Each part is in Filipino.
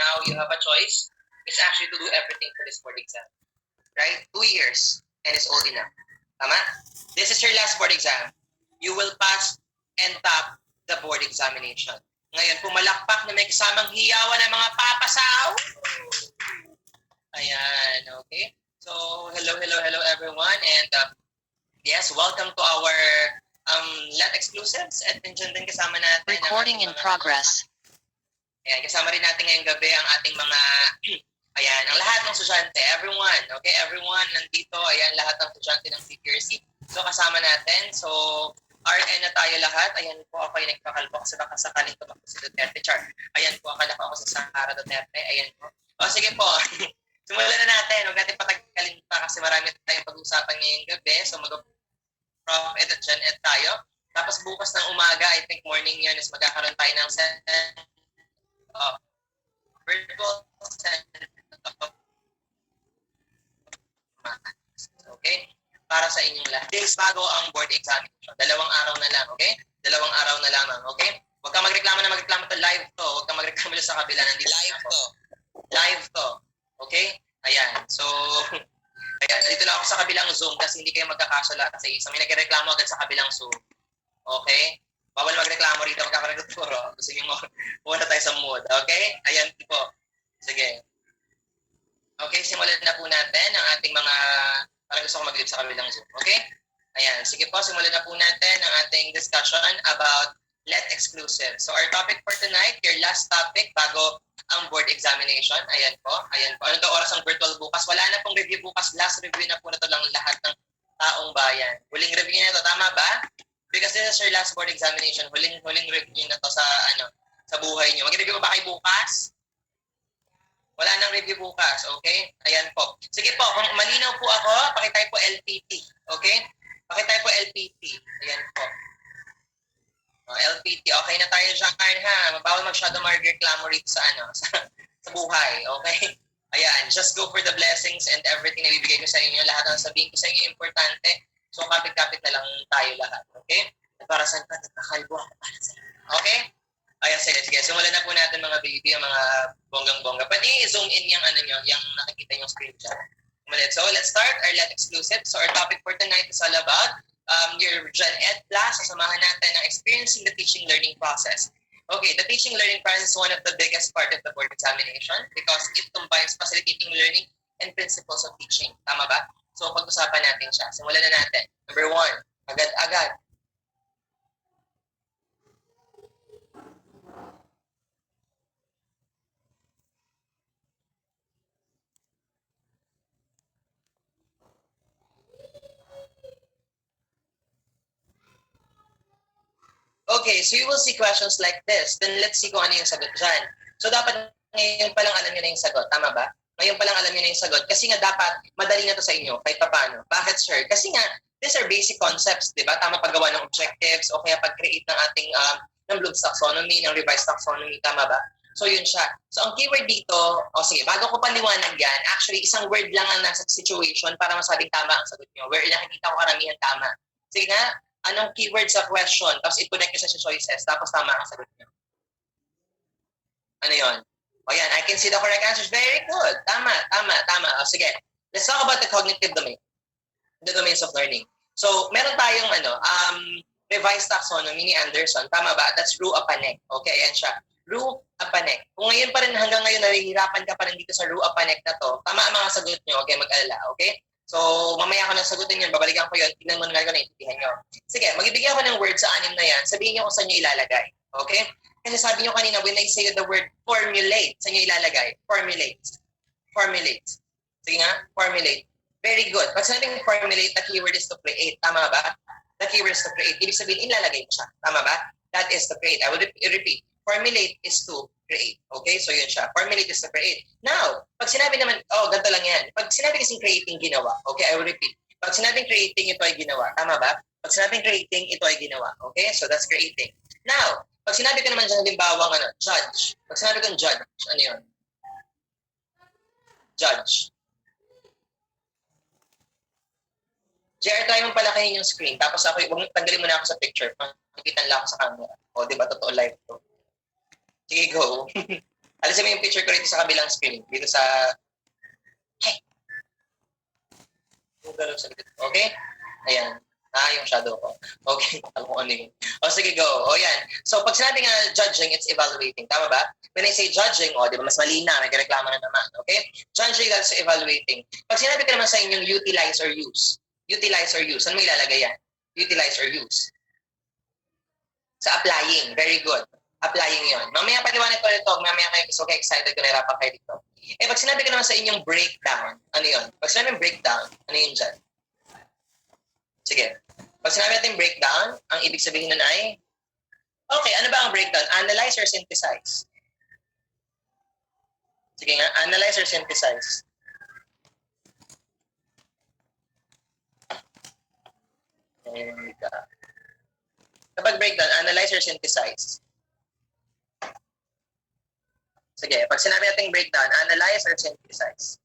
now you have a choice. It's actually to do everything for this board exam. Right? 2 years and it's all enough. Tama? This is your last board exam. You will pass and top the board examination. Ngayon, pumalakpak na may kasamang hiyawan ng mga papasaw. Ayan, okay? So, hello everyone. And yes, welcome to our LAT exclusives. At nandiyan din kasama natin. Recording in progress. Ayan, kasama rin natin ngayong gabi ang ating mga, ayan, ang lahat ng estudyante, everyone, okay? Everyone nandito, ayan, lahat ng estudyante ng Cbrc. So, kasama natin. So, RN na tayo lahat. Ayan po ako yung nagpakalbo kasi baka sakaling tumakbo si Duterte. Char. Ayan po, akala ko ako sa Sara Duterte. Ayan po. O, sige po. Simulan na natin. Huwag natin patagalin pa kasi marami tayong pag-usapan ngayong gabi. So, mag-prof ed at gen ed tayo. Tapos bukas ng umaga, I think morning yun, is magkakaroon tayo ng virtual okay? Para sa inyong lahat. Days bago ang board examination. 2 araw na lang, okay? 2 araw na lamang, okay? Huwag kang magreklamo na magreklamo to live to. Huwag kang magreklamo sa kabila. Nandito live to. Live to. Okay? Ayan. So, ayan. Nandito lang ako sa kabilang Zoom kasi hindi kayo magkakasya lahat sa isa. May nagreklamo agad sa kabilang Zoom. Okay? Bawal magreklamo rito. Magkakareguturo. Gusto nyo mo. Muna tayo sa mood. Okay? Ayan po. Sige. Okay, simulan na po natin ang ating mga parang gusto ko mag-live sa kabilang Zoom. Okay? Ayan. Sige po, simulan na po natin ang ating discussion about LET exclusive. So our topic for tonight, your last topic bago ang board examination. Ayan po. Ayan po. Ano daw oras ang virtual bukas? Wala na pong review bukas. Last review na po na ito lang lahat ng taong bayan. Huling review na ito. Tama ba? Because this is your last board examination. Huling review na ito sa sa buhay niyo. Mag-review ba kayo bukas? Wala nang review bukas, okay? Ayan po. Sige po, kung malinaw po ako, pakitay po LPT, okay? Pakitay po LPT. Ayan po. LPT, okay na tayo dyan, ha? Bawal masyado mag-reklamo rito sa, sa buhay, okay? Ayan, just go for the blessings and everything na bibigay ko sa inyo. Lahat ng sabihin ko sa inyo, importante. So, kapit-kapit na lang tayo lahat, okay? At para saan ka, nagkakalbo ako para sa inyo, okay? Ayan, sige. Simulan na po natin mga baby, ang mga bonggang-bongga. Pwede i-zoom in yung yung nakikita yung screen dyan. So, let's start our LET exclusive. So, our topic for tonight is all about your Gen Ed class. Sasamahan natin ang experiencing the teaching learning process. Okay, the teaching learning process is one of the biggest part of the board examination because it combines facilitating learning and principles of teaching. Tama ba? So, pag-usapan natin siya. Simulan na natin. Number 1, agad-agad. Okay, so you will see questions like this. Then let's see kung ano yung sagot dyan. So dapat ngayon pa lang alam nyo na yung sagot. Tama ba? Ngayon pa lang alam nyo na yung sagot. Kasi nga dapat madali na to sa inyo kahit pa paano. Bakit, sir? Kasi nga, these are basic concepts, di ba? Tama paggawa ng objectives o kaya pag-create ng ating ng Bloom's taxonomy, ng revised taxonomy. Tama ba? So yun siya. So ang keyword dito, sige, bago ko paliwanag yan, actually isang word lang ang nasa situation para masabing tama ang sagot nyo. Where nakikita ko karamihan tama. Sige nga, anong keyword sa question, tapos i-connect nyo sa choices, tapos tama ang sagot nyo. Ano yun? O yan, I can see the correct answers. Very good. Tama. O, sige. Let's talk about the cognitive domain. The domains of learning. So, meron tayong revised taxonomy ni Anderson. Tama ba? That's Rue Apanek. Okay, ayan siya. Rue Apanek. Kung ngayon pa rin, hanggang ngayon, nahihirapan ka pa rin dito sa Rue Apanek na to, tama ang mga sagot nyo. Okay, mag-alala. Okay? So, mamaya ko na sagutin yun, babalikan ko yun, tignan mo na ko, naiintindihan nyo. Sige, magbibigay ako ng word sa 6 na yan, sabihin nyo kung saan nyo ilalagay. Okay? Kasi sabi nyo kanina, when I say the word formulate, saan nyo ilalagay? Formulate. Sige nga, formulate. Very good. Pag sinabing formulate, the keyword is to create. Tama ba? The keyword is to create. Ibig sabihin, ilalagay mo siya. Tama ba? That is to create. I will repeat. Formulate is to create. Okay? So yun siya. Formulate is to create. Now, pag sinabi naman, ganito lang yan. Pag sinabi kasing creating, ginawa. Okay? I will repeat. Pag sinabing creating, ito ay ginawa. Tama ba? Pag sinabing creating, ito ay ginawa. Okay? So that's creating. Now, pag sinabi ko naman dyan, halimbawa, judge. Pag sinabi kong judge, ano yun? Judge. JR, try mong palakihin yung screen. Tapos ako, tanggalin mo na ako sa picture. Makikita lang ako sa camera. O, di ba? Totoo live to. Sige, go. Alisin mo yung picture ko rito sa kabilang screen. Dito sa... Hey! Okay? Ayan. Yung shadow ko. Okay, alam ko ano yun. O sige, go. O yan. So, pag sinabi nga judging, it's evaluating. Tama ba? When I say judging, di ba mas mali na, nagreklamo na naman. Okay? Judging, that's evaluating. Pag sinabi ka naman sa inyong utilize or use, ano mo ilalagay yan? Utilize or use. Sa applying, very good. Applying yon. Mamaya paliwanag ko ito, mamaya kayo so excited ko nahirapan kayo dito. Pag sinabi ka naman sa inyong breakdown, ano yon? Pag sinabi breakdown, ano yun dyan? Sige. Pag sinabi natin breakdown, ang ibig sabihin nun ay, okay, ano ba ang breakdown? Analyze or synthesize? Sige nga, analyze or synthesize? Kapag breakdown, analyze or synthesize? Sige, pag sinabi natin breakdown, analyze or synthesize?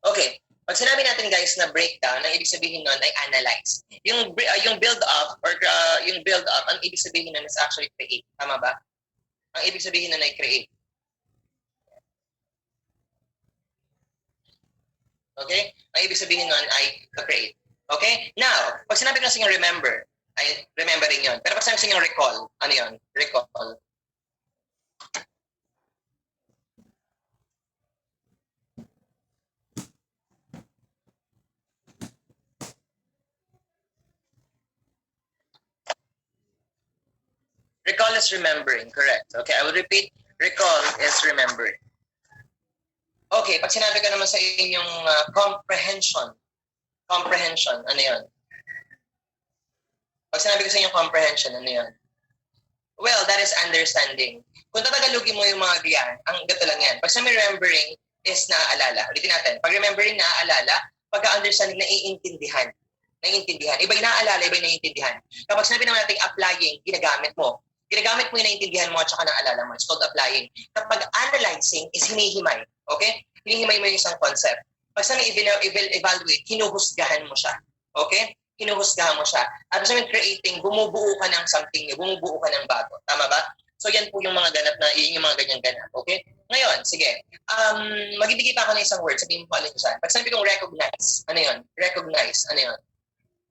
Okay. Pag sinabi natin guys na breakdown, ang ibig sabihin nun ay analyze. Yung build up or yung build up, ang ibig sabihin nun is actually create. Tama ba? Ang ibig sabihin nun ay create. Okay? Ang ibig sabihin nun ay create. Okay? Now, pag sinabi ko sa inyo remember, ay remembering yun. Pero pag sinabi sa inyo recall, ano yun? Recall. Recall is remembering, correct. Okay, I will repeat. Recall is remembering. Okay, pag sinabi ko naman sa inyong comprehension, ano yun? Pag sinabi ko sa inyong comprehension, ano yun? Well, that is understanding. Kung tatagalugin mo yung mga diyan, ang gato lang yan. Pag sinabi remembering is naaalala. Ulitin natin. Pag remembering, naaalala. Pagka-understanding, naiintindihan. Iba yung naaalala, iba yung naiintindihan. Kapag sinabi naman natin applying, ginagamit mo. Ginagamit mo yung naiintindihan mo at saka naalala mo. It's called applying. Kapag analyzing is hinihimay. Okay? Hinihimay mo yung isang concept. Pag sinabi evaluate, hinuhusgahan mo siya. Okay? Hinuhusgahan mo siya. At sa creating, bumubuo ka ng something new, bumubuo ka ng bago. Tama ba? So yan po yung mga ganap na, yung mga ganyang ganap. Okay? Ngayon, sige. Magbibigay pa ako ng isang word. Sabihin mo alin ko saan. Pag sabi kong recognize, ano yun? Recognize, ano yun?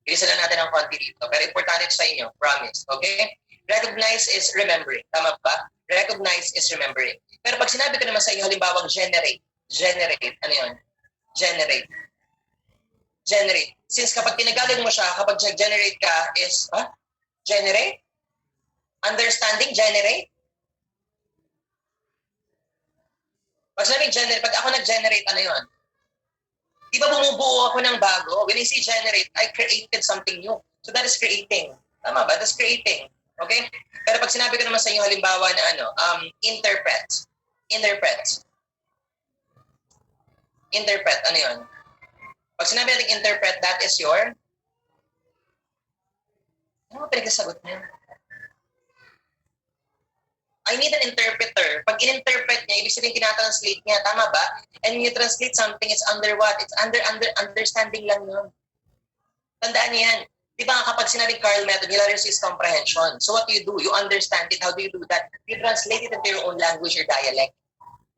Ilisa lang natin ang konti dito. Pero importante sa inyo. Promise. Okay? Recognize is remembering. Tama ba? Recognize is remembering. Pero pag sinabi ko naman sa inyo, halimbawang generate. Generate. Ano yun? Generate. Generate. Since kapag tinagaling mo siya, kapag generate ka is, generate? Understanding, generate? Pag sabi generate, pag ako nag-generate, ano yun? Di ba bumubuo ako ng bago? When I say generate, I created something new. So that is creating. Tama ba? That's creating. Okay? Pero pag sinabi ko naman sa inyo, halimbawa na interpret. Interpret. Interpret, ano yun? Pag sinabi natin interpret, that is your... Ano ba pinagsasagot niya? I need an interpreter. Pag in-interpret niya, ibig sabihin tinatranslate niya. Tama ba? And when you translate something, it's under what? It's under understanding lang yun. Tandaan niyo yan. Di ba kapag sinabing Carl method, hilarious is comprehension. So what do? You understand it. How do you do that? You translate it into your own language or dialect.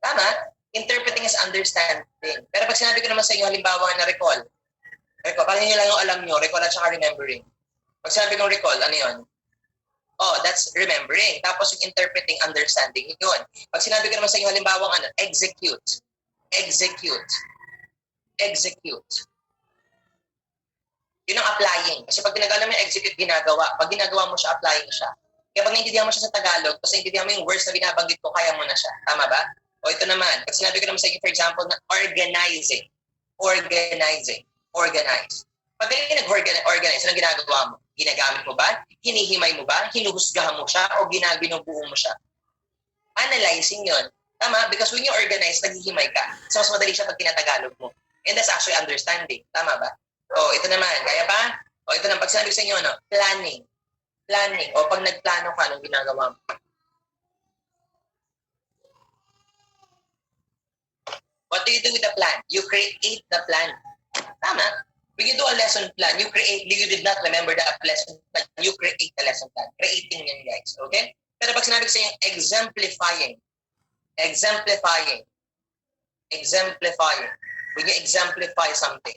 Tama? Interpreting is understanding. Pero pag sinabi ko naman sa inyo, halimbawa na recall. Recall, parang yun lang yung alam nyo. Recall at saka remembering. Pag sinabi kong recall, ano yun? Oh, that's remembering. Tapos yung interpreting, understanding yun. Pag sinabi ko naman sa inyo, halimbawa execute. Execute. Execute. Yun ang applying. Kasi pag ginagawa mo yung execute, ginagawa. Pag ginagawa mo siya, applying siya. Kaya pag naintindihan mo siya sa Tagalog, tapos naintindihan mo yung words na binabanggit ko, kaya mo na siya. Tama ba? O ito naman. Pag sinabi ko naman sa inyo, for example, na organizing. Organizing. Organize. Pag ganyan nag-organize, anong ginagawa mo? Ginagamit mo ba? Hinihimay mo ba? Hinuhusgahan mo siya? O binubuo mo siya? Analyzing yun. Tama? Because when you organize, naghihimay ka. So, mas madali siya pag tinatagalog mo. And that's actually understanding. Tama ba? O, ito naman. Kaya pa? O, ito naman. Pag sinabi sa inyo, planning. Planning. O, pag nagplano ka, anong ginagawa mo? What do you do with the plan? You create the plan. Tama? When you do a lesson plan, you did not remember the lesson plan, you create a lesson plan. Creating yan, guys. Okay? Pero pag sinabi ko sa inyo, exemplifying, when you exemplify something,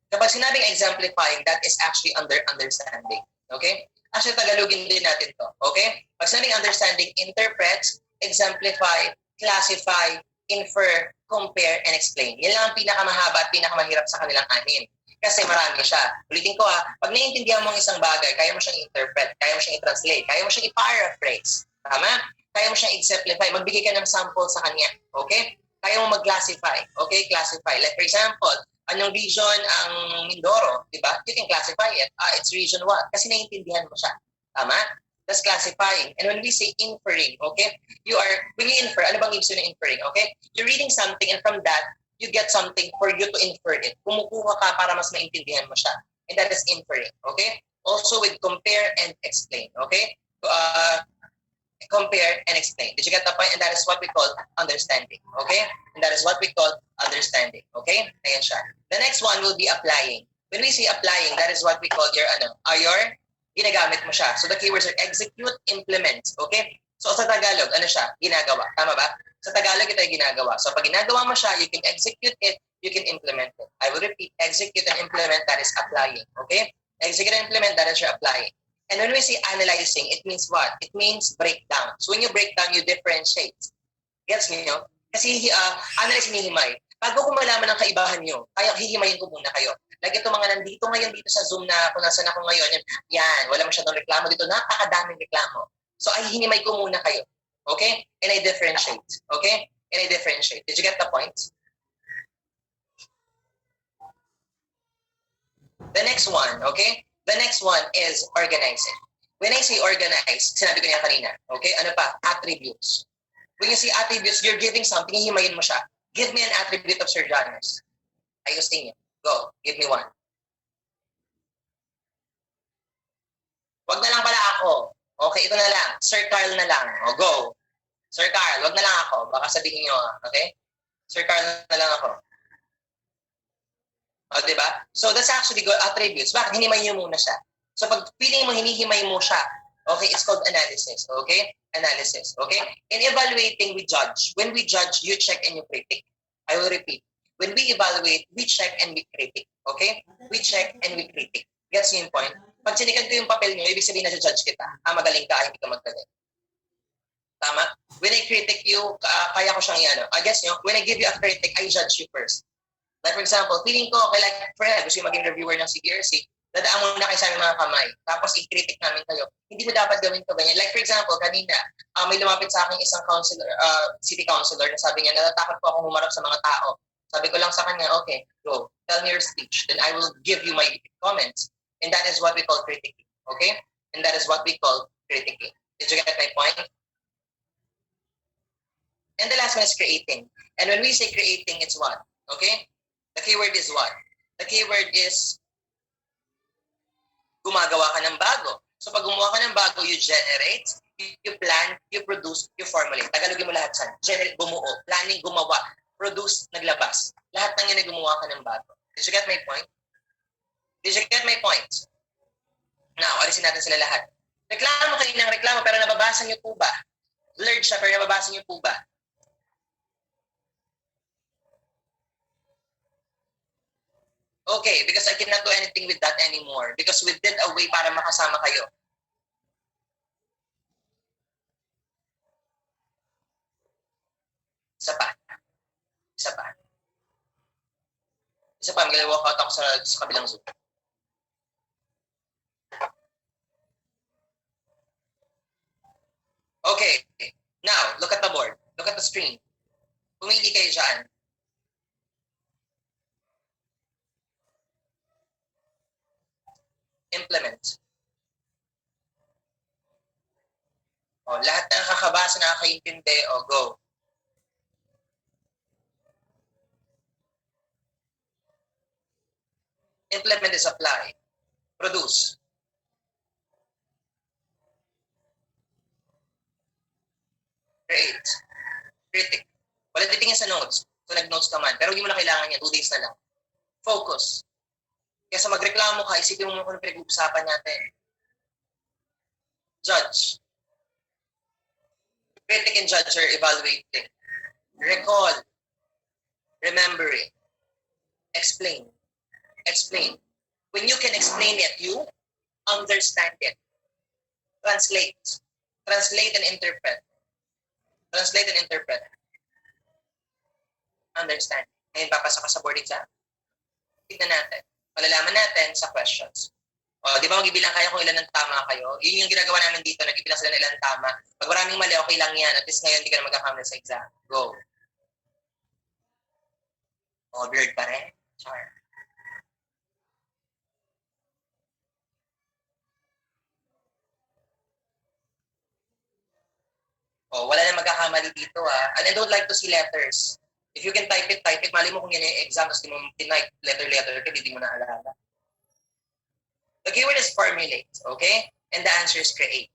kapag sinabing exemplifying, that is actually understanding. Okay? Actually, Tagalogin din natin to. Okay? Pag sinabing understanding, interpret, exemplify, classify, infer, compare, and explain. Yan lang ang pinakamahaba at pinakamahirap sa kanilang anim. Kasi marami siya. Ulitin ko pag naiintindihan mo ang isang bagay, kaya mo siyang interpret, kaya mo siyang i-translate, kaya mo siyang i-paraphrase. Tama? Kaya mo siyang exemplify. Magbigay ka ng sample sa kanya. Okay? Kaya mo mag-classify. Okay? Classify. Like for example, anong region ang Mindoro, di ba? You can classify it. It's region 1. Kasi naiintindihan mo siya. Tama? That's classifying. And when we say inferring, okay? When you infer, ano bang ibig sabihin ng inferring, okay? You're reading something and from that, you get something for you to infer it. Kumukuha ka para mas maintindihan mo siya. And that is inferring, okay? Also with compare and explain, okay? Compare and explain. Did you get the point? And that is what we call understanding, okay? And that is what we call understanding, okay? Ayan siya. The next one will be applying. When we say applying, that is what we call your ginagamit mo siya. So the keywords are execute, implement, okay? So sa Tagalog, ano siya? Ginagawa. Tama ba? Sa Tagalog, ito ay ginagawa. So pag ginagawa mo siya, you can execute it, you can implement it. I will repeat, execute and implement, that is applying, okay? Execute and implement, that is your applying. And when we say analyzing, it means what? It means breakdown. So when you break down, you differentiate. Gets niyo? Kasi analyze, hinihimay. Bago ko malaman ang kaibahan nyo, kaya hihimayin ko muna kayo. Like ito mga nandito ngayon dito sa Zoom na kung nasan ako ngayon, yan, wala masyadong reklamo dito, napakadaming reklamo. So ay hinimay ko muna kayo. Okay? And I differentiate. Okay? And I differentiate. Did you get the point? The next one, okay? The next one is organizing. When I say organize, sinabi ko niya kanina, okay? Ano pa? Attributes. When you say attributes, you're giving something, hihimayin mo siya. Give me an attribute of Sir Janus. Ayusin niyo. Go. Give me one. Wag na lang pala ako. Okay, ito na lang. Sir Carl na lang. O, go. Sir Carl, wag na lang ako. Baka sabihin niyo, okay? Sir Carl na lang ako. O, diba? So, that's actually good attributes. Bakit? Hinimay niyo muna siya. So, pag feeling mo, hinihimay mo siya, okay, it's called analysis. Okay? Analysis. Okay? In evaluating, we judge. When we judge, you check and you critique. I will repeat. When we evaluate, we check and we critique. Okay? We check and we critique. Gets yung point? Pag sinikan ko yung papel niyo, ibig sabihin na judge kita. Magaling ka, hindi ka magaling. Tama? When I critique you, kaya ko siyang yan. I guess, when I give you a critique, I judge you first. Like for example, feeling ko, okay, like, friend, gusto yung maging reviewer ng Cbrc, dadaan mo na kayo sa aming mga kamay. Tapos i-critique namin kayo. Hindi mo dapat gawin to ganyan. Like for example, kanina, may lumapit sa akin isang counselor, city councilor na sabi niya, natatakot po akong humarap sa mga tao. Sabi ko lang sa kanya, okay, go. Tell me your speech. Then I will give you my comments. And that is what we call critiquing. Okay? And that is what we call critiquing. Did you get my point? And the last one is creating. And when we say creating, it's what? Okay? The keyword is what? The keyword is gumagawa ka ng bago. So pag gumawa ka ng bago, you generate, you plan, you produce, you formulate. Tagalogin mo lahat yan. Generate, bumuo. Planning, gumawa. Produce, naglabas. Lahat ng yan ay gumawa ka ng bago. Did you get my point? Did you get my point? Now, alisin natin sila lahat. Reklamo kayo ng reklamo, pero nababasa niyo po ba? Blurred siya, pero nababasa niyo po ba? Okay, because I cannot do anything with that anymore. Because we did a way para makasama kayo. Isa pa. Isa pa. Isa pa, mag-walk out ako sa kabilang Zoom. Okay. Now, look at the board. Look at the screen. Pumili kayo dyan. Implement. O, lahat na nakakabasa, nakakaintindi, o go. Implement is apply. Produce. Create. Critic. Wala titingin sa notes. So nag-notes ka man. Pero hindi mo na kailangan yan. 2 days na lang. Focus. Kaya sa magreklamo ka, isipin mo kung pinag-uusapan natin. Judge. Critic and judge are evaluating. Recall. Remembering. Explain. Explain. When you can explain it, you understand it. Translate. Translate and interpret. Translate and interpret. Understand. Ngayon, papasa ka sa board exam. Tignan natin. Malalaman natin sa questions. O, di ba mag-ibilang kayo kung ilan ng tama kayo? Yun yung ginagawa namin dito. Nag-ibilang sila ng ilan tama. Pag maraming mali, okay lang yan. At least ngayon, hindi ka na magkakamali sa exam. Go. O, beard pa rin. Sure. O, wala na magkakamali dito, ha. And I don't like to see letters. If you can type it, type it. Mali mo kung yan yung exam, tapos di mo tinype letter, hindi mo naalala. The keyword is formulate, okay? And the answer is create.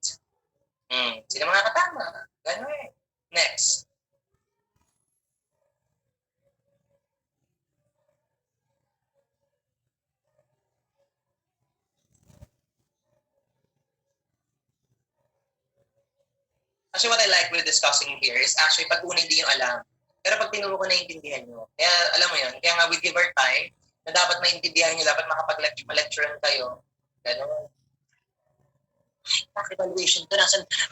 Sino mga katama? Ganun. Next. Actually, what I like with discussing here is actually pag una hindi yung alam. Pero pag tinuro ko naiintindihan nyo, kaya alam mo yun, kaya nga we give our time na dapat maintindihan nyo, dapat makapag-lecturean kayo. Ganun. Ay, evaluation to.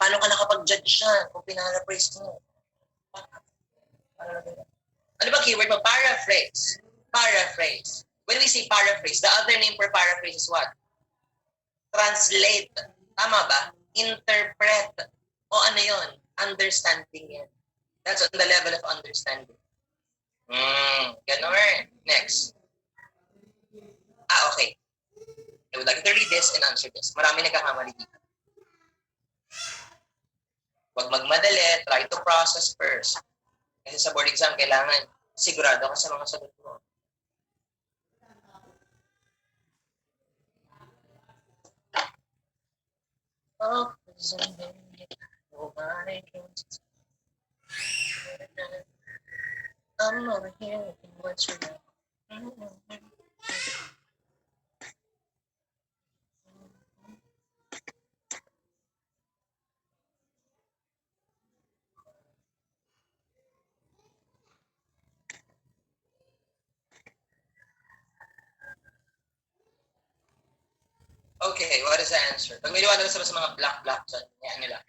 Paano ka nakapag-judge siya kung pinaka-praise mo? Ano ba keyword mo? Paraphrase. Paraphrase. When we say paraphrase, the other name for paraphrase is what? Translate. Tama ba? Interpret. O ano yun? Understanding yan. That's on the level of understanding. Ganun. Next. Okay. I would like to read this and answer this. Marami nagkakamali dito. Huwag magmadali. Try to process first. Kasi sa board exam, kailangan sigurado ka sa mga sagot mo. Oh, nobody can. I'm over here looking what's wrong. Okay, what is the answer? Pag may liwanag sa mga black dyan, yan nila.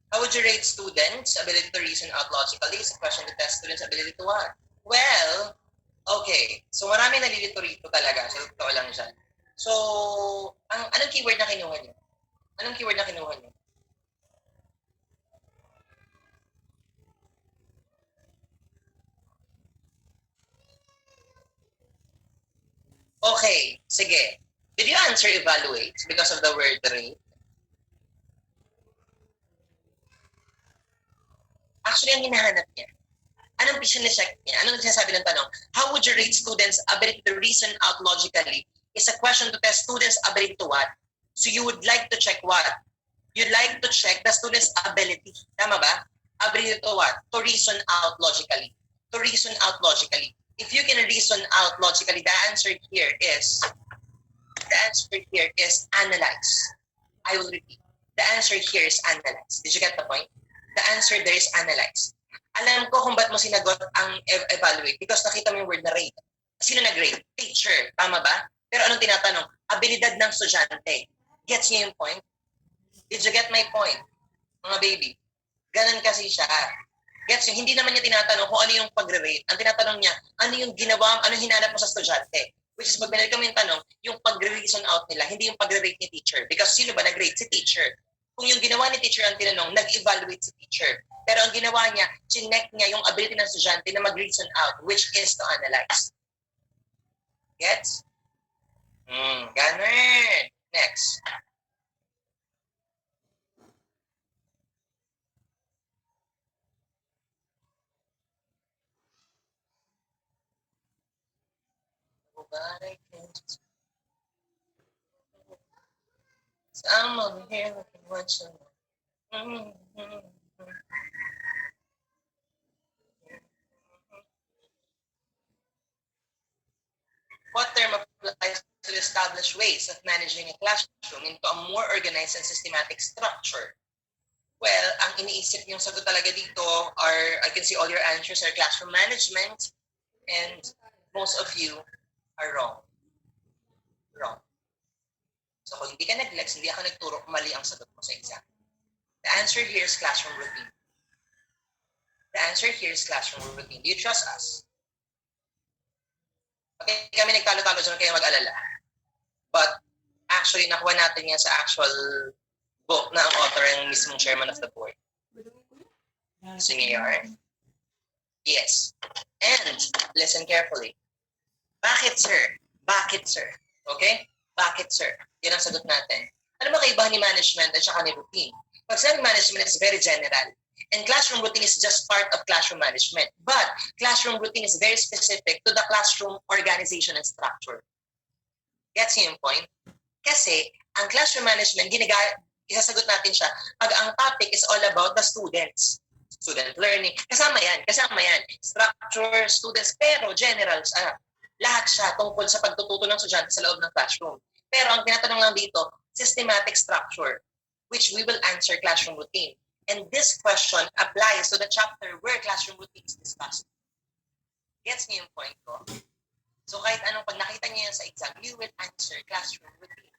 How would you rate students' ability to reason out logically? It's a question to test students' ability to what? Well, okay. So marami nalilito rito talaga. So, totoo lang dyan. So, anong keyword na kinuha niyo? Anong keyword na kinuha niyo? Okay, sige. Did you answer evaluate because of the word rate? Actually, ang hinahanap niya. Anong sinecheck niya? Anong sinasabi ng tanong? How would you rate students' ability to reason out logically? Is a question to test students' ability to what? So you would like to check what? You'd like to check the students' ability. Tama ba? Ability to what? To reason out logically. To reason out logically. If you can reason out logically, the answer here is analyze. I will repeat. The answer here is analyze. Did you get the point? The answer there is analyze. Alam ko kung ba't mo sinagot ang evaluate because nakita mo yung word na rate. Sino nag-rate? Teacher. Tama ba? Pero anong tinatanong? Abilidad ng estudyante. Gets niyo yung point? Did you get my point? Mga baby. Ganun kasi siya. Gets niyo? Hindi naman niya tinatanong kung ano yung pag-rate. Ang tinatanong niya, ano yung ginawa, ano hinanap mo sa estudyante? Which is, pag binalik kami yung tanong, yung pag-reason out nila, hindi yung pag-rate ni teacher. Because sino ba nag-rate? Si teacher. Kung yung ginawa ni teacher ang tinanong, nag-evaluate si teacher. Pero ang ginawa niya, chinek niya yung ability ng estudyante na mag-reason out, which is to analyze. Gets? Ganun. Next. I'm over here looking what's wrong. What term applies to establish ways of managing a classroom into a more organized and systematic structure? Well, ang iniisip niyong sagot talaga dito are, I can see all your answers are classroom management, and most of you are wrong. Wrong. So kung hindi ka nag-lex, hindi ako nagturo, mali ang sagot mo sa exam. The answer here is classroom routine. The answer here is classroom routine. Do you trust us? Okay, kami nagtalo-talo dyan, kaya mag-alala. But actually, nakuha natin yan sa actual book na ang author ang mismong chairman of the board. Gusto niyo yun? Yes. And listen carefully. Bakit, sir? Bakit, sir? Okay? Bakit, sir? Yan ang sagot natin. Ano ba kaibahan ni management at saka ni routine? Pag sabi management is very general. And classroom routine is just part of classroom management. But classroom routine is very specific to the classroom organization and structure. Gets niyo yung point? Kasi ang classroom management, isasagot natin siya pag ang topic is all about the students. Student learning. Kasama yan. Structure, students, pero generals. Lahat siya tungkol sa pagtututo ng estudyante sa loob ng classroom. Pero ang tinatanong lang dito, systematic structure, which we will answer classroom routine. And this question applies to the chapter where classroom routine is discussed. Gets niyo yung point ko? So kahit anong pag nakita niyo yan sa exam, you will answer classroom routine.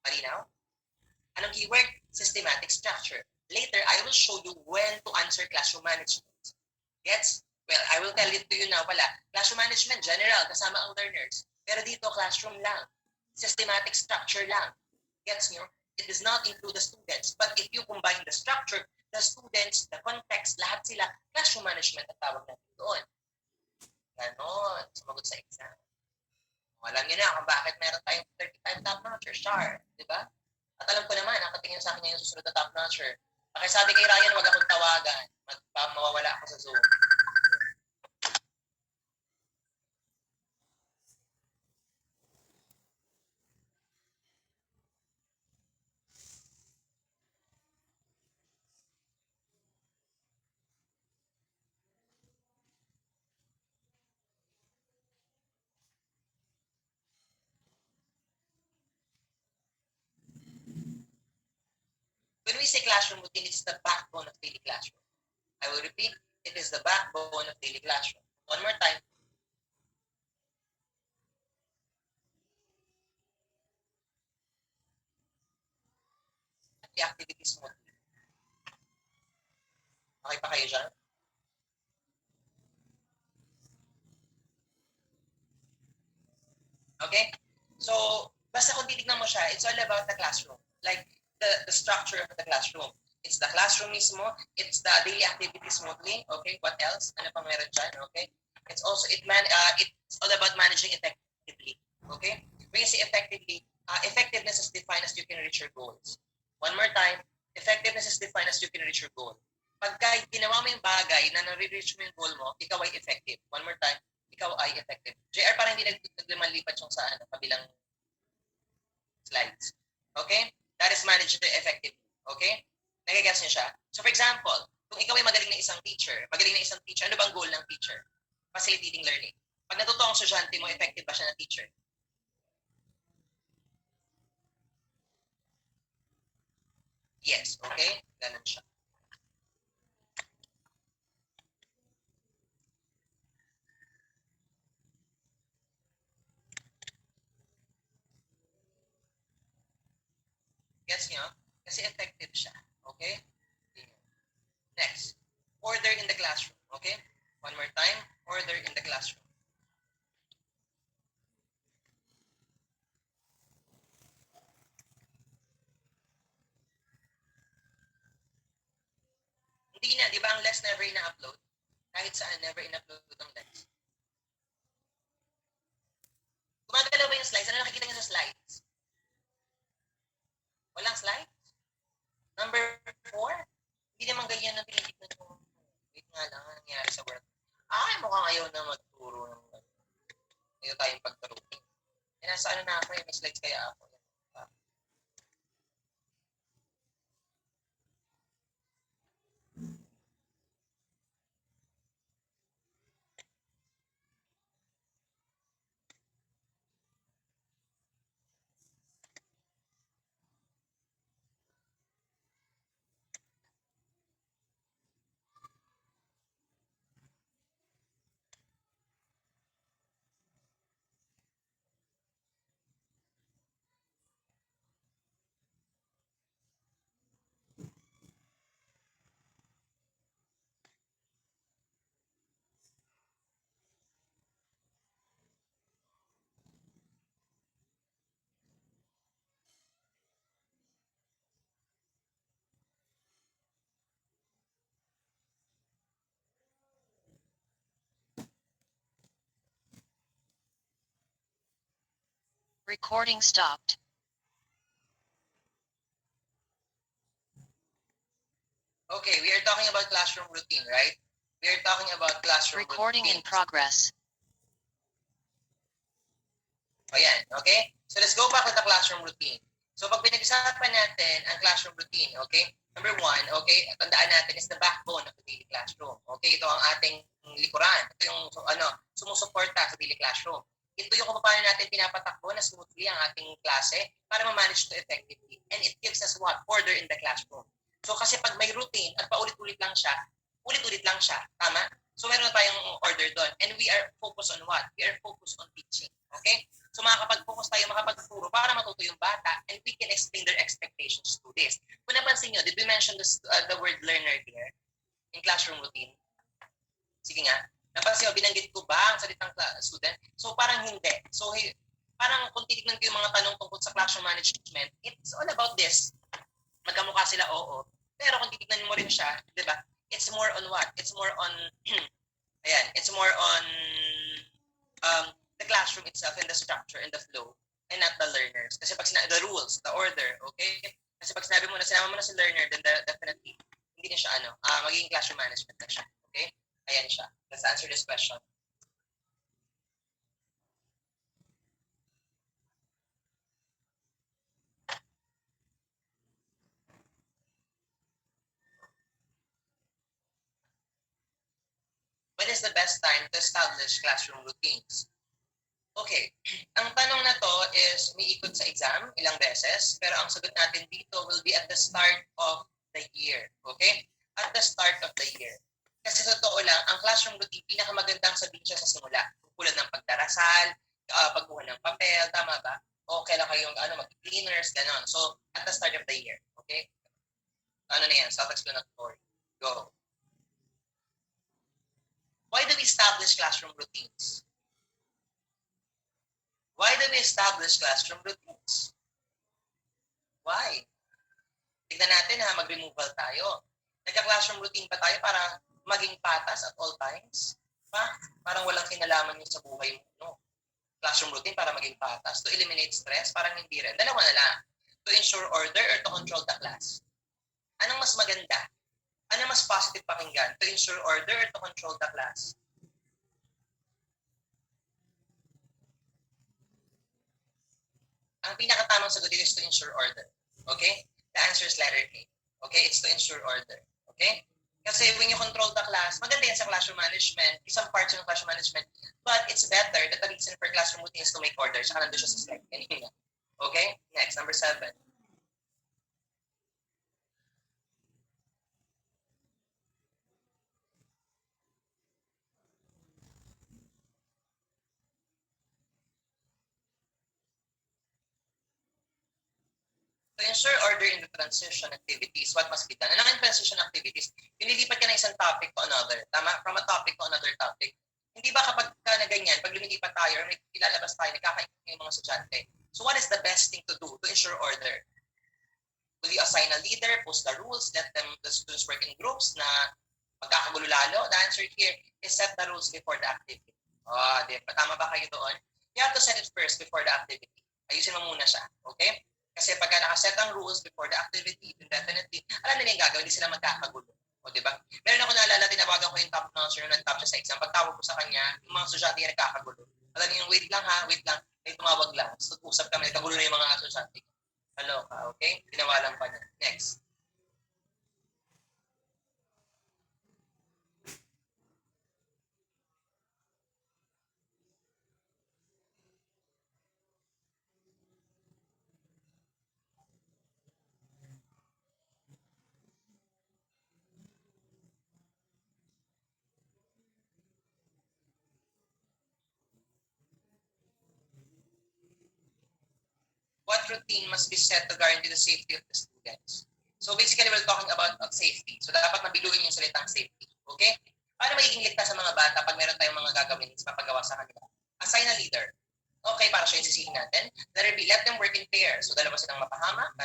Malinaw? Anong keyword? Systematic structure. Later, I will show you when to answer classroom management. Gets? Well, I will tell it to you now pala. Classroom management, general, kasama ang learners. Pero dito, classroom lang. Systematic structure lang. Gets nyo? It does not include the students. But if you combine the structure, the students, the context, lahat sila, classroom management ang tawag natin doon. Ganon. Sumagot sa exam. Alam niyo na kung bakit meron tayong 35 top notcher, char. Diba? At alam ko naman, ang katingin sa akin ngayon susunod na top notcher. Pakisabi kay Ryan, wag akong tawagan. Mawawala ako sa Zoom. When we say classroom routine, it is the backbone of daily classroom. I will repeat, it is the backbone of daily classroom. One more time. The activities mo. Okay pa kayo dyan? Okay? So, basta kung titignan mo siya, it's all about the classroom. Like, the structure of the classroom. It's the classroom mismo. It's the daily activities smoothly. Okay, what else? Ano pang meron dyan? Okay? It's also, it's all about managing effectively. Okay? When you say effectively, effectiveness is defined as you can reach your goals. One more time, effectiveness is defined as you can reach your goal. Pagka ginawa mo yung bagay na nare-reach mo yung goal mo, ikaw ay effective. One more time, ikaw ay effective. JR, parang hindi naglimalipat yung sa kabilang slides. Okay? That is managed effectively. Okay? Nagigets niyo siya? So for example, kung ikaw ay magaling na isang teacher, ano bang goal ng teacher? Facilitating learning. Pag natuto ang estudyante mo, effective ba siya na teacher? Yes, okay? Ganun siya. Gets niyo? Kasi effective siya. Okay? Next. Order in the classroom. Okay? One more time. Order in the classroom. Hindi na, di ba ang Lex never ina-upload? Kahit saan, never in-upload ang Lex. Gumagalaw ba yung slides? Ano nakikita niyo sa slides? Walang slides? Number 4? Hindi naman ganyan ang tinitignan ko. Wait nga lang, ang nangyari sa work. Mukhang ayaw na magturo ng ito tayong pagturuting. Nasa ano na ako, may slides kaya ako. Recording stopped. Okay, we are talking about classroom routine, right? We are talking about classroom Recording routine. in progress. Ayan, okay? So let's go back to the classroom routine. So pag pinag-usapan natin ang classroom routine, okay? Number one, okay, tandaan natin is the backbone of the daily classroom. Okay, ito ang ating likuran. Ito yung sumusuporta sa daily classroom. Ito yung kung paano natin pinapatakbo na smoothly ang ating klase para ma-manage to effectively. And it gives us what? Order in the classroom. So kasi pag may routine at paulit-ulit lang siya, ulit-ulit lang siya. Tama? So meron na tayong order doon. And we are focused on what? We are focused on teaching. Okay? So makakapag-focus tayo, makapagturo para matuto yung bata and we can explain their expectations to this. Kung napansin nyo, did we mention the word learner here in classroom routine? Sige nga. Napansin nyo, binanggit ko ba ang salitang student? So parang hindi. So parang kung titignan ko yung mga tanong tungkol sa classroom management, it's all about this. Magkamukha sila, oo. Pero kung titignan mo rin siya, di ba? It's more on what? It's more on, ayan, it's more on the classroom itself and the structure and the flow and not the learners. Kasi pag the rules, the order, okay? Kasi pag sinabi mo na, sinama mo na si learner, then definitely, hindi na siya magiging classroom management na siya. Okay? Ayan siya. Let's answer this question. When is the best time to establish classroom routines? Okay, ang tanong na to is may ikot sa exam ilang beses, pero ang sagot natin dito will be at the start of the year. Okay? At the start of the year. Kasi sa totoo lang, ang classroom routine, pinakamagandang sabihin siya sa simula. Tulad ng pagdarasal, pagkuha ng papel, tama ba? O kailan kayong mag-cleaners, gano'n. So, at the start of the year. Okay? Ano na yan? Self-explanatory. Go. Why do we establish classroom routines? Why do we establish classroom routines? Why? Tignan natin ha, mag-removal tayo. Nagka-classroom routine pa tayo para maging patas at all times? Pa? Parang walang kinalaman yun sa buhay mo. No? Classroom routine para maging patas. To eliminate stress, parang hindi rin. Dalawa na lang. To ensure order or to control the class. Anong mas maganda? Anong mas positive pakinggan? To ensure order or to control the class? Ang pinakatamang sagot is to ensure order. Okay? The answer is letter A. Okay? It's to ensure order. Okay? Kasi when you control the class, maganda yan sa classroom management, isang part ng classroom management, but it's better that the reason for classroom routine is to make order. Saka nandun siya sa slide. Okay? Next, number 7. To ensure order in the transition activities, what must be done? Ano ang transition activities? Pinilipat ka ng isang topic to another. Tama? From a topic to another topic. Hindi ba kapag ka na ganyan, pag lumilipat tayo or may ilalabas tayo, nagkakaingin yung mga estudyante. So what is the best thing to do to ensure order? Will you assign a leader, post the rules, let the students work in groups na magkakagulo lalo? The answer here is set the rules before the activity. Tama ba kayo doon? You have to set it first before the activity. Ayusin mo muna siya. Okay? Kasi pagka nakaset ang rules before the activity, then definitely, alam nila yung gagawin, hindi sila magkakagulo. O, di ba? Meron ako naalala, tinawagan ko yung top notcher nung nag-top siya sa exam. Pagtawag ko sa kanya, yung mga estudyante yung nagkakagulo. Alam niyo yung wait lang, may tumawag lang. So, usap kami, nagkagulo na yung mga estudyante. Hello ka, okay? Tinawalan pa niya. Next. What routine must be set to guarantee the safety of the students? So basically, we're talking about safety. So dapat mabiluin yung salitang safety. Okay? Paano magiging ligtas sa mga bata pag meron tayong mga gagawin sa papagawa sa kanila? Assign a leader. Okay, para siya yung sisihin natin. Let them work in pairs. So dalawa silang mapahama.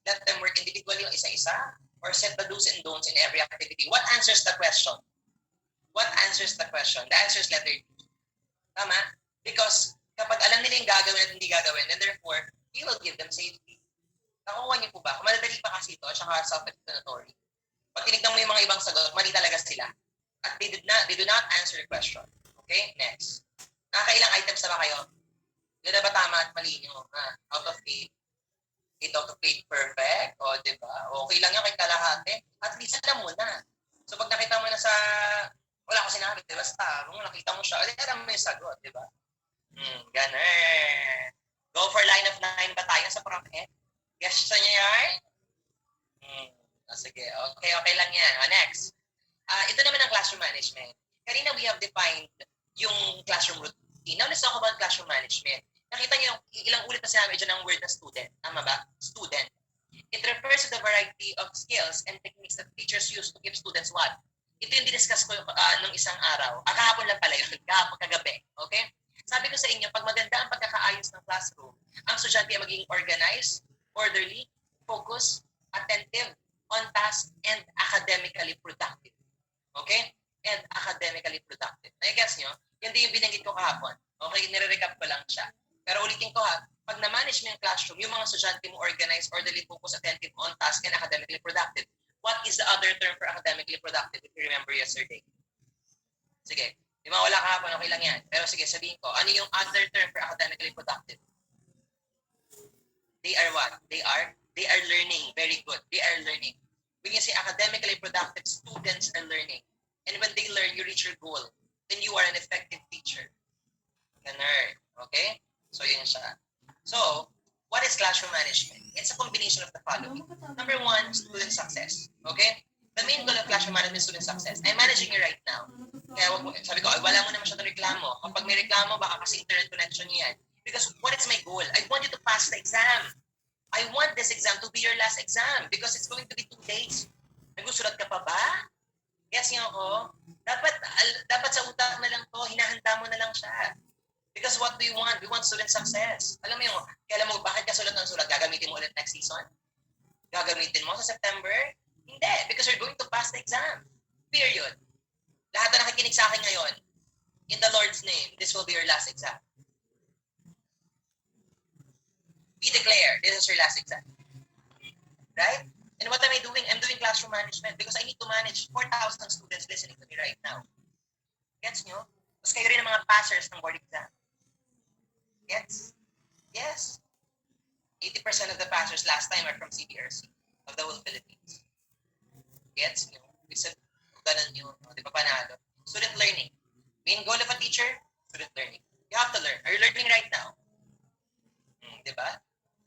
Let them work individually yung isa-isa. Or set the do's and don'ts in every activity. What answers the question? What answers the question? The answer is letter D. Tama? Because Kapag alam nila yung gagawin at hindi gagawin, then therefore, you will give them safety. Nakukuha niyo po ba? Madadali pa kasi ito at saka self-explanatory. Pag tinignan mo yung mga ibang sagot, mali talaga sila. At they do not answer the question. Okay? Next. Nakakailang items na ba kayo? Hindi na ba tama at mali nyo? Out of 8. 8 out of 8 perfect. O, diba? Okay lang yun kay kalahati. At least alam mo na. So, pag nakita mo na sa... Wala ko sinabi, diba? Basta, kung nakita mo siya, alam mo yung sagot, diba? Ganun. Go for line of 9 ba tayo sa Prof. Ed? Gusto niyo yan? Sige. Okay lang yan. Next. Ito naman ang classroom management. Kanina we have defined yung classroom routine. Now let's talk about classroom management. Nakita niyo ilang ulit na sinabi dyan ang word na student. Tama ba? Student. It refers to the variety of skills and techniques that teachers use to keep students what? Ito yung diniscuss ko nung isang araw. Kahapon lang pala yun. Kagabi. Okay? Sabi ko sa inyo, pag maganda ang pagkakaayos ng classroom, ang estudyante ay magiging organized, orderly, focused, attentive, on task, and academically productive. Okay? And academically productive. Nai-gets nyo? Yan din yung binanggit ko kahapon. Okay? Nire-recap ko lang siya. Pero ulitin ko ha, pag na-manage mo yung classroom, yung mga estudyante mo organized, orderly, focused, attentive, on task, and academically productive. What is the other term for academically productive if you remember yesterday? Sige. Di ba wala kahapon, okay lang yan. Pero sige, sabihin ko, ano yung other term for academically productive? They are what? They are learning. Very good. They are learning. When you say academically productive, students are learning. And when they learn, you reach your goal. Then you are an effective teacher. Ganun. Okay? So, yun siya. So, what is classroom management? It's a combination of the following. Number 1, student success. Okay? The main goal of classroom management is student success. I'm managing you right now. Kaya sabi ko, wala mo na masyadong reklamo. Kapag may reklamo, baka kasi internet connection niyo yan. Because what is my goal? I want you to pass the exam. I want this exam to be your last exam because it's going to be 2 days. Nagusulat ka pa ba? Yes niyo ako. Dapat sa utak na lang to, hinahanda mo na lang siya. Because what do you want? We want student success. Alam mo yung, kaya alam mo, bakit ka sulat ng sulat? Gagamitin mo ulit next season? Gagamitin mo sa September? Hindi, because you're going to pass the exam. Period. Lahat na nakikinig sa akin ngayon, in the Lord's name, this will be your last exam. We declare, this is your last exam. Right? And what am I doing? I'm doing classroom management because I need to manage 4,000 students listening to me right now. Gets nyo? Tapos kayo rin ang mga passers ng board exam. Gets? Yes. 80% of the passers last time are from Cbrc of the whole Philippines. Gets nyo? Isa, ganun yun. Di ba panalo? Student learning. Main goal of a teacher, student learning. You have to learn. Are you learning right now? Di ba?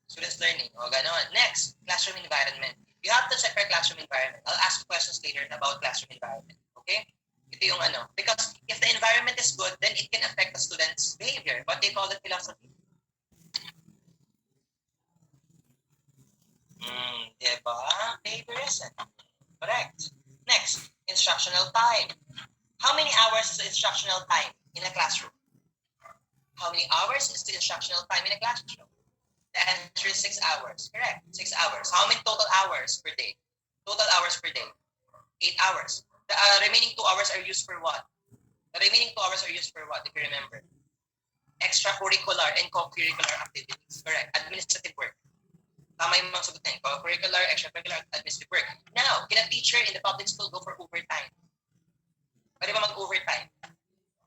Students learning. O, ganon. Next, classroom environment. You have to check your classroom environment. I'll ask questions later about classroom environment. Okay? Ito yung ano. Because if the environment is good, then it can affect the student's behavior. What they call the philosophy. Diba? Behaviorism. Correct. Next, instructional time. How many hours is the instructional time in a classroom? How many hours is the instructional time in a classroom? The answer is 6 hours. Correct. 6 hours. How many total hours per day? Total hours per day. 8 hours. The remaining 2 hours are used for what? The remaining 2 hours are used for what, if you remember? Extracurricular and co-curricular activities. Correct. Administrative work. Tama yung mga sagot na yun. Co-curricular, extracurricular, administrative work. Now, can a teacher in the public school go for overtime? Pwede ba mag-overtime?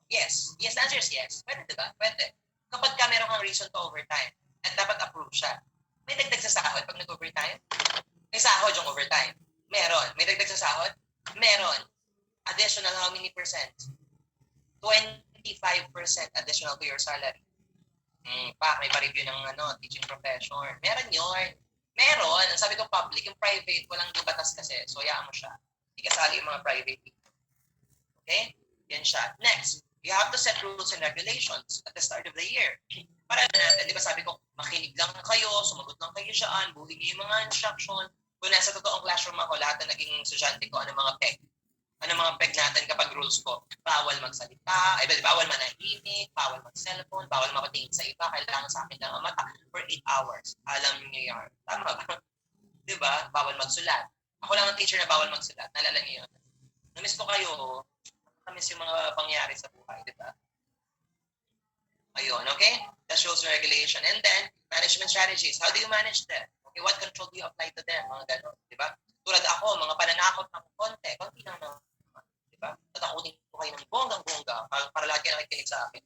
Yes. Yes, the answer is yes. Pwede, diba? Pwede. Kapag ka meron kang reason to overtime, at dapat approve siya. May dagdag sa sahod pag nag-overtime? May sahod yung overtime. Meron. May dagdag sa sahod? Meron. Additional how many percent? 25% additional to your salary. May pa-review ng teaching profession. Meron yun. Meron. Ang sabi ko public, yung private, walang batas kasi. So, hayaan mo siya. Hindi kasali yung mga private. Okay? Yan siya. Next, you have to set rules and regulations at the start of the year. Para natin, di ba sabi ko, makinig lang kayo, sumagot lang kayo siyaan, buhin niyo yung mga instruction. Kung nasa totoong classroom ako, lahat na naging estudyante ko, ano mga peg? Ano mga peg natin kapag rules ko? Bawal magsalita, bawal manahimik, bawal mag-cellphone, bawal makatingin sa iba, kailangan sa akin lang ang mata for 8 hours. Alam niyo yan. Tama ba? Di ba? Bawal magsulat. Ako lang ang teacher na bawal magsulat. Nalala niyo yun. Namiss ko kayo, namiss yung mga pangyari sa buhay, di ba? Ayun, okay? That's rules and regulation. And then, management strategies. How do you manage them? Okay, what control do you apply to them? Mga ganun, di ba? Tulad ako, mga pananakot ng konti lang naman. Di ba? Tatakutin ko kayo ng bonggang-bongga para lahat kayo nakikinig sa akin.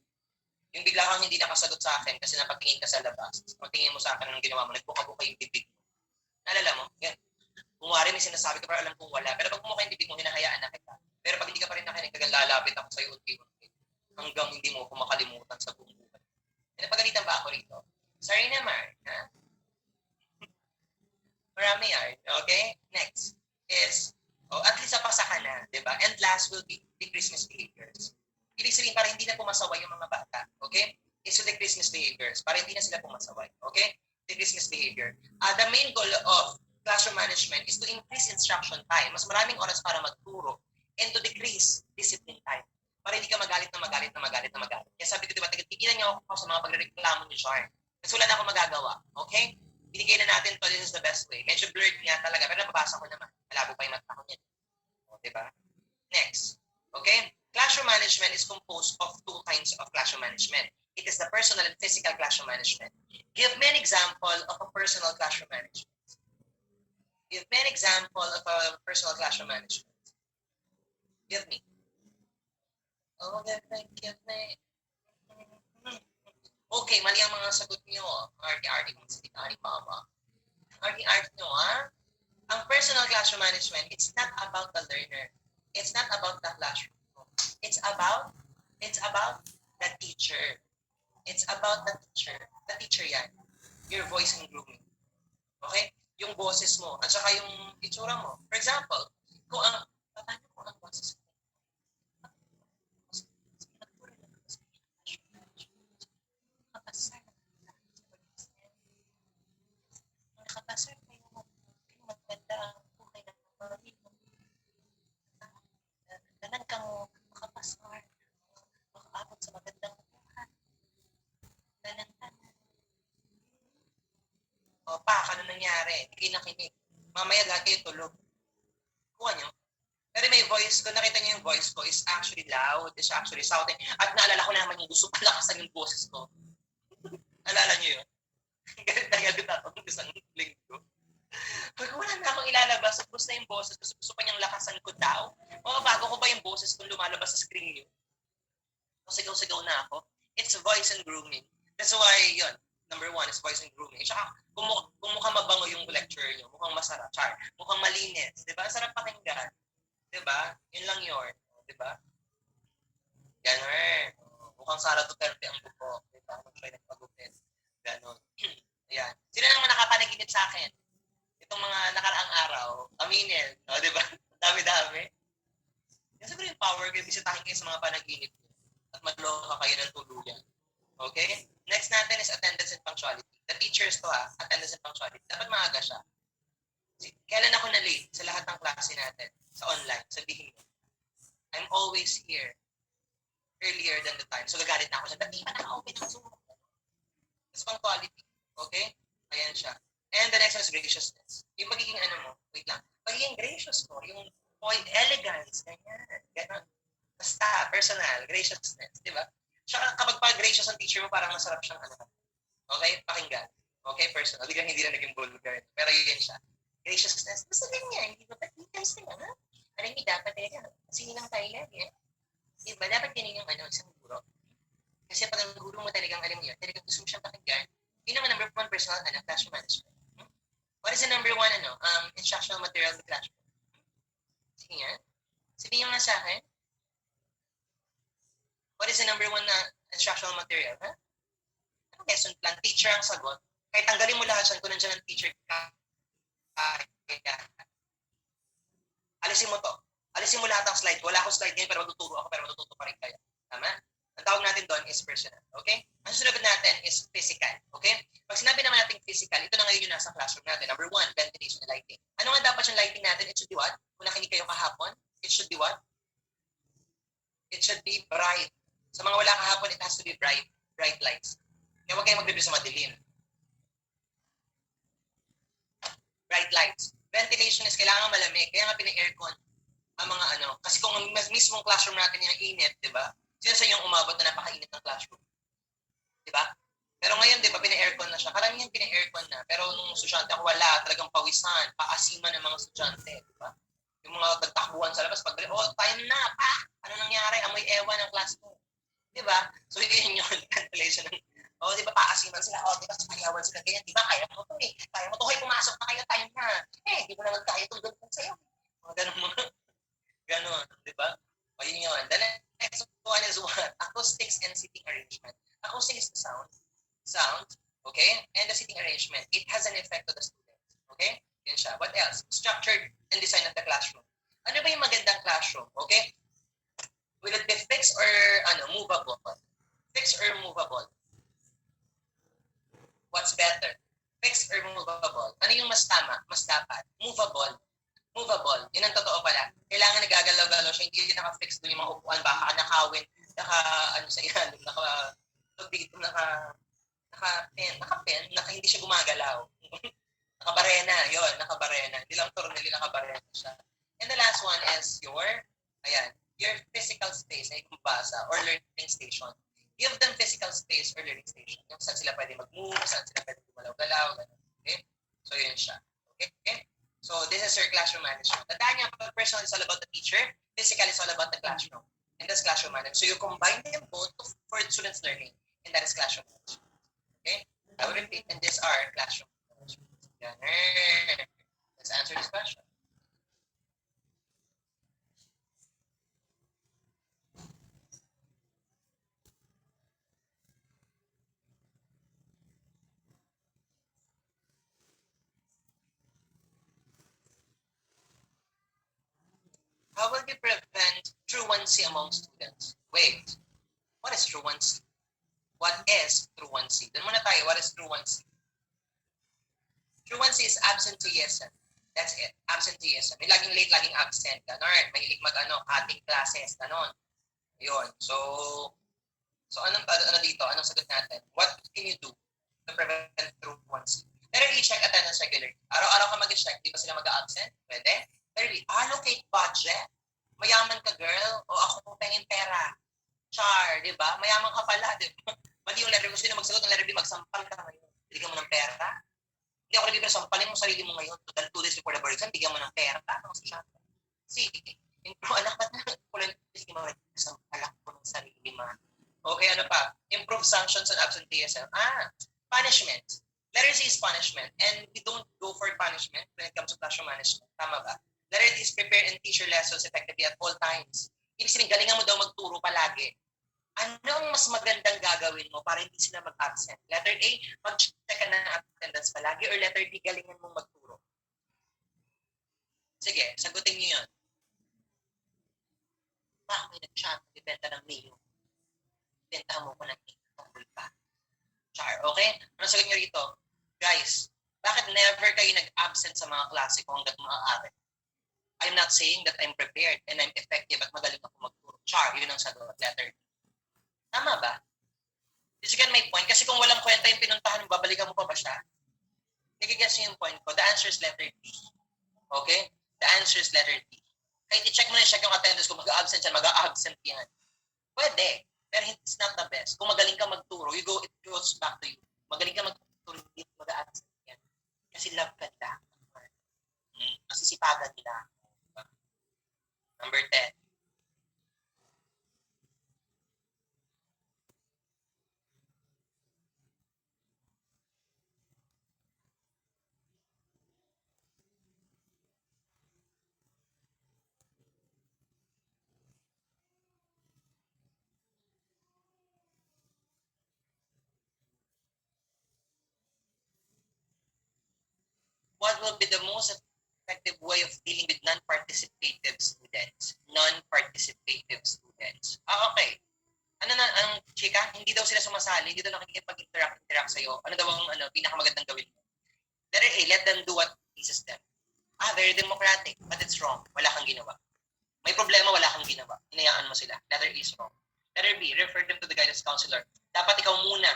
Yung bigla kang hindi nakasagot sa akin kasi napatingin ka sa labas. Pagtingin mo sa akin anong ginawa mo, nagbuka-buka yung bibig mo. Naalala mo? Yan. Kung wari may sinasabi ka pero alam kong wala. Pero pag bumuka yung bibig mo, hinahayaan na kita. Pero pag hindi ka pa rin nakinig, lalapit ako sa'yo unti-unti. Hanggang hindi mo ako makalimutan sa buong buhay. Napagalitan ba ako rito? Sorry na, Mar. Ha? Marami yan. Okay? Next is, at least napasa ka na, di ba? And last will be the Christmas behaviors. Ibig sabihin, para hindi na pumasaway yung mga bata. Okay? Is the Christmas behaviors. Para hindi na sila pumasaway. Okay? The Christmas behavior. The main goal of classroom management is to increase instruction time. Mas maraming oras para magturo and to decrease discipline time. Para hindi ka magalit. Kaya sabi ko, diba, tigilan niyo ako sa mga pagreklamo ni Jarn. Kasi wala na ako magagawa. Okay? Binigay na natin to, this is the best way. Medyo blurred nga talaga, pero nababasa ko naman. Malabo pa yung mata ko niyan. O, diba? Next. Okay? Classroom management is composed of two kinds of classroom management. It is the personal and physical classroom management. Give me an example of a personal classroom management. Give me an example of a personal classroom management. Give me. Oh, give me. Okay, mali ang mga sagot niyo. Arty-arty kung si Ari Mama. Arty-arty nyo, ha? Ang personal classroom management, it's not about the learner. It's not about the classroom. It's about the teacher. It's about the teacher. The teacher yan. Your voice and grooming. Okay? Yung boses mo. At saka yung itsura mo. For example, paano kung ang boses mo? Nakapasar kayo maganda ang buhay ng mga ito. Ganun ka mo makapasar. Makaabot sa magandang buhay. Ganun ka mo. O pa, ano nangyari? Hindi kayo nakinig. Mamaya lahat kayo tulog. Kuha nyo. Pero may voice ko, nakita niyo yung voice ko is actually loud, is actually shouting. At naalala ko naman yung gusto palakasan yung boses ko. Alala niyo yun? Ganit na agad ako ng isang linggo. Pag wala na akong ilalabas, gusto na yung boses ko, gusto pa niyang lakasan ko daw. O bago ko ba yung boses kung lumalabas sa screen niyo? Sigaw-sigaw na ako. It's voice and grooming. That's why, yun, number one is voice and grooming. Tsaka, kung mukhang mabango yung lecture niyo, mukhang masarap, mukhang malinis, di ba? Sarap pakinggan. Di ba? Yun lang yun. Di ba? Ganun. Mukhang Sara Duterte ang buko. Di ba? Mag-try nagpagupit. Ganon. Ayan. Sino naman nakapanaginip sa akin? Itong mga nakaraang araw, aminin. O, di ba? Dami-dami. Yan siguro yung power kayo, bisitahin kayo sa mga panaginip niyo. At magloka kayo ng tuluyan. Okay? Next natin is attendance and punctuality. The teachers to attendance and punctuality. Dapat maaga siya. Kailan ako na-late sa lahat ng klase natin? Sa online, sabihin mo. I'm always here. Earlier than the time. So gagalit na ako siya. Dati pa naka-open ang Zoom. That's punctuality. Okay? Ayan siya. And the next one is graciousness. Yung magiging wait lang. Magiging gracious mo. Yung elegance. Ganyan. Ganon. Basta, personal. Graciousness. Diba? Tsaka kapag pa-gracious ang teacher mo, parang masarap siyang Okay? Pakinggan. Okay? Personal. Hindi na naging vulgar. Pero yun siya. Graciousness. Basta ganyan. Hindi ba patikas na ha? Alam niyo, dapat talaga. Kasi lang tayo yan. Diba? Dapat ganyan yung isang guro. Kasi pag ang guro mo talagang, alam mo yun, talagang gusto mo siyang pakinggan, yun naman number one personal classroom management. What is the number one instructional material in the classroom? Sige nga. Sabihin nyo nga sa akin. What is the number one instructional material? Ha? Anong lesson plan? Teacher ang sagot. Kahit tanggalin mo lahat siya kung nandiyan ang teacher ka. Alisin mo to. Alisin mo lahat ng slide. Wala akong slide ngayon pero matututo pa rin kayo. Tama? Ang tawag natin doon is personal. Okay? Ang susunod natin is physical. Okay? Pag sinabi naman natin physical, ito na ngayon yung nasa classroom natin. Number one, ventilation and lighting. Ano nga dapat yung lighting natin? It should be what? Kung nakinig kayo kahapon, it should be what? It should be bright. Sa mga wala kahapon, it has to be bright. Bright lights. Kaya huwag kayo mag-review sa madilim. Bright lights. Ventilation is kailangan malamig. Kaya nga pina-aircon ang mga Kasi kung mismong classroom natin yung init, di ba? Sino sa inyong umabot na napakainit ng classroom? Di ba? Pero ngayon, di ba, pina-aircon na siya. Karamihan pina-aircon na. Pero nung estudyante ako, wala. Talagang pawisan, paasiman ng mga estudyante. Di ba? Yung mga nagtakbuhan sa labas, pag time na, pa! Ano nangyari? Amoy ewan ng class mo. Di ba? So, yun yun. Cancellation ng, di ba, paasiman sila. Di ba, sumayawan sila. Ganyan, di ba, kaya mo to eh. Kaya mo to, hoy, pumasok na kayo, time na. Di mo naman kaya itong doon sa'yo. Mga ganun mga, ganun, di ba? O, yun yun. The next one is what? Acoustics and seating arrangement. Acoustics is the sound, okay? And the seating arrangement. It has an effect to the students. Okay? Yan siya. What else? Structured and design of the classroom. Ano ba yung magandang classroom? Okay? Will it be fixed or movable? Fixed or movable? What's better? Fixed or movable? Ano yung mas tama? Mas dapat? Movable. Movable. Yun ang totoo pala. Kailangan nagagalaw-galaw siya. Hindi yung naka-fix doon yung mga upuan. Baka nakawin. Sa ilalim. Hindi siya gumagalaw. Nakabarena. Yun, nakabarena. Hindi lang tornilyo, nakabarena siya. And the last one is your physical space ay kumbasa or learning station. Give them physical space or learning station. Yung saan sila pwede mag-move, saan sila pwede gumalaw-galaw. Okay? So, yun siya. Okay? So, this is your classroom management. Tandaan niyo, personal is all about the teacher. Physical is all about the classroom. And that's classroom management. So, you combine them both for students' learning. And that is classroom management. Okay? I will repeat, and these are classroom management. Let's answer this question. How will you prevent truancy among students? Wait, what is truancy? What is truancy? Doon muna tayo, what is truancy? Truancy is absenteeism. That's it, absenteeism. May laging late, laging absent. Ganon, mahilig cutting classes. Ganon. Yun. So anong dito? Anong sagot natin? What can you do to prevent truancy? Pero i-check attendance regularly. Araw-araw ka mag-check. Di ba sila mag-absent? Pwede? Really, allocate budget. Mayaman ka, girl. O ako pengin pera. Char, di ba? Mayaman ka pala, di ba? Mali yung letter mo. Sino magsagot ng letter B, magsampal ka ngayon. Bigyan mo ng pera. Hindi ako nabibigyan, sampalin mo sarili mo ngayon. Total 2 days before the board exam, bigyan mo ng pera. Sige, anak ka na. Sige, sampalak ko ng sarili mo. Okay, ano pa? Improve sanctions on absenteeism. Punishment. Letter C is punishment. And we don't go for punishment when it comes to classroom management. Tama ba? Letter D is prepare and teach your lessons effectively at all times. Ibig sabihin, galingan mo daw magturo palagi. Ano ang mas magandang gagawin mo para hindi sila mag-absent? Letter A, mag-check ka na ng attendance palagi, or letter B, galingan mong magturo? Sige, sagutin niyo yun. May nag-chat, ibenta ng mayo. Ibenta mo ko ng tungkol pa. Char, okay? Ano sagot niyo rito? Guys, bakit never kayo nag-absent sa mga klase ko hanggat maaari? I'm not saying that I'm prepared and I'm effective at magaling ako magturo. Char, yun ang sagot. Letter D. Tama ba? Did you get my point? Kasi kung walang kwenta yung pinuntahan, babalikan mo pa ba siya? Nagigets niyo yung point ko. The answer is letter D. Okay? The answer is letter D. Kahit i-check mo na yung attendance kung mag-absent yan, mag-absent yan. Pwede. Pero it's not the best. Kung magaling ka magturo, it goes back to you. Magaling ka magturo, hindi mag-absent yan. Kasi love ka nila. Kasi sipagan nila. Number 10. What will be the most effective way of dealing with non-participative students? Non-participative students. Okay. Ang chika? Hindi daw sila sumasali, hindi daw nakikipag-interact sa'yo. Ano daw ang pinakamagandang gawin mo? Letter A, let them do what pleases them. Very democratic, but it's wrong. Wala kang ginawa. May problema, wala kang ginawa. Hinayaan mo sila. Letter A is wrong. Letter B, refer them to the guidance counselor. Dapat ikaw muna,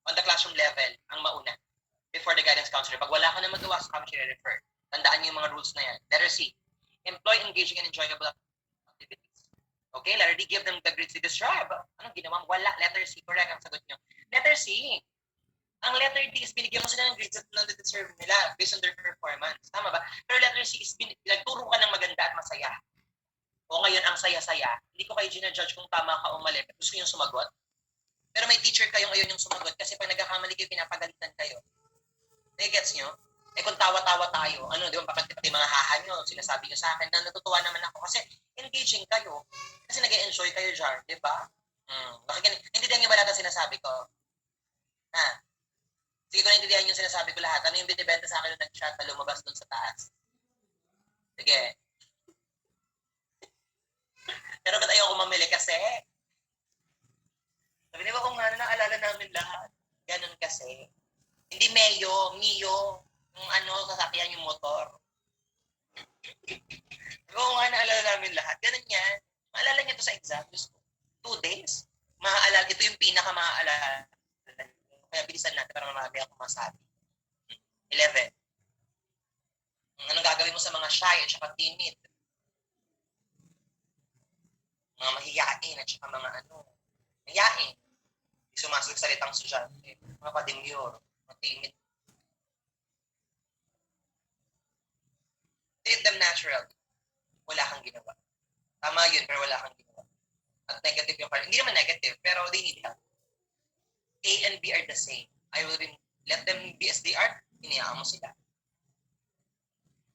on the classroom level, ang mauna. Before the guidance counselor. Pag wala ka na magawa, sa kami siya refer. Tandaan niyo yung mga rules na yan. Letter C, employ engaging and enjoyable activities. Okay, letter D, give them the grades to describe. Anong ginawa mo? Wala. Letter C, correct ang sagot nyo. Letter C, ang letter D is binigyan mo sila ng grades at na-deserve nila based on their performance. Tama ba? Pero letter C is nagturo ka ng maganda at masaya. O ngayon, ang saya-saya, hindi ko kayo ginajudge kung tama ka o mali. Gusto nyo sumagot? Pero may teacher kayo ngayon yung sumagot kasi pag nagkakamali kayo, pinapagalitan kayo. Nagigets nyo? Eh kung tawa-tawa tayo, di ba, pati mga haha nyo, sinasabi nyo sa akin, na natutuwa naman ako kasi engaging kayo. Kasi nag-enjoy kayo dyan, di ba? Hindi din yung ba natin sinasabi ko? Ha? Sige ko naintindihan yung sinasabi ko lahat. Ano yung binibenta sa akin nung nag-chat na lumabas dun sa taas? Sige. Pero ba't ayoko mamili kasi? Sabi niyo ba kung ano, naalala namin lahat? Ganun kasi. Hindi Mio, yung sasakyan yung motor. Oo nga, naalala namin lahat. Ganun yan. Maalala niyo to sa exam. 2 days. Maaalala. Ito yung pinaka-maaalala. Kaya bilisan natin para mamami ako masabi. 11. Anong gagawin mo sa mga shy at saka timid? Mga mahiyain at saka mga mahiyain. Hindi sumasag salitang estudyante. Mga padimyor. Mga timid. Treat them natural. Wala kang ginawa. Tama yun, pero wala kang ginawa. At negative yung part. Hindi naman negative, pero they need help. A and B are the same. I will let them be as they are. Hinayaan mo sila.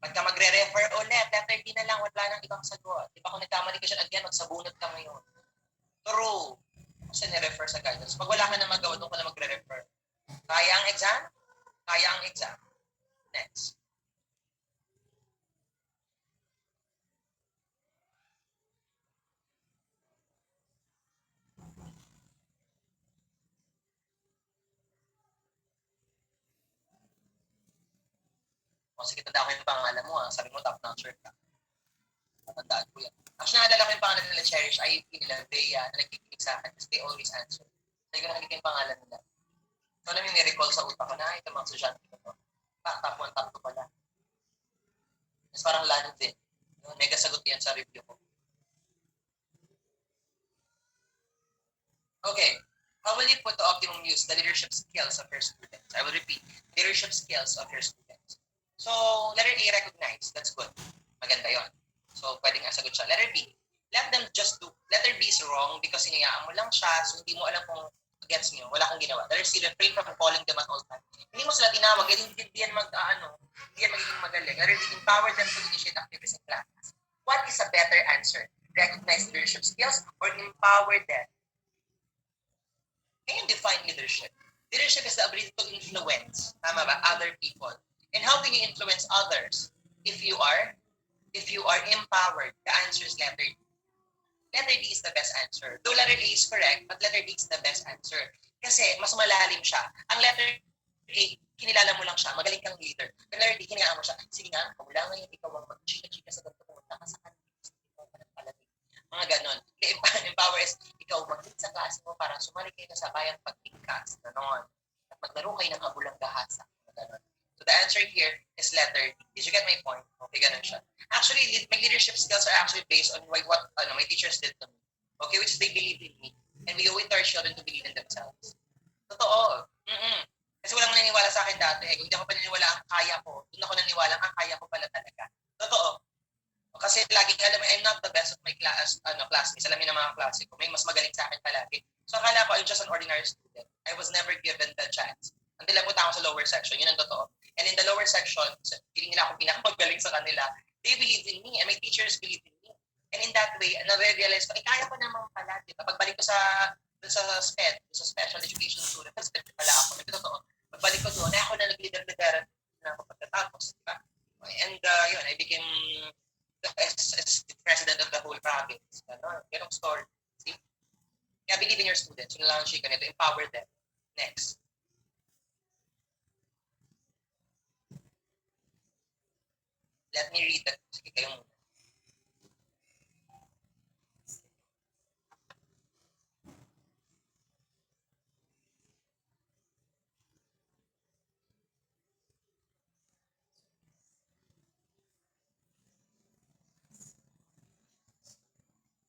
Pagka magre-refer ulit, letter D na lang, wala nang ibang sagot. Di ba kung nagkamali ka siya again, magsabunot ka ngayon. True. Kasi ni-refer sa guidance. Pag wala ka na magawa, doon ka na magre-refer. Kaya ang exam? Kaya ang exam. Next. O sige, tanda ko yung pangalan mo. Sabi mo, top notcher ka. Tatandaan ko yan. Actually, nadala ko yung pangalan nila Cherish, IUP nila, Bea, na nagkikinig sa akin kasi they always answer. Hindi ko nakikita yung pangalan nila. So, alam yung ni-recall sa utak ko na, ito mga estudyante ko to. Top 1, top 2 pala. Mas parang lanod din. Mega sagot yan sa review ko. Okay. How will you put to optimum use the leadership skills of your students? I will repeat. Leadership skills of your students. So, letter A, recognize. That's good. Maganda yon. So, pwedeng sagot siya. Letter B, let them just do. Letter B is wrong because hinayaan mo lang siya, so hindi mo alam kung gets niyo. Wala kang ginawa. Letter C, refrain from calling them at all time. Hindi mo sila tinawag. Hindi yan hindi yan magiging magaling. Letter D, empower them to initiate activities in class. What is a better answer? Recognize leadership skills or empower them? Can you define leadership? Leadership is the ability to influence, tama ba, other people. And how can you influence others? If you are empowered, the answer is letter D. Letter D is the best answer. Though letter A is correct, but letter D is the best answer. Kasi mas malalim siya. Ang letter A, kinilala mo lang siya, magaling kang leader. Pero letter D, kinilala mo siya, sige nga, mula ngayon, ikaw ang mag-chika-chika sa ganito, pumunta ka sa kanila. Mga ganon. Empower is, ikaw mag-lead sa klase mo para sumali kayo sa bayang pag-tingkas. Ganon. At maglaro kayo ng abulang gahasa. Ganon. So the answer here is letter D. Did you get my point? Okay, ganon siya. Actually, my leadership skills are actually based on what my teachers did to me. Okay, which is they believe in me. And we owe it to our children to believe in themselves. Totoo. Kasi walang naniniwala sa akin dati. Kung hindi ako paniniwala ang kaya ko, doon ako naniniwala ang kaya ko pala talaga. Totoo. Kasi lagi alam mo, I'm not the best of my classmates. Alam niyo ng mga klase ko, may mas magaling sa akin palagi. So akala ko, I'm just an ordinary student. I was never given the chance. Until napunta ako sa lower section, yun ang totoo. And in the lower section, feeling nila ako pinakamagaling sa kanila. They believe in me and my teachers believe in me. And in that way, na-realize ko, kaya ko naman pala. Diba? Pagbalik ko sa special education student, special pala ako. Ito totoo. Pagbalik ko doon, ako na nag-leader na ako pagkatapos. Diba? And yun, I became as president of the whole province. Ganong story. See? Kaya believe in your students. Yun lang ang shika nito. Empower them. Next. Let me read that. Sige, kayo muna.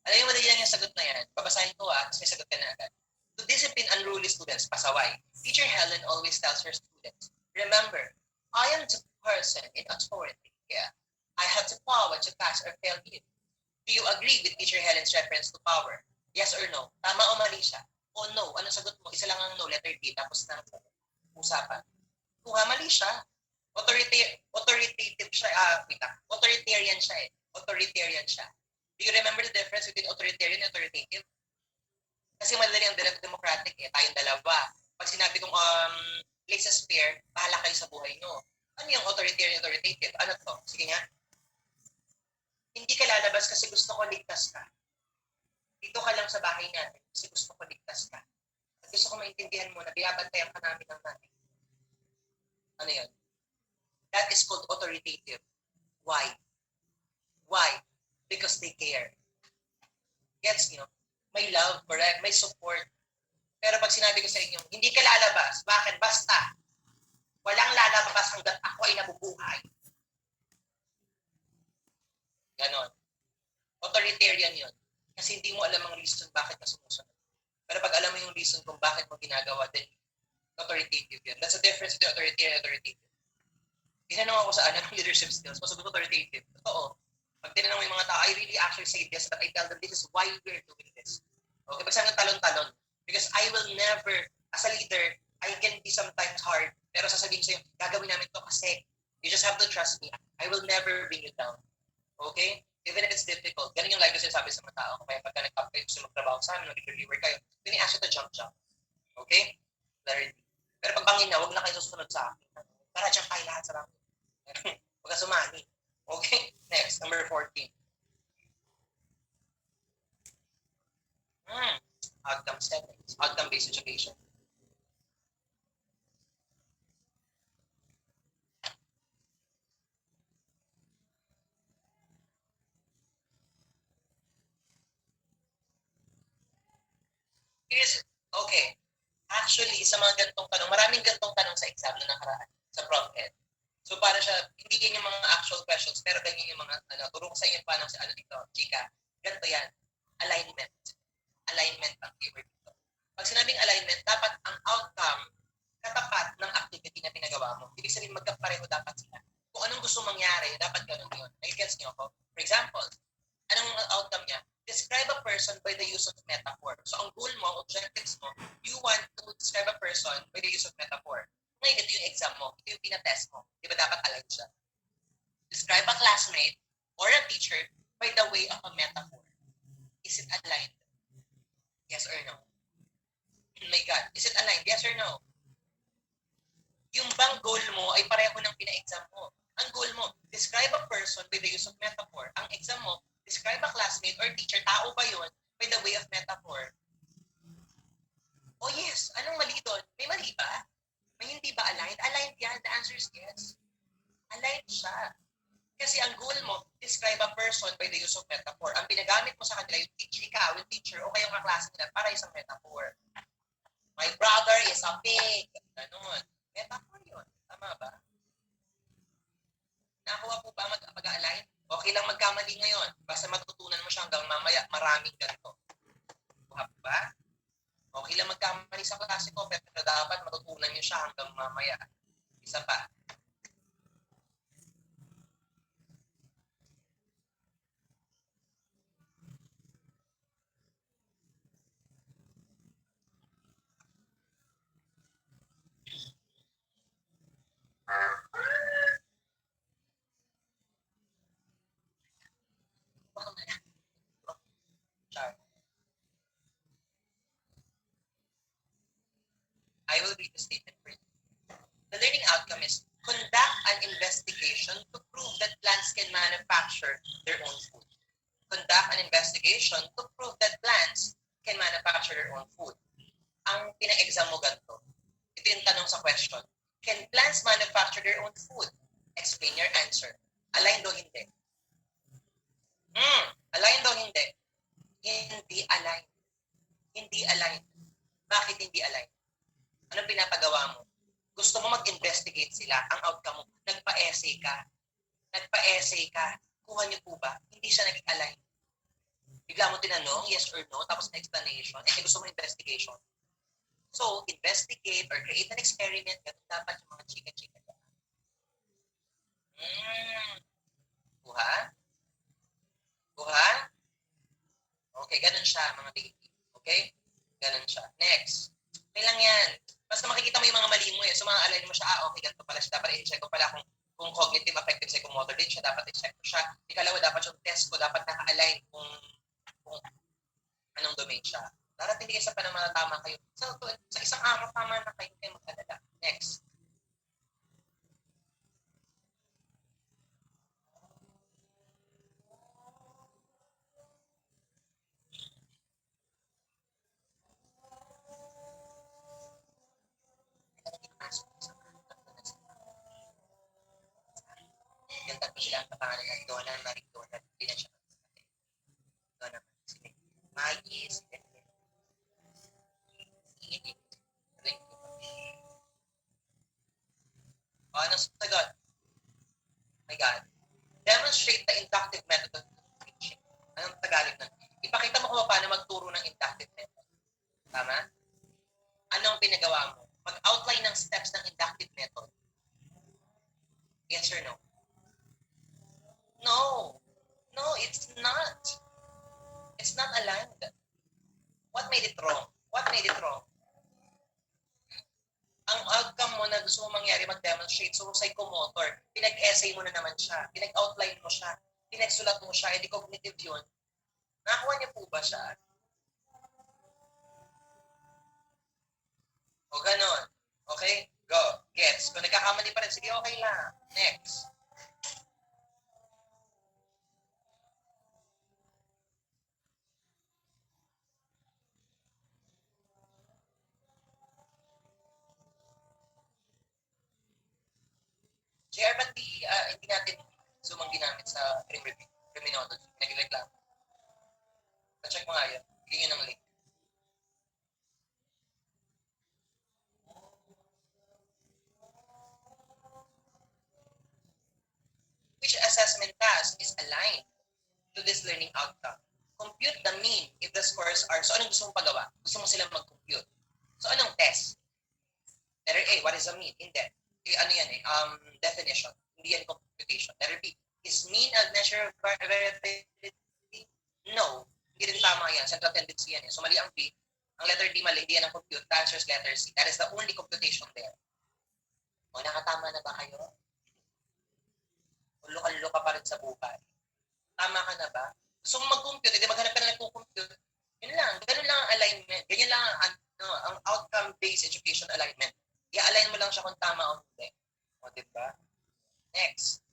Alam mo, madali lang yung sagot na yan. Babasahin ko tapos may sagot ka na agad. To discipline unruly students, pasaway. Teacher Helen always tells her students, remember, I am the person in authority. Yeah. I have the power to pass or fail you. Do you agree with Teacher Helen's reference to power? Yes or no? Tama o mali siya? O no? Ano sagot mo? Isa lang ang no, letter B, tapos na usapan. Mali siya. Authoritative siya. Authoritarian siya eh. Authoritarian siya. Do you remember the difference between authoritarian and authoritative? Kasi madali ang democratic eh. Tayong dalawa. Pag sinabi kong laissez-faire, bahala kayo sa buhay nyo. Ano yung authoritarian and authoritative? Ano to? Sige nga. Hindi ka lalabas kasi gusto ko ligtas ka. Dito ka lang sa bahay natin kasi gusto ko ligtas ka. At gusto ko maintindihan mo na binabantayan ka namin ng natin. Ano yun? That is called authoritative. Why? Why? Because they care. Gets nyo? May love, correct? May support. Pero pag sinabi ko sa inyo, hindi ka lalabas. Bakit? Basta. Walang lalabas hanggat ako ay nabubuhay. Ganon. Authoritarian yun. Kasi hindi mo alam ang reason bakit ka sumusunod. Pero pag alam mo yung reason kung bakit mo ginagawa, then authoritative yun. That's the difference between authoritarian and authoritative. Tinanong ako sa ng leadership skills. Masagot authoritative. Totoo. Pag tinanong mo yung mga tao, I really actually say this, but I tell them this is why we're doing this. Okay? Pag sabi ng talon-talon. Because I will never, as a leader, I can be sometimes hard. Pero sasabihin sa'yo, gagawin namin to kasi you just have to trust me. I will never bring you down. Okay? Even if it's difficult. Ganun yung lagi ko sinasabi sa mga tao. Kaya pagka nag-upgrade gusto magtrabaho sa amin, mag-interviewer kayo, then i-ask you to jump. Okay? Pero pag bangin na, huwag na kayo susunod sa akin. Tara, jump kayo lahat sa bangin. Huwag ka sumani. Okay? Next, number 14. Outcome settings. Outcome-based education. Okay. Actually, sa mga gantong tanong, maraming gantong tanong sa exam na nakaraan, sa prompt-ed. So para siya, hindi yan yung mga actual questions, pero ganyan yung mga, turong sa inyo paano sa dito, chika. Ganito yan. Alignment. Alignment ang keyword dito. Pag sinabing alignment, dapat ang outcome katapat ng activity na pinagawa mo. Ibig sabihin, magkapareho dapat sila. Kung anong gusto mangyari, dapat ganun yun. Nag-gets niyo ako? For example, anong outcome niya? Describe a person by the use of metaphor. So ang goal mo, objectives mo, you want to describe a person by the use of metaphor. Ngayon, ito yung exam mo. Ito yung pinatest mo. Di ba dapat align siya? Describe a classmate or a teacher by the way of a metaphor. Is it aligned? Yes or no? Oh my God. Is it aligned? Yes or no? Yung bang goal mo ay pareho ng pina-exam mo. Ang goal mo, describe a person by the use of metaphor. Ang exam mo, describe a classmate or teacher, tao ba yun, by the way of metaphor? Oh yes, anong mali doon? May mali ba? May hindi ba aligned? Aligned yan. The answer is yes. Aligned siya. Kasi ang goal mo, describe a person by the use of metaphor. Ang pinagamit mo sa kanila, yung ikaw, yung teacher, o kayong kaklase nila, para isang metaphor. My brother is a pig. Ganun. Metaphor yun. Tama ba? Nakuha po ba mag-align? Okay lang magkamali ngayon. Basta matutunan mo siya hanggang mamaya, maraming ganito. Kuha ba? Okay lang magkamali sa klase ko, pero dapat matutunan niyo siya hanggang mamaya. Isa pa. I will read the statement for you. The learning outcome is conduct an investigation to prove that plants can manufacture their own food. Conduct an investigation to prove that plants can manufacture their own food. Ang pina-exam mo ganito. Ito yung tanong sa question. Can plants manufacture their own food? Explain your answer. Aligned o hindi? Aligned o hindi? Hindi aligned. Hindi aligned. Bakit hindi aligned? Anong pinapagawa mo? Gusto mo mag-investigate sila. Ang outcome mo, nagpa-essay ka. Nagpa-essay ka. Kuha niyo po ba? Hindi siya nag-align. Bigla mo tinanong, yes or no, tapos na explanation, gusto mo investigation. So, investigate or create an experiment, ganun dapat yung mga chika-chika. Kuha? Kuha? Okay, ganun siya, mga baby. Okay? Ganun siya. Next. May lang yan. Basta makikita mo yung mga mali mo eh. So, mga align mo siya, okay, ganito pala siya. Dapat i-check ko pala kung cognitive affective psychomotor din siya. Dapat i-check ko siya. Ikalawa, dapat yung test ko. Dapat naka-align kung anong domain siya. Darating din sa panamana tama kayo. So, sa isang araw, tama na kayo mag-alala. Next. Yung tatlo sila ang kapangalan ng Donna, Marie Donna, hindi na siya magsasabi. Donna, Marie, Maggie, si o, anong sagot? My God. Demonstrate the inductive method of teaching. Anong Tagalog nun? Ipakita mo kung paano magturo ng inductive method. Tama? Anong pinagawa mo? Mag-outline ng steps ng inductive method. Yes or no? No. No, it's not. It's not aligned. What made it wrong? What made it wrong? Ang outcome mo na gusto mo mangyari, mag-demonstrate. So, psychomotor, pinag-essay mo na naman siya. Pinag-outline mo siya. Pinagsulat mo siya. Hindi cognitive yun. Nakakuha niyo po ba siya? O ganon. Okay? Go. Gets. Kung nagkakamali pa rin, sige, okay lang. Next. JR, ba't hindi natin Zoom ang ginamit sa criminology? Nag-reklamo. Pa-check mo nga yun. Bigyan nyo ng link. Which assessment task is aligned to this learning outcome? Compute the mean if the scores are... So, anong gusto mong pagawa? Gusto mo silang mag-compute. So, anong test? Letter A, what is a mean? Hindi. Ano yan eh? Definition. Hindi yan computation. Letter B, is mean a measure of variability? No. Hindi rin tama yan. Central tendency yan eh. So, mali ang B. Ang letter D mali. Hindi yan ang compute. The answer is letter C. That is the only computation there. O, nakatama na ba kayo? O, luka-luka pa rin sa buhay. Tama ka na ba? Gusto mo mag-compute, hindi maghanap ka na nagpo-compute. Yun lang. Ganun lang ang alignment. Ganyan lang ang outcome-based education alignment. I-align mo lang siya kung tama o hindi. O, diba? Next.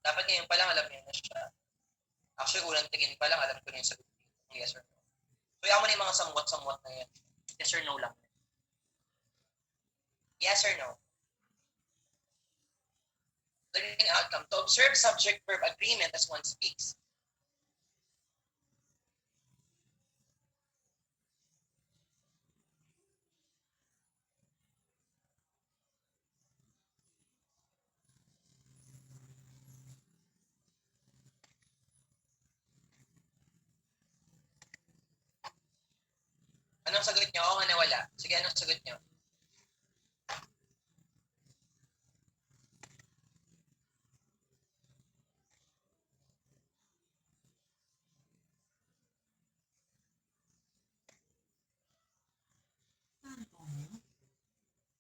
Dapat ngayon pa lang alam niyo na siya. Actually, unang tingin pa lang alam ko na yung sagot ng yes or no. So, yaman mo na yung mga somewhat na yan. Yes or no lang. Yes or no? Learning outcome. To observe subject-verb agreement as one speaks. Anong sagot niyo? Oo nga nawala. Sige, anong sagot niyo?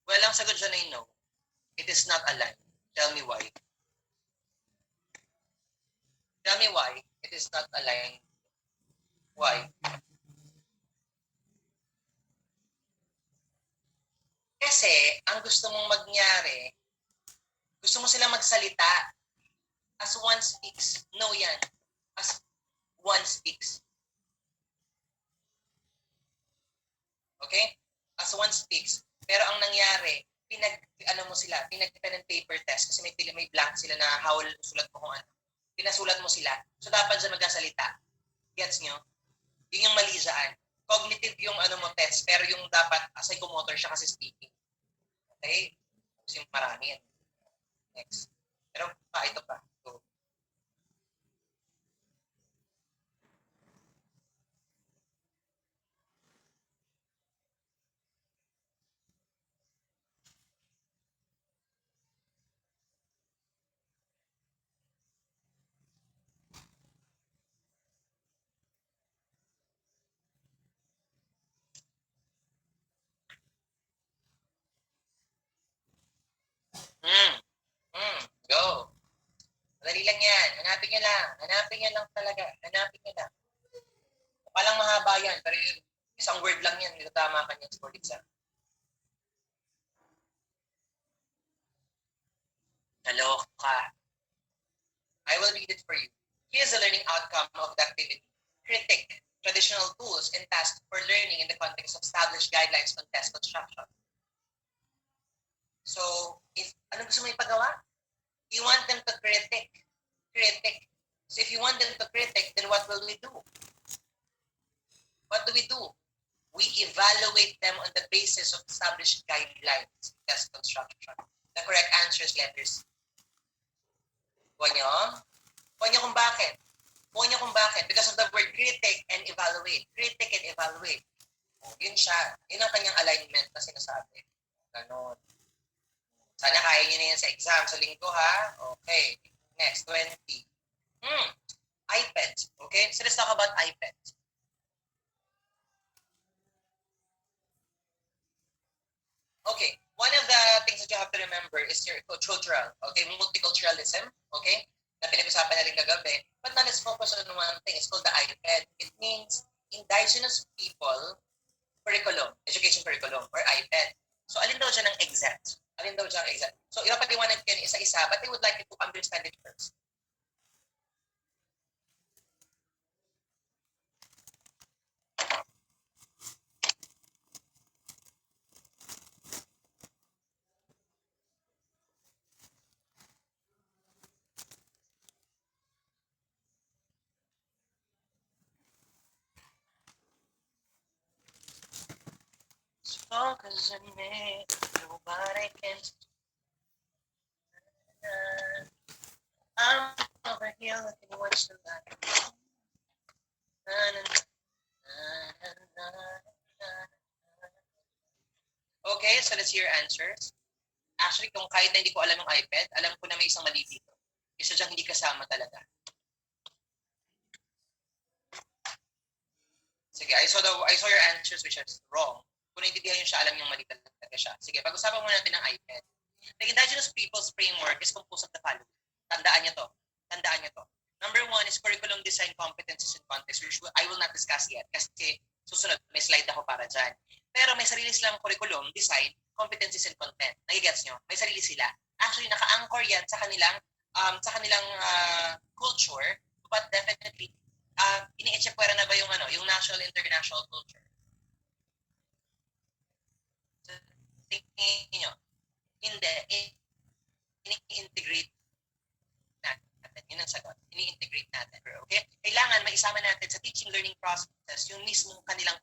Well, ang sagot dyan ay no. It is not aligned. Tell me why. Tell me why it is not aligned. Why? Kasi, ang gusto mong mangyari, gusto mo sila magsalita as one speaks. No yan. As one speaks. Okay? As one speaks. Pero ang nangyari, pinag-pen and paper test kasi may blank sila na hawal sulat mo kung ano. Pinasulat mo sila. So, dapat dyan magkasalita. Gets nyo? Yun yung mali dyan. Cognitive yung ano mo test, pero yung dapat psychomotor siya kasi speaking. Okay? Kasi marami yan. Next. Pero ito pa. So, go. Madali lang yan. Hanapin nyo lang. Hanapin nyo lang talaga. Hanapin nyo lang. Palang mahaba yan, pero isang word lang yan. Hindi tama ka niyan sa board exam. Naloka. I will read it for you. Here's the learning outcome of the activity. Critique traditional tools and tasks for learning in the context of established guidelines on test construction. So, ano gusto mo ipagawa? You want them to critique. Critique. So if you want them to critique, then what will we do? What do? We evaluate them on the basis of established guidelines in test construction. The correct answer is letters. Huwag nyo kung bakit. Huwag nyo kung bakit. Because of the word critique and evaluate. Critique and evaluate. Yun siya. Yun ang kanyang alignment na sinasabi. Ganon. Sana kaya nyo na yan sa exam. Sa linggo ha? Okay. Next, 20. iPads. Okay? So let's talk about iPads. Okay. One of the things that you have to remember is your cultural. Okay? Multiculturalism. Okay? Na pinag-usapan na rin kagabi. But now let's focus on one thing. It's called the iPad. It means indigenous people curriculum, education curriculum, or iPad. So, alin daw siya ng exact? Alin daw siya ng exact? So, ipapaliwanag ko yan isa-isa, but I would like you to understand it first. Focus on me, nobody can. I'm over here looking at what's the light. Okay, so let's hear answers. Actually, kung kahit na hindi ko alam yung iPad, alam ko na may isang mali dito. Isa diyang hindi kasama talaga. Sige, I saw your answers which is wrong. Kung naintindihan nyo siya, alam yung mali talaga siya. Sige, pag-usapan muna natin ng iPad. The indigenous people's framework is composed of the following. Tandaan nyo to. Tandaan nyo to. Number 1 is curriculum design competencies and context, which I will not discuss yet kasi susunod, may slide ako para dyan. Pero may sarili silang curriculum, design, competencies and content. Nagigets nyo? May sarili sila. Actually, naka-anchor yan sa kanilang culture, but definitely, ini-echepuera na ba yung national international culture? So, tingin nyo, hindi, ini-integrate natin. Yun ang sagot. Ini-integrate natin. Okay? Kailangan maisama natin sa teaching learning process yung mismong kanilang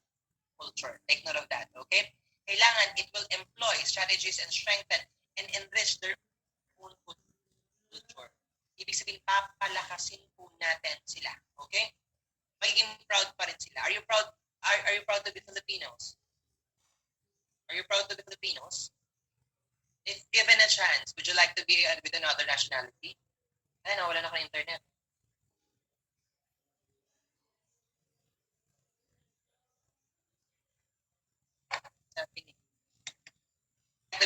culture. Take note of that. Okay? Kailangan it will employ strategies and strengthen and enrich their own culture. Ibig sabihin, papalakasin po natin sila. Okay? Magiging proud pa rin sila. Are you proud? Are you proud to be Filipinos? Are you proud to be Filipinos? If given a chance, would you like to be with another nationality? Ay, nawala na ko ng internet.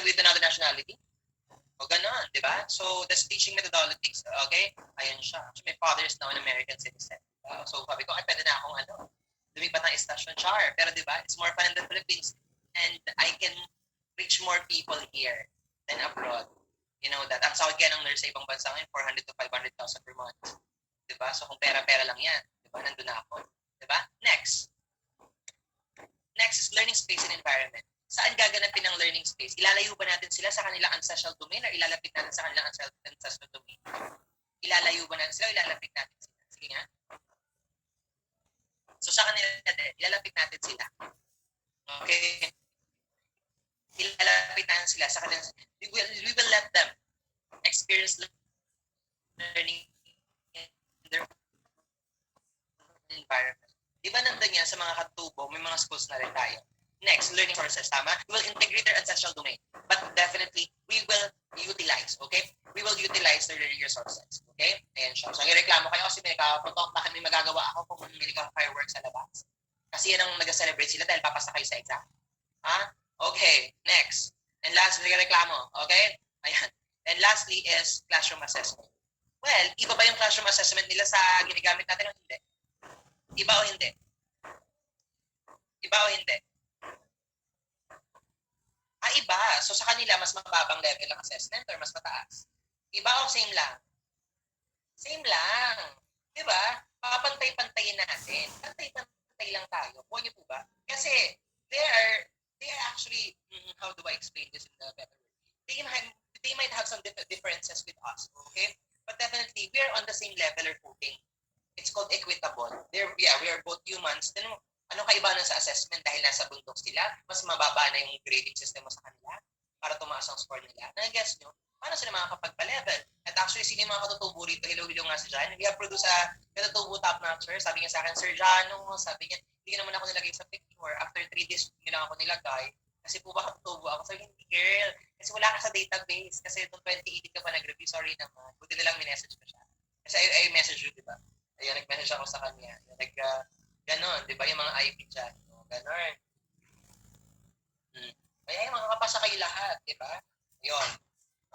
With another nationality? O ganon, di ba? So, that's teaching methodologies. Okay? Ayan siya. My father is now an American citizen. So, sabi ko, ay, pwede na akong lumipat ng estasyon, char. Pero di ba, it's more fun in the Philippines. And I can reach more people here than abroad. You know that. Ang sahod kaya ng nurse sa ibang bansa ngayon, 400 to 500,000 per month. Diba? So kung pera-pera lang yan, diba? Nandun na ako. Diba? Next. Next is learning space and environment. Saan gaganapin ang learning space? Ilalayo ba natin sila sa kanilang ancestral domain or ilalapit natin sa kanilang ancestral domain? Ilalayo ba natin sila o ilalapit natin sila? Sige nga. sa kanila din, ilalapit natin sila. Okay? Ilalapit natin sila sa kanila. We will let them experience learning in their environment. Di ba nandun yan sa mga katubo, may mga schools na rin tayo. Next, learning sources, tama? We will integrate their ancestral domain. But definitely, we will utilize, okay? We will utilize their learning resources, okay? Ayan siya. So, reklamo kayo kasi may nagkakapuntok, bakit may magagawa ako kung may fireworks sa labas? Kasi yan ang nag-celebrate sila dahil papasa kayo sa exam. Ha? Okay, next. And last, reklamo, okay? Ayan. And lastly is classroom assessment. Well, iba ba yung classroom assessment nila sa ginagamit natin o hindi? Iba o hindi? Iba o hindi? Iba. So sa kanila, mas mababang level ng assessment or mas mataas? Iba o same lang? Same lang. Diba? Papantay-pantayin natin. Pantay-pantay lang tayo. Kuha niyo po ba? Kasi they are actually, how do I explain this in a better way? They might have some differences with us, okay? But definitely, we are on the same level or footing. It's called equitable. We are both humans. Then, ano kaiba na sa assessment dahil nasa bundok sila? Mas mababa na yung grading system mo sa kanila para tumaas ang score nila. Na-guess nyo? Paano sila makakapagpa-level? At actually, sino yung mga katutubo rito? Hello nga si Jan. We have produced a katutubo top-notcher. Sabi niya sa akin, Sir Jano, sabi niya, hindi naman ako nilagay sa picture. After 3 days, hindi lang ako nilagay. Kasi po ba katutubo ako? Sabi, hindi girl. Kasi wala ka sa database. Kasi noong 2018 ka pa nag-review. Sorry naman. Buti nilang minessage ko siya. Kasi I message you, di ba? Ayun, nag-message ako sa kanya. Ganon, di ba? Yung mga IP dyan. Ganon. Kaya makakapasa kayo lahat, di ba? Yun.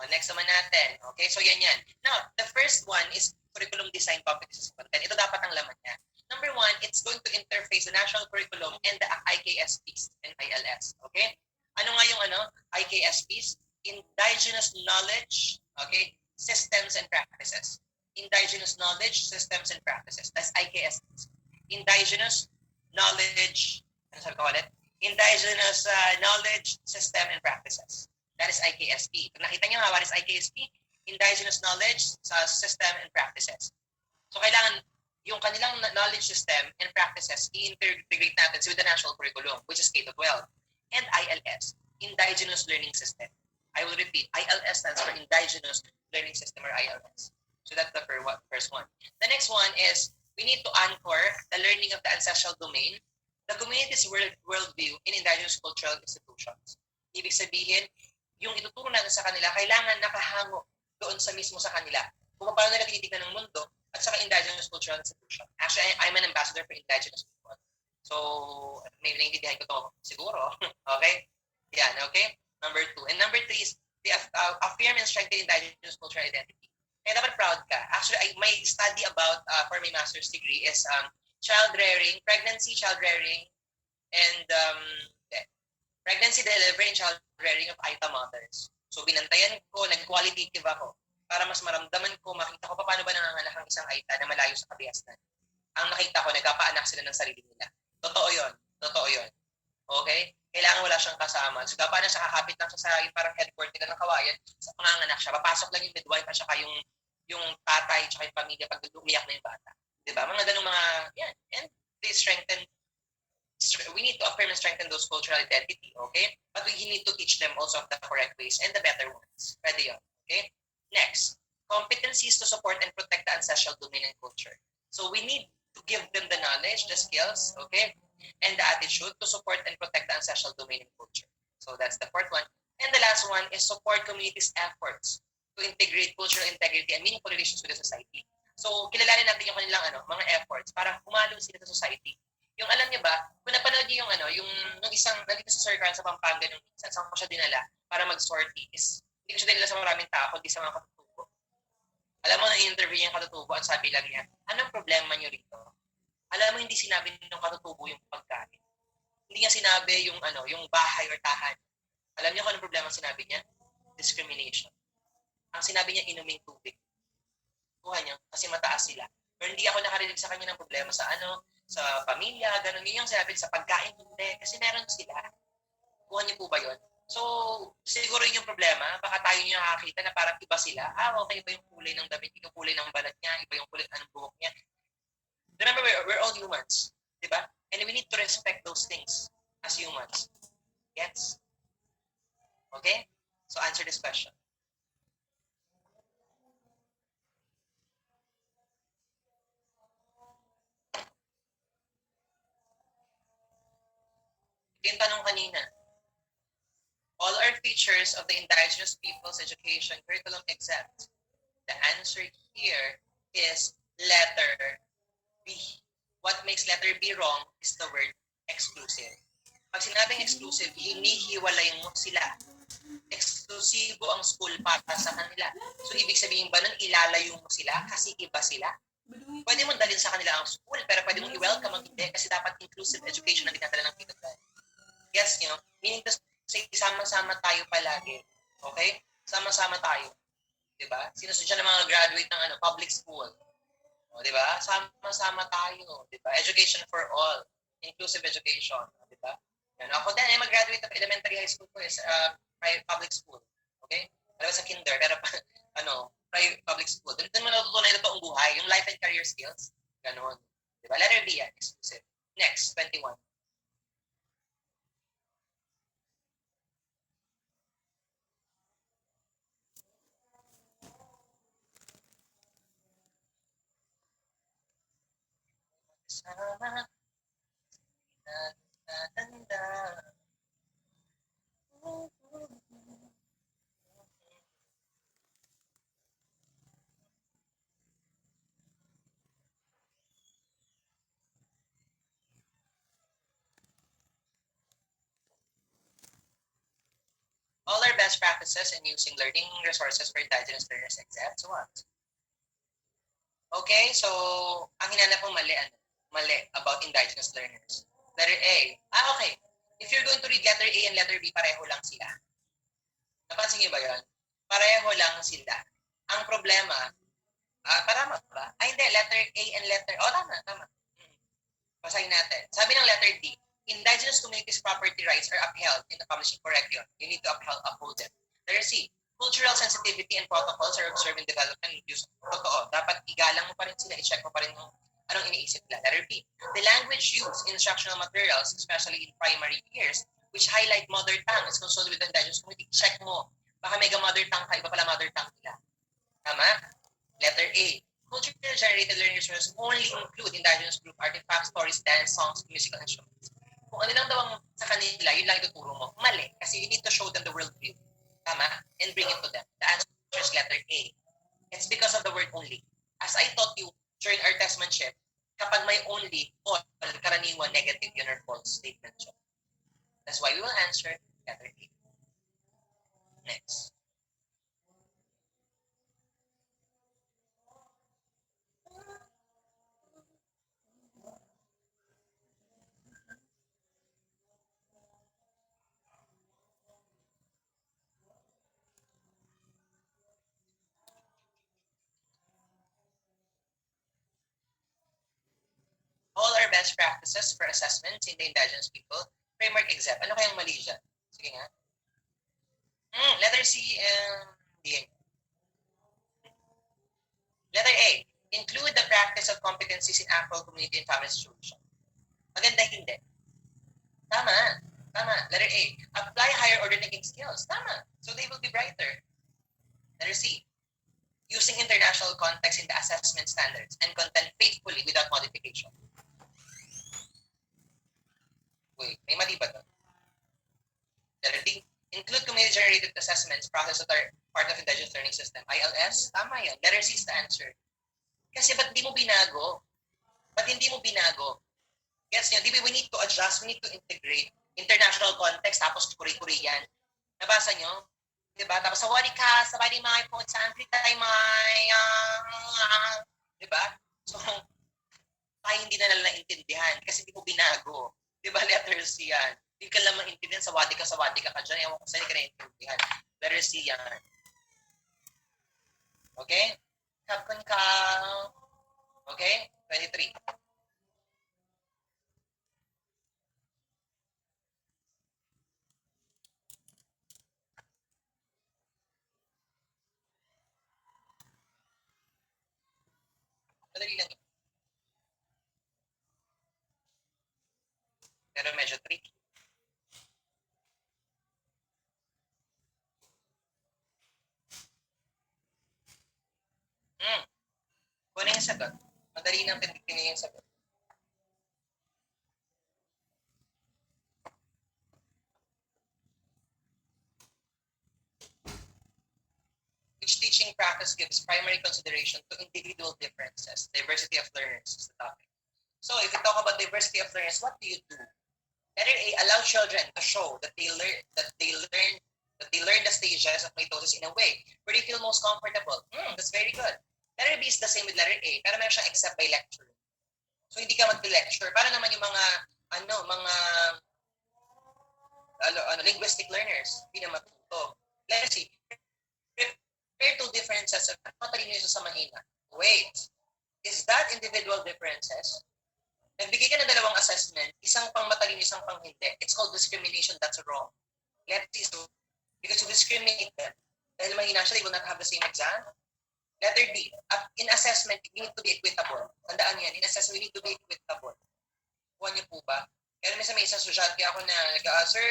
Next naman natin. Okay, so yan. Now, the first one is curriculum design competencies content. Ito dapat ang laman niya. Number 1, it's going to interface the national curriculum and the IKSPs and ILS. Okay? Ano nga yung IKSPs? Indigenous Knowledge, okay, Systems and Practices. Indigenous Knowledge, Systems and Practices. That's IKSPs. Indigenous Knowledge, ano sabi ko ulit? Indigenous Knowledge, System and Practices. That is IKSP. Pag nakita niyo what is IKSP? Indigenous Knowledge, System and Practices. So kailangan yung kanilang knowledge system and practices i-integrate natin with the national curriculum, which is K-12. And ILS, Indigenous Learning System. I will repeat, ILS stands for Indigenous Learning System or ILS. So that's the first one. The next one is we need to anchor the learning of the ancestral domain, the community's worldview in indigenous cultural institutions. Ibig sabihin, yung ituturo natin sa kanila, kailangan nakahango doon sa mismo sa kanila. Kung paano nila tinitignan ng mundo at saka indigenous cultural institution. Actually, I'm an ambassador for indigenous people. So, maybe naiintindihan ko to siguro. Okay? Yan, okay? Number 2. And number 3 is the affirm and strengthen indigenous cultural identity. Kaya dapat proud ka. Actually, my study about for my master's degree is child rearing, pregnancy, child rearing, and pregnancy, delivery, and child rearing of Aita mothers. So, binantayan ko, nag-qualitative ako para mas maramdaman ko, makita ko paano ba nanganganak ang isang Aita na malayo sa kabiasnan. Ang nakita ko, nagkapaanak sila ng sarili nila. Totoo yun. Okay? Kailangan wala siyang kasama. So, kapag siya kakapit lang siya sa yung parang headquarter nila ng kawayan, sa panganganak siya, papasok lang yung midwife at saka yung tatay at yung pamilya pag umiyak na yung bata. Diba? Mga ganung mga, yan. And they we need to affirm and strengthen those cultural identity, okay? But we need to teach them also of the correct ways and the better ones. Pwede yun, okay? Next, competencies to support and protect the ancestral domain and culture. So we need to give them the knowledge, the skills, okay? And the attitude to support and protect the ancestral domain and culture. So that's the fourth one. And the last one is support communities' efforts to integrate cultural integrity and meaningful relations with the society. So kilalanin natin yung kanilang mga efforts para humalo sila sa society. Yung alam niyo ba, kung napanood niyo yung isang nandito sa Sir Carl sa Pampanga nung minsan, saan ko siya dinala para mag-sortie is, hindi ko siya dinala sa maraming tao, kundi sa mga katutubo. Alam mo, na-interview niya yung katutubo at sabi lang niya, anong problema niyo rito? Alam mo, hindi sinabi ng katutubo yung pagkain. Hindi niya sinabi yung bahay or tahan. Alam niyo kung anong problema sinabi niya? Discrimination. Ang sinabi niya, inuming tubig. Kuha niya, kasi mataas sila. Pero hindi ako nakarinig sa kanya ng problema sa sa pamilya, ganun. Yun yung sinabi sa pagkain, hindi. Kasi meron sila. Kuha niyo po ba yun? So, siguro yun yung problema. Baka tayo niyo nakakita na parang iba sila. Okay, iba yung kulay ng damit, iba yung kulay ng balat niya, iba yung kulay ng buhok niya. Remember, we're all humans. Diba? And we need to respect those things as humans. Yes? Okay? So answer this question. Ito yung tanong kanina. All are features of the indigenous people's education curriculum exempt. The answer here is letter B. What makes letter B wrong is the word exclusive. Pag sinabing exclusive, hinihiwalay mo sila. Eksklusibo ang school para sa kanila. So, ibig sabihin ba nun, ilalayo mo sila kasi iba sila? Pwede mong dalhin sa kanila ang school, pero pwede mong i-welcome ang hindi kasi dapat inclusive education ang dinadala ng Pito. Yes, meaning to say, sama-sama tayo palagi. Okay? Sama-sama tayo. Diba? Sinusudyan ng mga graduate ng public school. O, diba? Sama-sama tayo. Diba? Education for all. Inclusive education. Diba? Yan. Ako din, mag-graduate of elementary high school ko is public school. Okay? Alam sa kinder, pero private public school. Doon mo natutunan ito ang buhay. Yung life and career skills. Ganon. Diba? Letter B yan. Exclusive. Next, 21. Sama natanda. All our best practices in using learning resources for indigenous learners except what? Okay, so ang hinanap mong mali, mali about indigenous learners. Letter A. Okay. If you're going to read letter A and letter B, pareho lang sila. Napansin niyo ba yun? Pareho lang sila. Ang problema, tama ba? Hindi, letter A and letter, tama. Basahin natin. Sabi ng letter D, indigenous communities' property rights are upheld in the publishing curriculum. You need to uphold them. Letter C, cultural sensitivity and protocols are observed in development and use. Totoo. Dapat igalang mo pa rin sila, i-check mo pa rin anong iniisip nila. Letter B, the language used in instructional materials, especially in primary years, which highlight mother tongue is consulted with the indigenous community. Check mo. Baka mega mother tongue ka, iba pala mother tongue nila. Tama? Letter A, culturally generated learning resources only include indigenous group artifacts, stories, dance, songs, musical instruments. Kung ano lang daw ang sa kanila, yun lang ituturo mo. Mali. Kasi you need to show them the world view. Tama? And bring it to them. The answer is letter A. It's because of the word only. As I taught you during our testmanship, kapag may only, all, karaniwan, negative yun or false statement siya. That's why we will answer letter A. Next. All our best practices for assessments in the indigenous people, framework exempt. Ano kayang mali dyan? Sige nga. Letter C and D. Letter A, include the practice of competencies in Afro community and family solution. Maganda hindi. Tama. Letter A, apply higher order thinking skills. Tama. So they will be brighter. Letter C, using international context in the assessment standards and content faithfully without modification. Wait, may mali ba doon? Letter D, include community-generated assessments process that are part of indigenous learning system. ILS? Tama yan. Letter C is the answer. Kasi ba't di mo binago? Ba't hindi mo binago? Yes, di ba we need to adjust, we need to integrate international context, tapos Korean. Nabasa nyo? Diba? Tapos sa wari ka, sa wari mga po, sa angkri tayo mga, diba? So, tayo hindi na lang naintindihan kasi di mo binago. Diba, letter C yan. Hindi ka lang maintindihan, sa wadi ka dyan. Ewan ko saan ka naintindihan. Letter C yan. Okay? Kapkan ka. Okay? 23. Madali lang yun. yung sagot. Madali nang pinigin yung sagot. Which teaching practice gives primary consideration to individual differences? Diversity of learners is the topic. So if we talk about diversity of learners, what do you do? Letter A, allow children to show that they learn the stages of mitosis in a way where they feel most comfortable. That's very good. Letter B is the same with letter A, pero meron siyang except by lecture. So hindi ka mag-lecture. Para naman yung mga linguistic learners, hindi na matuto. Letter C, prepare two differences of matalino yung sa mahina. Wait, is that individual differences? Nagbigay ka ng dalawang assessment, isang pang matalino, isang pang hindi. It's called discrimination. That's wrong. Letter C, because you discriminate them. Dahil mahina siya, they will not have the same exam. Letter D, in assessment, you need to be equitable. Tandaan yan, in assessment, you need to be equitable. Kuha niyo po ba? Kaya minsan may isang estudyante ako na sir,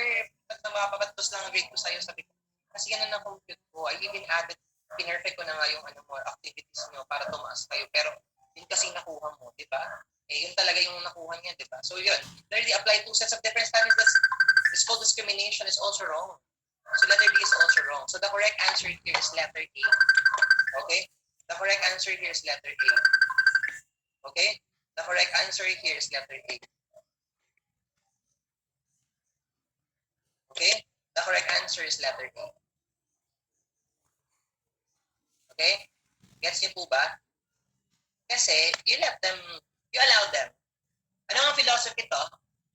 ba't na makapapatos lang ang grade ko sa'yo? Sabi ko, kasi ganun ang compute ko. I even added, pinrefect ko na nga yung activities nyo para tumaas kayo. Pero yun kasi nakuha mo, di ba? Yun talaga yung nakuha niya, di ba? So yun, literally apply two sets of different standards. This called discrimination is also wrong. So letter B is also wrong. So the correct answer here is letter A. Okay? The correct answer here is letter A. Okay? The correct answer here is letter A. Okay? The correct answer is letter A. Okay? Gets niyo po ba? Kasi, you allow them. Ano ang philosophy to?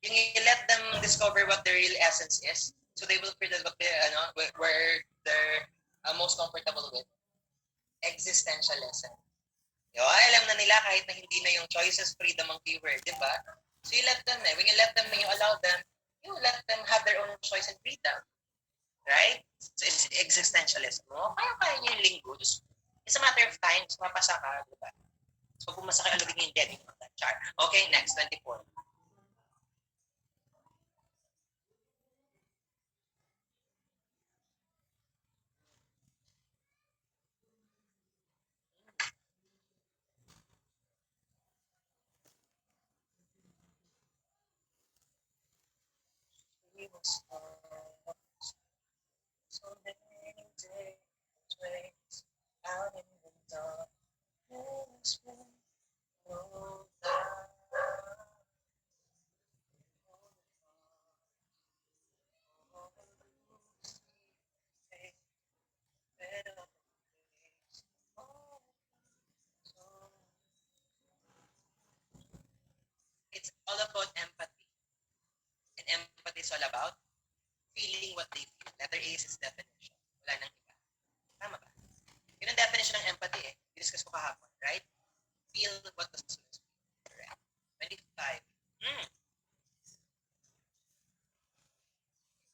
Yung you let them discover what their real essence is. So they will feel what where they're most comfortable with. Existential lesson. Alam na nila kahit na hindi na yung choices freedom ang keyword, di ba? So you let them, when you let them, when you allow them, you let them have their own choice and freedom. Right? So it's existentialism. Kaya niyo yung linggo. Just, it's a matter of time. So mapasa ka, di ba? So kung masakay, alugin niyo yung dead. Okay, next, 24. So many days out in the dark, it's all about empathy. And empathy is all about feeling what they feel. Letter A is its definition. Wala nang iba. Tama ba? Yun ang definition ng empathy eh. Discuss ko kahapon, right? Feel what the students feel. Correct. 25.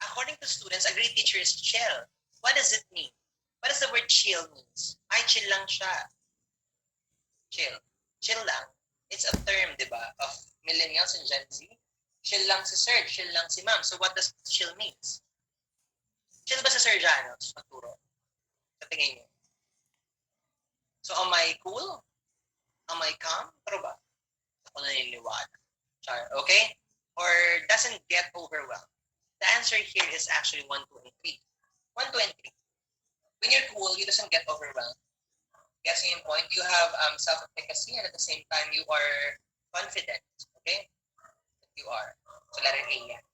According to students, a great teacher is chill. What does it mean? What does the word chill means? Ay, chill lang siya. Chill. Chill lang. It's a term, di ba, of millennials and Gen Z. Chill lang si sir, chill lang si ma'am. So what does chill means? Chill ba si Sir Janos? Magturo. Sa tingin niyo. So am I cool? Am I calm? Pero ba? Ako naniniwala. Okay? Or doesn't get overwhelmed? The answer here is actually 1, 2, and 3. 1, 2, and 3. When you're cool, you doesn't get overwhelmed. Guessing yung point, you have self-efficacy and at the same time, you are confident. Okay? You are. So letter A yan.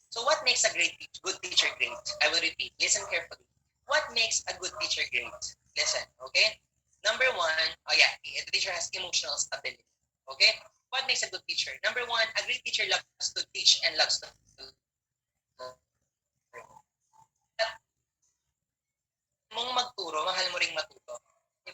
So what makes a good teacher great? I will repeat. Listen carefully. What makes a good teacher great? Listen, okay? Number 1, the teacher has emotional stability. Okay? What makes a good teacher? Number 1, a great teacher loves to teach and loves to mong magturo, mahal mo ring matuto.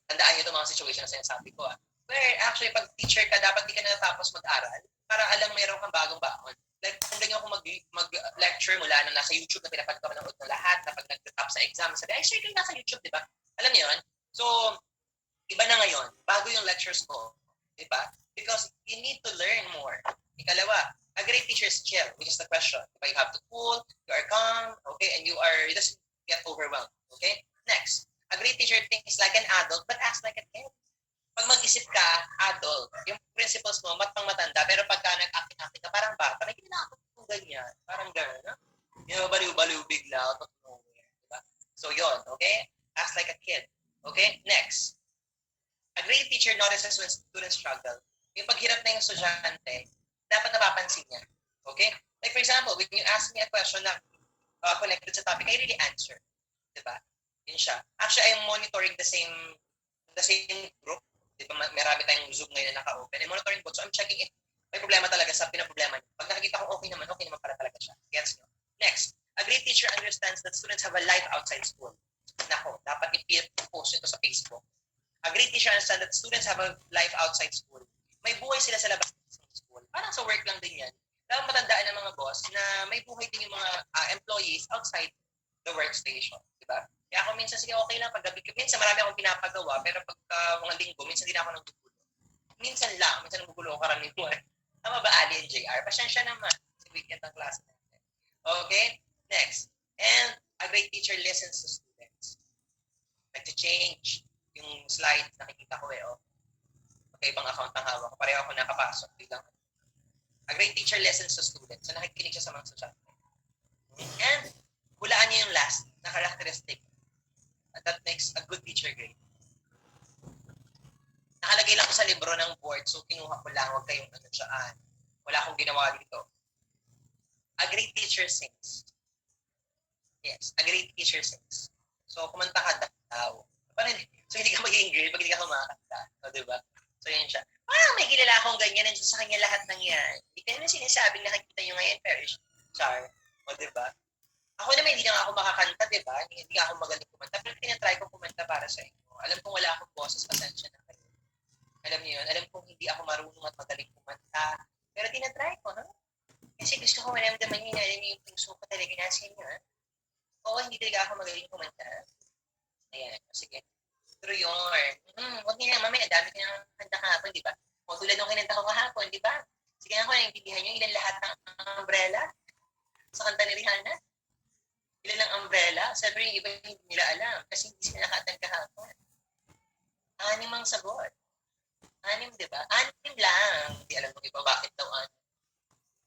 Tandaan niyo itong mga situation na sinasabi ko. Where actually, pag teacher ka, dapat di ka na natapos mag-aral para alam mayroon kang bagong baon. Like, kung ganyan ako mag-lecture mula nung nasa YouTube na pinapagpapanood ng lahat na pag nag-top sa exam, sabi, ay, sure kayo nasa YouTube, di ba? Alam niyo yun? So, iba na ngayon. Bago yung lectures ko. Di ba? Because you need to learn more. Ikalawa, a great teacher is chill, which is the question. Diba? You have to cool, you are calm, okay, and you doesn't get overwhelmed. Okay? Next, a great teacher thinks like an adult but acts like a kid. Pag mag mag-isip ka, adult. Yung principles mo, matang-matanda, pero pagka nag-acting-acting ka, parang bata, may ginawa ko ganyan. Parang gano'n, no? Yung baliw-baliw bigla, out of nowhere. Diba? So, yon, okay? Act like a kid. Okay? Next. A great teacher notices when students struggle. Yung paghirap na yung estudyante, dapat napapansin niya. Okay? Like for example, when you ask me a question na connected sa topic, I really answer. Diba? Yun siya. Actually, I'm monitoring the same group. Diba? Marami tayong Zoom ngayon na naka-open. I'm monitoring both. So I'm checking if may problema talaga sa pinaproblema niya. Pag nakikita ko okay naman para talaga siya. Gets nyo? Next. A great teacher understands that students have a life outside school. Nako, dapat i-post ito sa Facebook. A great teacher understands that students have a life outside school. May buhay sila sa labas ng school. Parang sa work lang din yan. Dapat matandaan ng mga boss na may buhay din yung mga employees outside the workstation. Diba? Kaya ako minsan, sige, okay lang. Pag gabi, minsan marami akong pinapagawa, pero pag mga linggo, minsan din ako naggugulo. Minsan naggugulo ako karaniwan. Tama ba, Ali and JR? Pasensya naman. Sa weekend ng klase natin. Okay? Next. And a great teacher listens to students. Nag-change yung slides, nakikita ko eh. Okay, ibang account ang hawak ko. Pareho ako nakapasok. Biglang. A great teacher listens to students. So nakikinig siya sa mga estudyante. And hulaan niya yung last na characteristic. That makes a good teacher great. Nakalagay lang ko sa libro ng board, so kinuha ko lang, huwag kayong saan. Wala akong ginawa dito. A great teacher sings. Yes, a great teacher sings. So, kumanta ka daw. So, hindi ka magiging great pag hindi ka kumakanta. O, diba? So, yun siya. Parang may kilala akong ganyan, nandiyan sa kanya lahat ng yan. Hindi ka naman sinasabing nakikita nyo ngayon, pero char. O, diba? Ako naman, hindi na ako makakanta, diba? Hindi ako magaling kumanta, pero tinatry ko kumanta para sa inyo. Alam kong wala akong boses, pasensya na kayo. Alam niyo yun, alam kong hindi ako marunong at magaling kumanta. Pero tinatry ko, no? Kasi gusto ko maramdaman yun, alam niyo yung puso ko talaga nasa inyo, ha? Oo, hindi talaga ako magaling kumanta. Ayan, sige. Pero yun, huwag niyo lang, mamaya, dami ka ng kanta kahapon, di ba? O tulad nung kinanta ko kahapon, di ba? Sige nga ko, naiintindihan niyo ilan lahat ng umbrella sa kanta ni Rihanna. Ilan ng umbrella? Sabi yung iba hindi nila alam kasi hindi sila nakatan kahapon. 6 ang sagot. 6, di ba? 6 lang. Hindi alam mo iba bakit daw 6.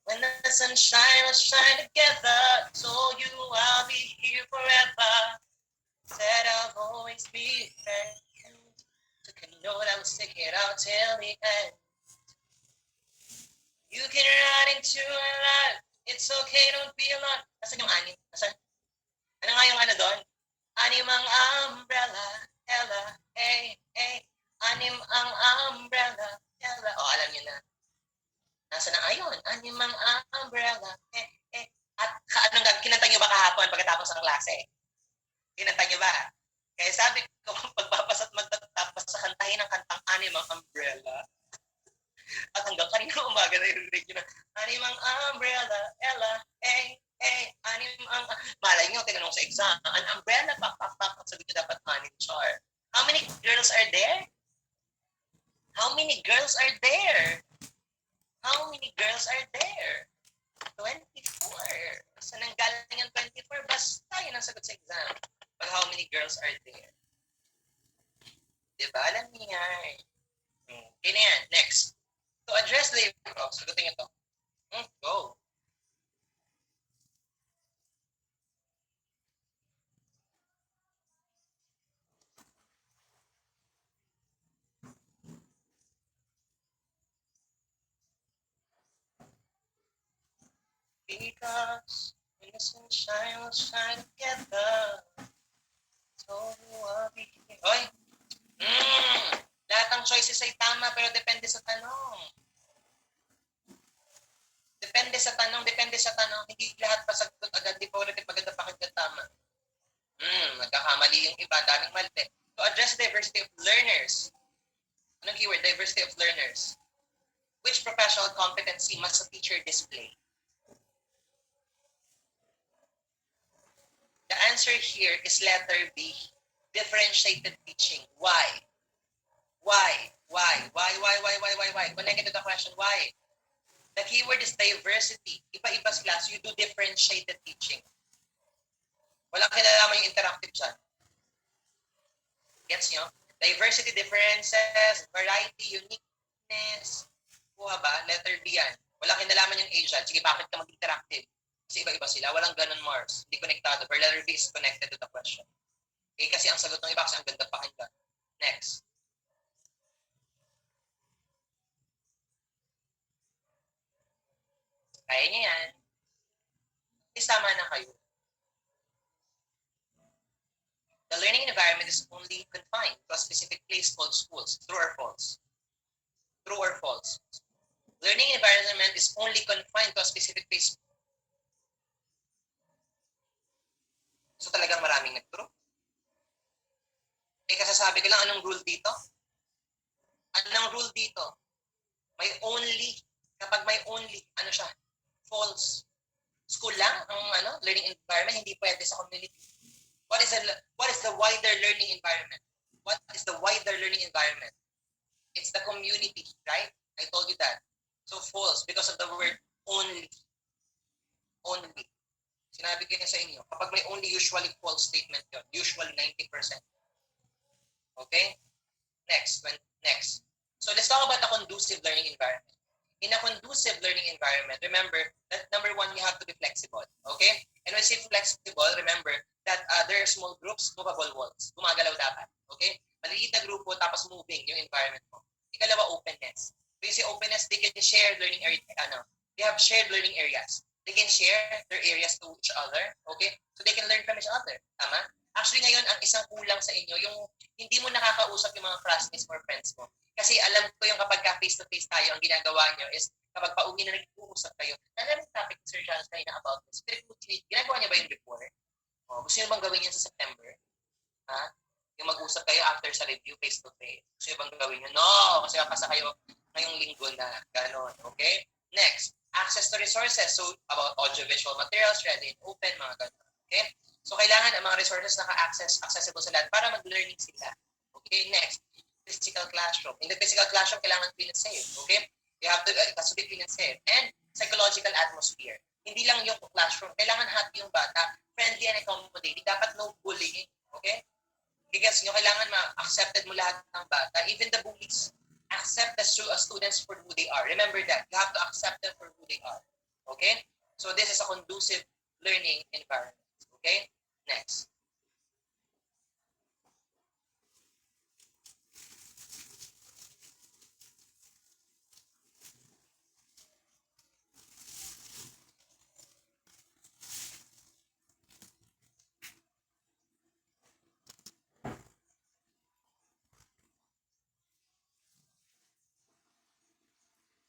When the sunshine will shine together, so you I'll be here forever. Said I'll always be a friend. Took a note, I'm stick it out till the end. You can run into a life. It's okay, don't be alone. Nasaan yung 6? Nasaan? Ano nga yung doon? 6 ang umbrella, Ella, eh. 6 ang umbrella, Ella. O, alam niyo na. Nasa na ayon? 6 ang umbrella, eh. At kinanta niyo ba kahapon pagkatapos ng klase? Kinanta niyo ba? Kaya sabi ko, pagpapas at magtatapos sa kantahin ng kantang 6 ang umbrella. At hanggang kanina umaga na yung radio na 6 ang umbrella, Ella, eh. 6 ang... Malay nyo, tinanong sa exam, an umbrella, pak. Sabi nyo dapat 6 char. How many girls are there? How many girls are there? How many girls are there? 24. Saan ang galing yung 24? Basta yun ang sagot sa exam. Pag how many girls are there? Diba? Alam niya yan. Okay na yan. Next. To address the... sagutin nyo to. Go. Because when the sunshine will shine together, so you will be here. Oy! Lahat ng choices ay tama pero depende sa tanong. Depende sa tanong. Hindi lahat pasagot agad. Di pa ulit maganda pakinggan tama. Nagkakamali yung iba. Daming mali. To address diversity of learners. Anong keyword? Diversity of learners. Which professional competency must a teacher display? The answer here is letter B. Differentiated teaching. Why? Connected to the question, why? The keyword is diversity. Iba-iba sila. So you do differentiated teaching. Walang kinalaman yung interactive dyan. Gets nyo? Diversity, differences, variety, uniqueness. Kuha ba? Letter B yan. Wala kinalaman yung Asian. Sige, bakit ka mag-interactive? Kasi iba-iba sila. Walang ganun, Mars. Hindi konektado. Pero letter B is connected to the question. Okay, kasi ang sagot ng iba kasi ang ganda pakinggan. Next. Kaya niya yan. Isama na kayo. The learning environment is only confined to a specific place called schools. True or false? True or false? Learning environment is only confined to a specific place. So talagang maraming nag-true. Eh kasasabi ko lang anong rule dito? Anong rule dito? May only. Kapag may only, ano siya? False. School lang ang learning environment, hindi pwede sa community. What is the wider learning environment? What is the wider learning environment? It's the community, right? I told you that. So false because of the word only. Only. Sinabi ko sa inyo, kapag may only, usually false statement yun. Usually 90%. Okay? Next. So let's talk about the conducive learning environment. In a conducive learning environment, remember that number one, you have to be flexible. Okay? And when I say flexible, remember that there are small groups, movable walls. Gumagalaw dapat. Okay? Maliliit na grupo, tapos moving yung environment mo. Ikalawa, openness. When you say openness, they can share learning area. They have shared learning areas. They can share their areas to each other. Okay? So they can learn from each other. Tama? Actually, ngayon, ang isang kulang sa inyo, yung hindi mo nakakausap yung mga classmates or friends mo. Kasi alam ko yung kapag face-to-face tayo, ang ginagawa nyo is kapag pauwi na nag-uusap kayo, alam yung topic ni Sir John na about this. Pero ginagawa niya ba yung before? Gusto niyo bang gawin yan sa September? Ha? Yung mag-usap kayo after sa review face-to-face. Gusto niyo bang gawin yun? No! Kasi kakasa kayo ngayong linggo na. Ganon. Okay? Next, access to resources. So, about audiovisual materials, ready and open, mga ganon. Okay? So, kailangan ang mga resources accessible sa lahat para mag-learning sila. Okay? Next, physical classroom. In the physical classroom, kailangan clean and safe. Okay? You have to, it has to be clean and safe. And psychological atmosphere. Hindi lang yung classroom. Kailangan happy yung bata. Friendly and accommodating. Dapat no bullying. Okay? Because nyo, kailangan ma-accepted mo lahat ng bata. Even the bullies. Accept the students for who they are. Remember that. You have to accept them for who they are. Okay? So this is a conducive learning environment. Okay? Next.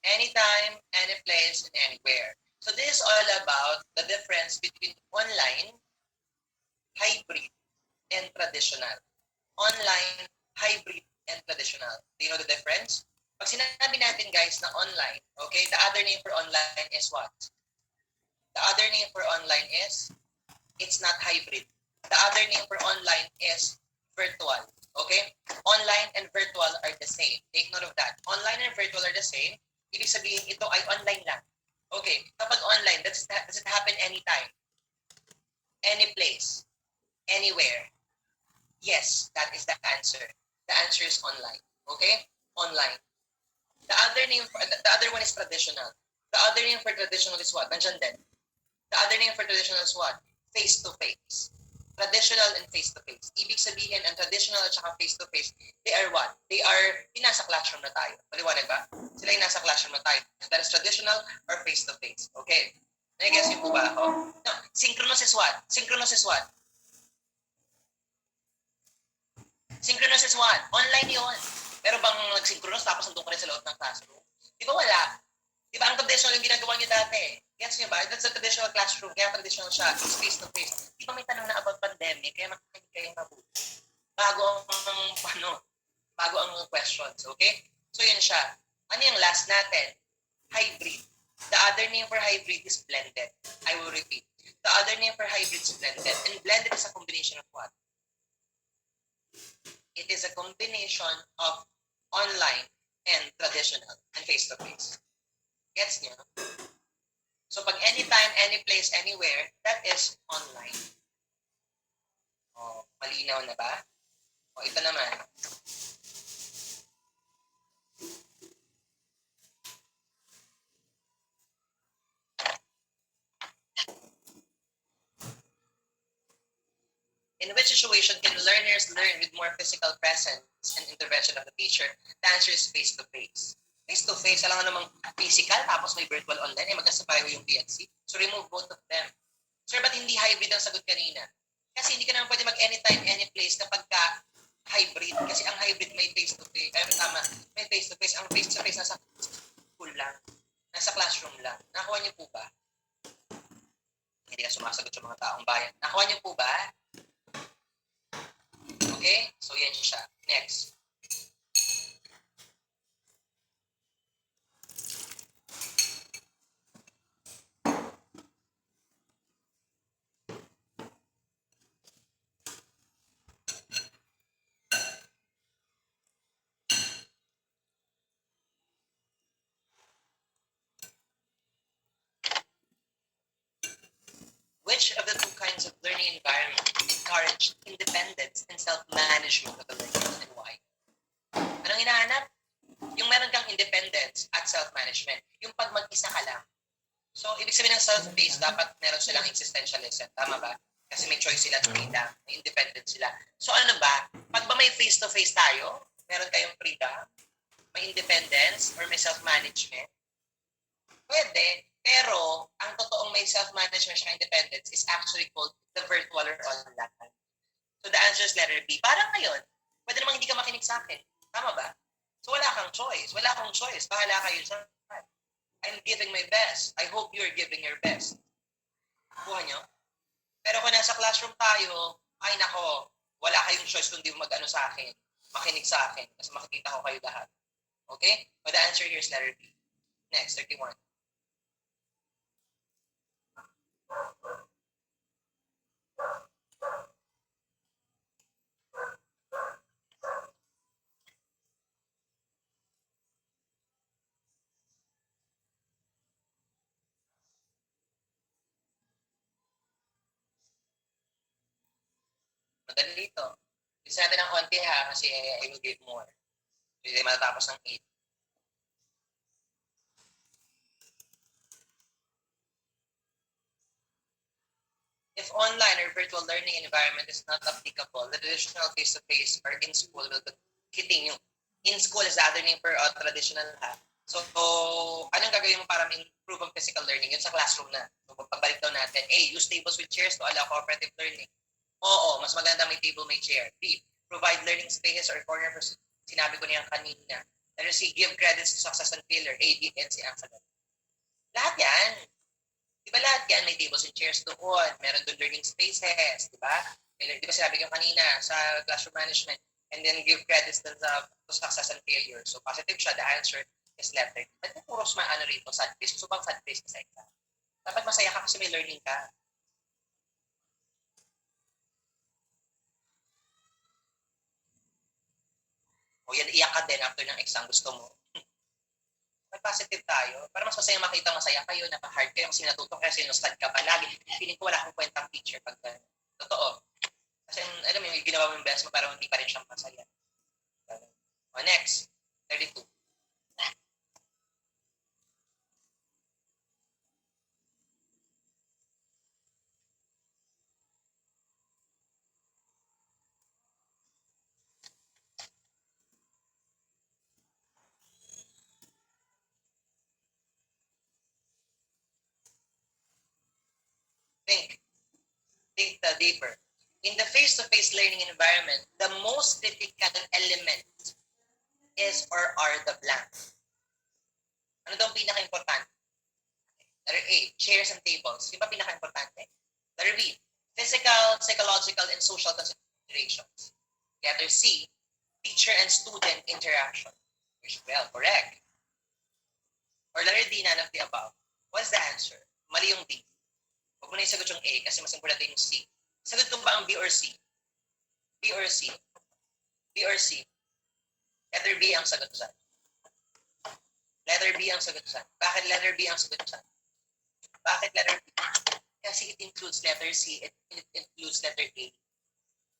Anytime, any place, and anywhere. So this is all about the difference between online, hybrid, and traditional. Online, hybrid, and traditional. Do you know the difference? Pag sinabi natin guys na online, okay, the other name for online is what? The other name for online is, it's not hybrid. The other name for online is virtual. Okay? Online and virtual are the same. Take note of that. Online and virtual are the same. Ibig sabihin, ito ay online lang. Okay, kapag online, does it happen anytime? Any place? Anywhere? Yes, that is the answer. The answer is online. Okay? Online. The other one is traditional. The other name for traditional is what? Nandiyan din. The other name for traditional is what? Face-to-face. Traditional and face-to-face. Ibig sabihin, ang traditional at saka face-to-face, they are what? They are, nasa classroom na tayo. Maliwanag ba? Sila yung nasa classroom na tayo. That is traditional or face-to-face. Okay? Nag-guess niyo po ba ako? No. Synchronous is what? Synchronous is what? Synchronous is what? Online yun. Pero bang nag-synchronous tapos nandun ka rin sa loob ng classroom? Di ba wala? Di ba ang traditional yung ginagawa niyo dati? Gets niyo ba? That's a traditional classroom. Kaya traditional siya. It's face-to-face. Di ba may tanong na about pandemic? Kaya makikinig kayong mabuti. Bago ang questions. Okay? So yun siya. Ano yung last natin? Hybrid. The other name for hybrid is blended. I will repeat. The other name for hybrid is blended. And blended is a combination of what? It is a combination of online and traditional and face-to-face. Gets niyo? So pag anytime, any place, anywhere, that is online. Oh, malinaw na ba? O, ito naman. In which situation can learners learn with more physical presence and intervention of the teacher? The answer is face-to-face. Face-to-face, alam nga namang physical, tapos may virtual online, magkasa pareho yung PNC. So remove both of them. Sir, ba't hindi hybrid ang sagot kanina? Kasi hindi ka naman pwede mag-anytime, any place kapag ka hybrid. Kasi ang hybrid may face-to-face. Tama, may face-to-face. Ang face-to-face nasa school lang. Nasa classroom lang. Nakuha niyo po ba? Hindi ka sumasagot sa mga taong bayan. Nakuha niyo po ba? Okay? So, yan siya. Next. Which of the two kinds of learning environment encourage independence and self-management of the learners and why? Anong hinahanap? Yung meron kang independence at self-management. Yung pag mag-isa ka lang. So, ibig sabihin ng self-paced, dapat meron silang existentialism. Tama ba? Kasi may choice sila, freedom, may independence sila. So, ano ba? Pag ba may face-to-face tayo, meron kayong freedom, may independence, or may self-management? Pwede. Pero, ang totoong may self-management siya independence is actually called the virtual or online. So, the answer is letter B. Parang ngayon, pwede namang hindi ka makinig sa akin. Tama ba? So, wala kang choice. Wala akong choice. Bahala kayo sa I'm giving my best. I hope you're giving your best. Kuha nyo? Pero kung nasa classroom tayo, ay nako, wala kayong choice kundi mag-ano sa akin. Makinig sa akin. Kasi makikita ko kayo lahat. Okay? But the answer here is letter B. Next, 31. Madali ito. Bisa natin ng konti ha, kasi I will give more. Hindi matatapos ng 8. If online or virtual learning environment is not applicable, the traditional face-to-face or in-school will continue. In-school is the other name for traditional ha. So, anong gagawin mo para improve ang physical learning? Yun sa classroom na. So, pagbalik daw natin, A, use tables with chairs to allow cooperative learning. Oo, mas maganda may table, may chair. B, provide learning spaces or corner for sinabi ko niyan kanina. Letter C, give credits to success and failure. A, B, and C ang sagot. Lahat yan. Diba lahat yan, may tables and chairs doon, meron doon learning spaces, diba? Diba sinabi ko kanina sa classroom management, and then give credits to success and failure. So positive siya, the answer is letter D. Ba't puros ano rito, sad face? Gusto bang sad face sa exam? Dapat masaya ka kasi may learning ka. O yan, iyak ka din after ng exam, gusto mo. Positive tayo. Para mas masaya makita, masaya kayo, naka-hard kayo kasi natuto kasi nostalgic ka palagi. Feeling ko wala akong kwentang teacher pag totoo. Kasi alam mo, yung ginawa mo yung best mo para hindi pa rin siyang masaya. O next, 32. Think deeper. In the face-to-face learning environment, the most critical element is or are the blank. Ano daw ang pinaka-importante? Letter A, chairs and tables. Di ba pinaka-importante? Letter B, physical, psychological, and social considerations. Letter C, teacher and student interaction. Well, correct. Or letter D, none of the above. What's the answer? Mali yung D. Huwag mo na isagot yung A kasi mas importante yung C. Sagot ko ba ang B or C? B or C? B or C? Letter B ang sagot sa. Letter B ang sagot sa. Bakit letter B ang sagot sa? Bakit letter B? Kasi it includes letter C, it includes letter A.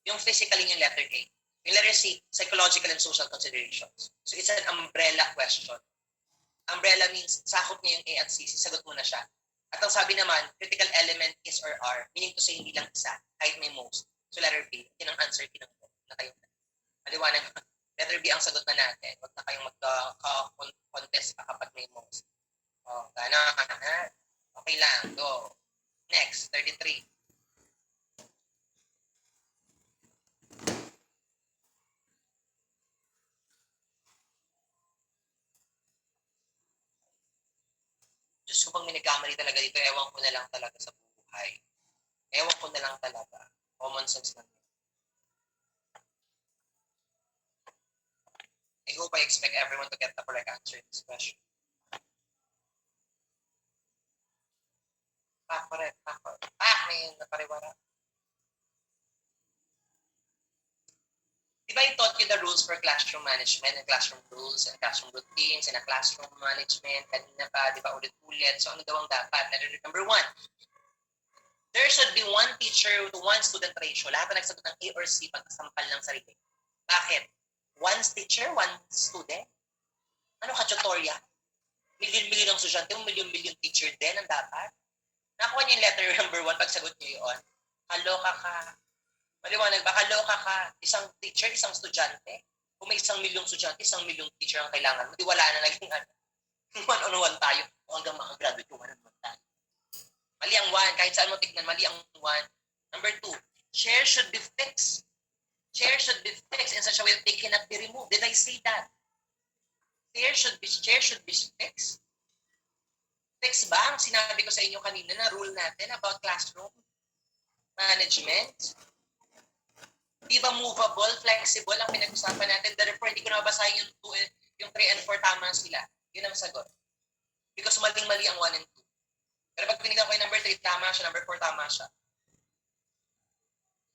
Yung physically yung letter A. Yung letter C, psychological and social considerations. So it's an umbrella question. Umbrella means sakop niya yung A at C, sagot mo na siya. At ang sabi naman, critical element is or are, meaning to say hindi lang isa, kahit may most. So letter B, yun ang answer, pinangko na kayo. Maliwanag, letter B ang sagot na natin. Huwag na kayong magka-contest pa kapag may most. O, gano'n, ha? Okay lang, go. Next, 33. Diyos ko, pag may nagkamali talaga dito, ewan ko na lang talaga sa buhay. Ewan ko na lang talaga. Common sense lang. I hope I expect everyone to get the correct answer in this question. Correct. May napariwara. Diba I taught you the rules for classroom management and classroom rules and classroom routines and a classroom management? Kanina pa, di ba, ulit-ulit. So ano daw ang dapat? Number 1, there should be one teacher to one student ratio. Lahat na nagsagot ng A or C pagkasampal ng sarili. Bakit? One teacher, one student? Ano ka, tutorial? Milyon-milyon ang estudyante, milyon-milyon teacher din ang dapat? Nakuha niyo yung letter number 1, pagsagot niyo yun. Kaloka ka. Maliwanag ba? Kaloka ka. Isang teacher, isang estudyante. Kung may 1 milyong estudyante, 1 milyong teacher ang kailangan mo, di wala na naging one-on-one tayo. O hanggang makagraduate yung one-on-one tayo. Mali ang 1. Kahit saan mo tignan, mali ang 1. Number 2, chair should be fixed. Chair should be fixed in such a way that they cannot be removed. Did I say that? Chair should be fixed. Fixed ba ang sinabi ko sa inyo kanina na rule natin about classroom management? Di ba movable, flexible ang pinag-usapan natin? Therefore, hindi ko na basahin yung 3 and 4 tama sila. Yun ang sagot. Because maling-mali ang 1 and 2. Pero pag pinigyan ko yung number 3, tama siya. Number 4, tama siya.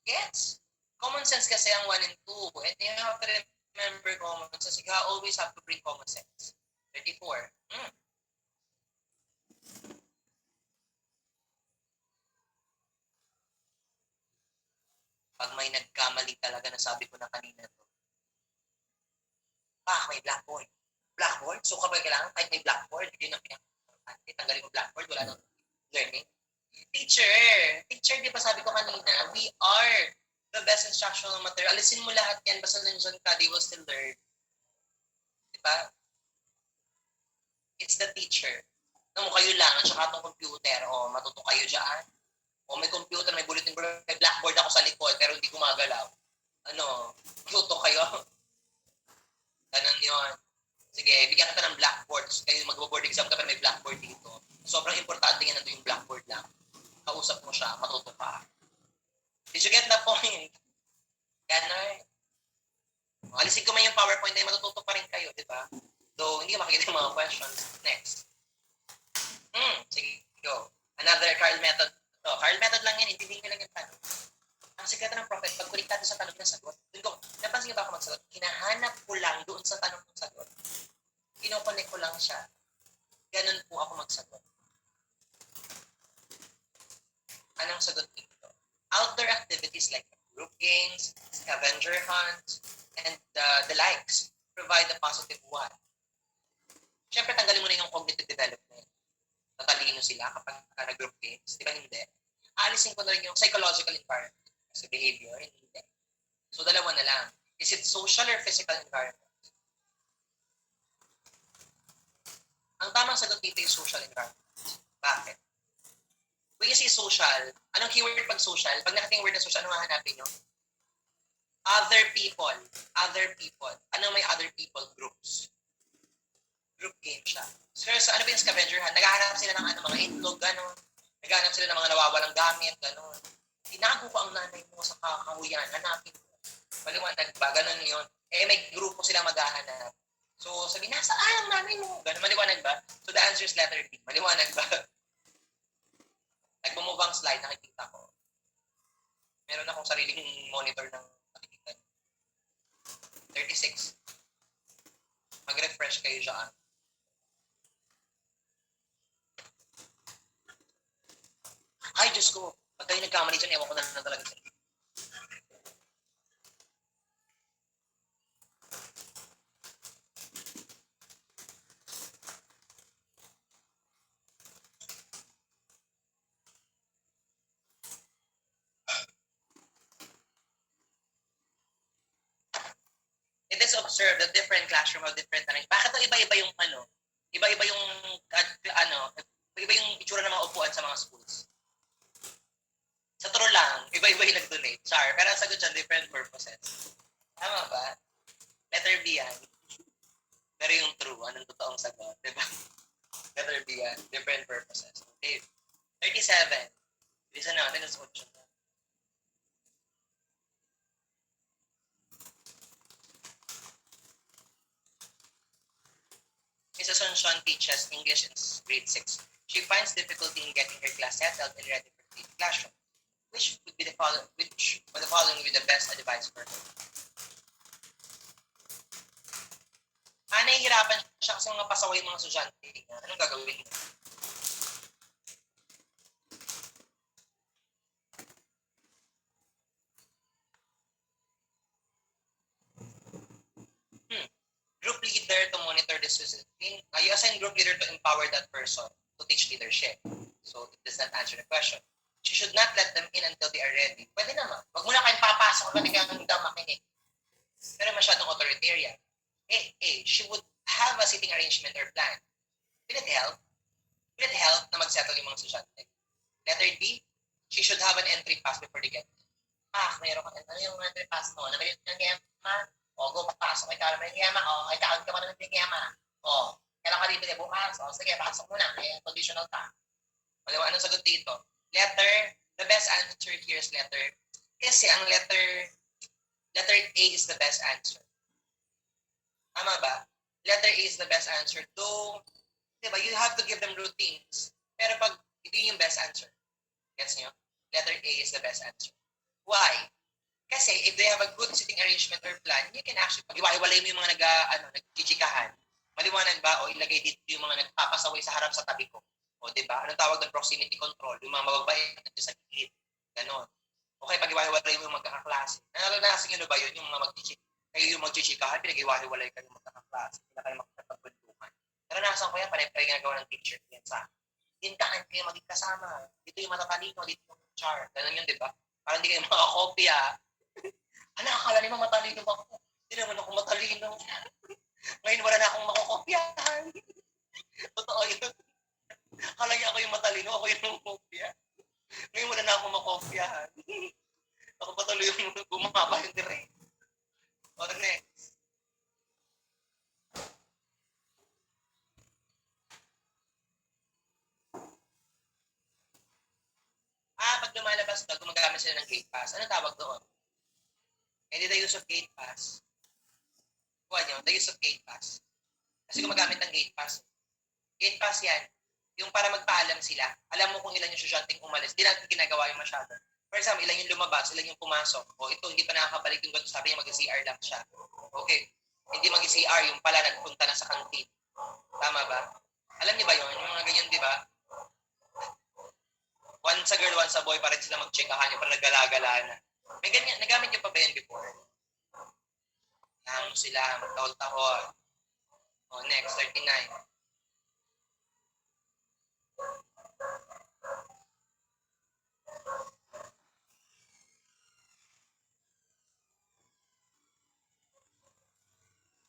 Yes. Common sense kasi ang 1 and 2. And you have to remember common sense. You always have to bring common sense. 34. Pag may nagkamali talaga na sabi ko na kanina to. May blackboard. Blackboard? So kapag kailangan, kahit may blackboard, yun ang pinaka-importante. Tanggalin mo blackboard, wala nang learning. Teacher, di ba sabi ko kanina, we are the best instructional material. Alisin mo lahat yan, basta nandiyan ka, they will still learn. Di ba? It's the teacher. Nung kayo lang, at saka itong computer, matuto kayo dyan. May computer, may bulletin board, may blackboard ako sa likod, pero hindi gumagalaw. Tuto kayo. Ganun yun. Sige, bigyan kita ng blackboard. Kayo mag-board exam ka, pero may blackboard dito. Sobrang importante nga nandun yung blackboard lang. Kausap mo siya, matuto ka. Did you get the point? Ganun. Alisin ko man yung PowerPoint ay matututo pa rin kayo, di ba? So, hindi ka makikita yung mga questions. Next. Sige, go. Another Carl method. Carl method lang yan, intindihin nyo lang yung tanong. Ang sikreto ng prophet, pag kuliktado sa tanong ng sagot, napansin nyo ba ako magsagot? Hinahanap ko lang doon sa tanong ng sagot. Kinokonek ko lang siya. Ganun po ako magsagot. Anong sagot dito? Outdoor activities like group games, scavenger hunts, and the likes provide a positive one. Siyempre, tanggalin mo na yung cognitive development. Natalino sila kapag nag-group games. Di ba hindi? Aalisin ko na rin yung psychological environment. Kasi behavior, hindi. So, dalawa na lang. Is it social or physical environment? Ang tamang sagot dito is social environment. Bakit? When you say social, anong keyword pag social? Pag nakating word na social, anong hahanapin nyo? Other people. Other people. Ano may other people? Groups. Group game siya. So, ano ba yung scavenger hunt? Naghahanap sila ng mga itlog, gano'n. Naghahanap sila ng mga nawawalang gamit, gano'n. Tinago ko ang nanay mo sa kakahuyan. Hanapin mo. Maliwanag ba? Gano'n yun. May grupo silang maghahanap. So, sabi, nasaan ang nanay mo? Gano'n, maliwanag ba? So, the answer is letter B. Maliwanag ba? Nag-move ang slide, nakikita ko. Meron akong sariling monitor ng nakikita. 36. Mag-refresh kayo dyan. Ay, Diyos ko. Pag kayo nagkamali dyan, ewan ko na talaga sila. let's observe the different classroom of different ano. Bakit iba-iba yung ano? Iba-iba yung iba-iba yung itsura ng mga upuan sa mga schools. Sa true lang, iba-iba yung nag-donate. Char. Pero ang sagot dyan, different purposes. Tama ba? Letter B yan. Pero yung true, anong totoong sagot? Diba? Letter B yan. Different purposes. Okay. 37. Listen natin ang sagot dyan. Mrs. Sonshon teaches English in grade 6. She finds difficulty in getting her class settled and ready for the classroom. Which would be the following would be the best advice for her? Nahihirapan siya kasi mga pasaway mga estudyante. Anong gagawin niya? Group leader to monitor the discipline. You assign group leader to empower that person to teach leadership. So it does not answer the question. She should not let them in until they are ready. Pwede naman. Wag mo na kayong papasok kung hindi ka makinig. Pero masyadong authoritarian. She would have a seating arrangement or plan. Will it help? Will it help na mag-settle yung mga estudyante? Letter D, she should have an entry pass before they get in. Mayroon ka. Ano yung entry pass mo? Nabili ng Gemma? Go, papasok. May karoon ng Gemma. Ay karoon ka man ng Gemma. Kailan ka bibili bukas? Sige, pasok muna. Conditional ka. Anong sagot dito? Letter, the best answer here is letter. Kasi ang letter A is the best answer. Tama ba? Letter A is the best answer. Though, diba, you have to give them routines. Pero pag ito yung best answer. Gets nyo? Letter A is the best answer. Why? Kasi if they have a good sitting arrangement or plan, you can actually, pag-iwalay mo yung mga nagchichikahan. Maliwanag ba? O ilagay dito yung mga nagpapasaway sa harap sa tabi ko. O diba? Anong tawag ng proximity control? Yung mga mababait natin sa gilid. Ganon. Okay, pag-iwalay mo yung magkakaklase. Naranasan nyo ba yun? Yung mga kayo yung magchichikahan, pinag-iwalay kayo yung magkakaklase. Hindi na kayo makakapagpuntukan. Naranasan ko yan, panay ginagawa ng teacher. Yan sa hindi kayo maging kasama. Dito yung matatalino, dito yung char. Ganon yun, diba? Parang hindi kayo makakopya. Akala niyo matalino ba ako? Hindi naman ako matalino. Ngayon wala na akong makakopyahan. Totoo yun. Akala niya ako yung matalino, ako yung kopya. Ngayon wala na akong makopyahan. Ako patuloy yung bumaba yung dire. O, next. Pag lumalabas ka, gumagamit sila ng gate pass. Ano tawag doon? Hindi the use of gate pass. Kuha nyo, the use of gate pass. Kasi gumagamit ng gate pass. Gate pass yan. Yung para magpaalam sila. Alam mo kung ilan yung estudyanteng umalis. Hindi natin ginagawa yung masyado. For example, ilan yung lumabas, ilan yung pumasok. O ito, hindi pa nakakabalik yung ganito. Sabi niya mag-CR lang siya. Okay. Hindi mag-CR, yung pala nagpunta na sa kantin. Tama ba? Alam niyo ba yun? Yung mga ganyan, di ba? Once a girl, once a boy, para sila mag-checkahan yung para naggalagala na. May ganyan, nagamit niyo pa ba yan before? Nang sila, magtahol-tahol. O, next, 39.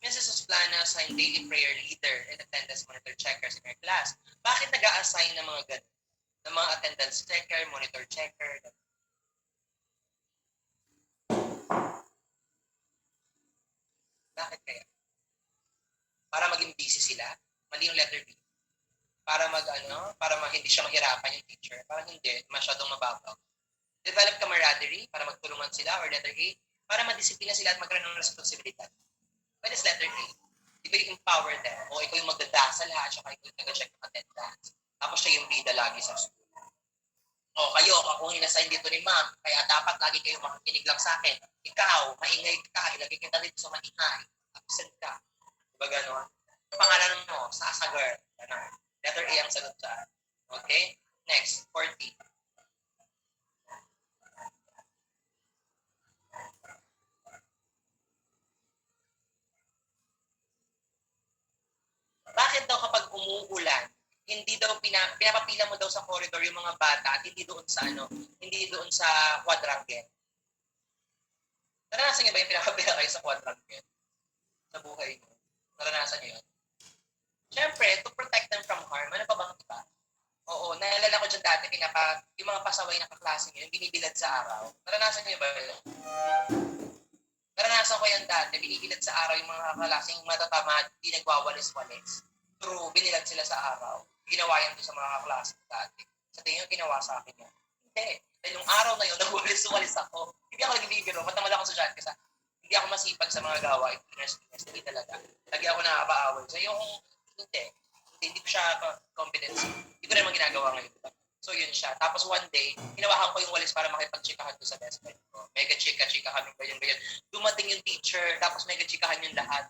Mrs. Susplana assigned daily prayer leader and attendance monitor checkers in her class. Bakit nag-a-assign ng mga ganun? Ng mga attendance checker, monitor checker? Bakit kaya? Para maging busy sila? Mali yung letter B. Para hindi siya mahirapan yung teacher. Parang hindi, masyadong mababaw. Develop camaraderie, para magtulungan sila, or letter A, para madisiplina sila at magkaroon ng responsibilidad. What is letter A? Ikaw yung empower them, o ikaw yung magdadasal ha, at ikaw yung nag-check ng attendance. Tapos siya yung bida lagi sa school. O kayo, ako hinassign dito ni ma'am, kaya dapat lagi kayo makikinig lang sa akin. Ikaw, maingay ka, ilagay kita dito sa maingay. Absent ka. Diba gano'n? Yung pangalan mo, sasagar. Gano'n. Letter A ang sagot dyan. Okay? Next, 40. Bakit daw kapag umuulan, hindi daw pinapapila mo daw sa corridor yung mga bata at hindi doon sa quadrangle? Naranasan niyo ba yung pinapapila kayo sa quadrangle? sa buhay mo? Naranasan niyo yun? Siyempre, to protect them from harm, ano pa bang iba? Oo, naalala ko dyan dati, yung mga pasaway na kaklase niyo, yung binibilad sa araw. Naranasan niyo ba yun? Naranasan ko yan dati, binibilad sa araw yung mga kaklaseng matatamad, hindi nagwawalis-walis. True, binilad sila sa araw. Ginawa yan doon sa mga kaklase dati. Sa tingin yung ginawa sa akin yan. Hindi. Dahil yung araw na yun, nagwawalis-walis ako. Hindi ako nagbibiro, matamad ako sa dyan kasi hindi ako masipag sa mga gawain. Hindi talaga. Lagi ako nakakaawal. So yung hindi ko siya confidence. Hindi ko naman ginagawa ngayon. So yun siya. Tapos one day, hinawakan ko yung walis para makipag-chikahan doon sa best friend ko. Mega chika kami, ganyan. Dumating yung teacher, tapos mega chikahan yung lahat.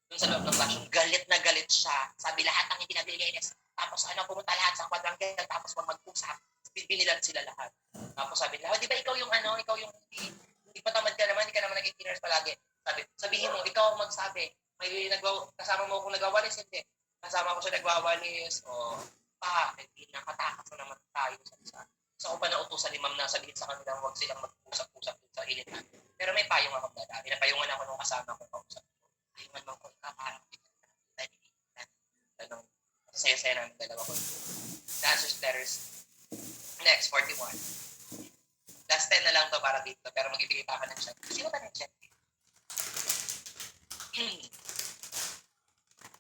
Doon sa loob ng classroom, galit na galit siya. Sabi lahat ang hindi naglilinis. Tapos pumunta lahat sa quadrangle, tapos mag-usap. Binilad sila lahat. Tapos sabi nila, di ba ikaw yung hindi patamad ka naman, hindi ka naman nag-cleaners palagi. Sabihin mo, ikaw ang magsabi. Kasama mo kung nagwawalis, hindi. Kasama ko siya nagwawalis, hindi nakatakas na naman tayo sa isa. So ako pa nautusan ni ma'am na sabihin sa kanila huwag silang mag-usap-usap sa initan. Pero may payong ako dada. Pinapayungan ako nung kasama ko kausap. Payungan mo ko parang saya-saya namin dalawa ko. The answer's letters. Next, 41. Last 10 na lang to para dito, pero mag-ibigay pa ka ng chat. Sino ba ng chat?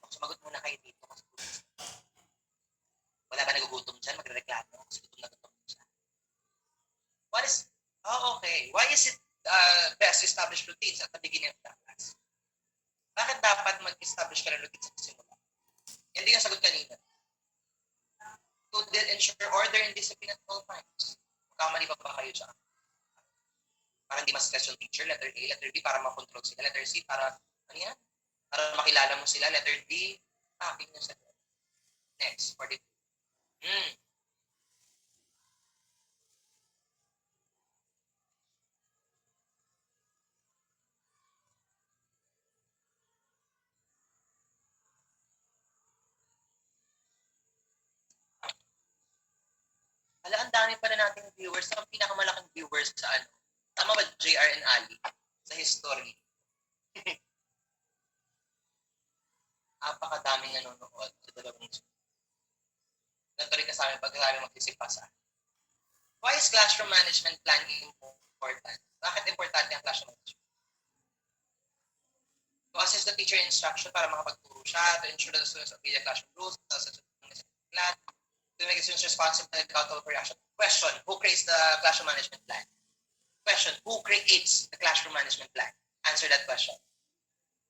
Sumagot muna kayo dito. Wala ba nagugutom dyan? Magre-reklamo. Kasi gutom na gutom siya. Okay. Why is it best to establish routines at the beginning of the class? Bakit dapat mag-establish ka ng routines sa simula? Hindi yung sagot kanina. To ensure order and discipline at all times. Kamali pa ba kayo dyan? Para hindi ma-stress yung teacher. Letter A, letter B, para ma-control sila. Letter C, para, para makilala mo sila. Letter D, akin yung sagot. Next, 42. Ang dami pala nating viewers. Ang pinakamalaking viewers sa Tama ba, JR and Ali? Sa history. Napakadaming nanonood sa dalawang Nanto rin ka sa amin pagkasabi magsisipasa. Why is classroom management plan important? Bakit importante ang classroom management? To assist the teacher in instruction para makapagturo siya, to ensure that the students obey the classroom rules, such as class, to make students responsible and accountable for action. Question, who creates the classroom management plan? Question, who creates the classroom management plan? Answer that question.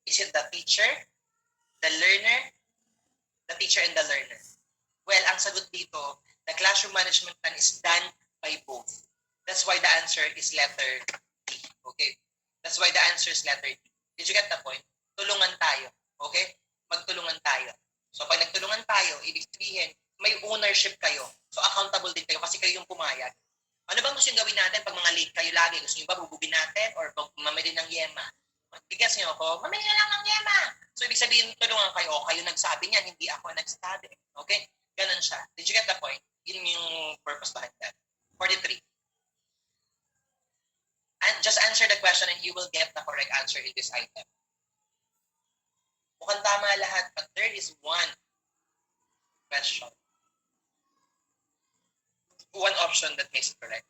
Is it the teacher, the learner, the teacher, and the learner? Well, ang sagot dito, the classroom management plan is done by both. That's why the answer is letter D. Okay? That's why the answer is letter D. Did you get the point? Tulungan tayo. Okay? Magtulungan tayo. So, pag nagtulungan tayo, ibig sabihin, may ownership kayo. So, accountable din kayo kasi kayo yung pumayag. Ano bang gusto yung gawin natin pag mga late kayo lagi? Gusto nyo ba bubugin natin or mamili ng yema? Bigas nyo ako, mamili na lang ng yema. So, ibig sabihin, tulungan kayo. O, kayo nagsabi niyan, hindi ako nagsabi. Okay? Ganon siya. Did you get the point? Yun yung purpose behind that. 43. And just answer the question and you will get the correct answer in this item. Mukhang tama lahat, but there is one question. One option that makes it correct.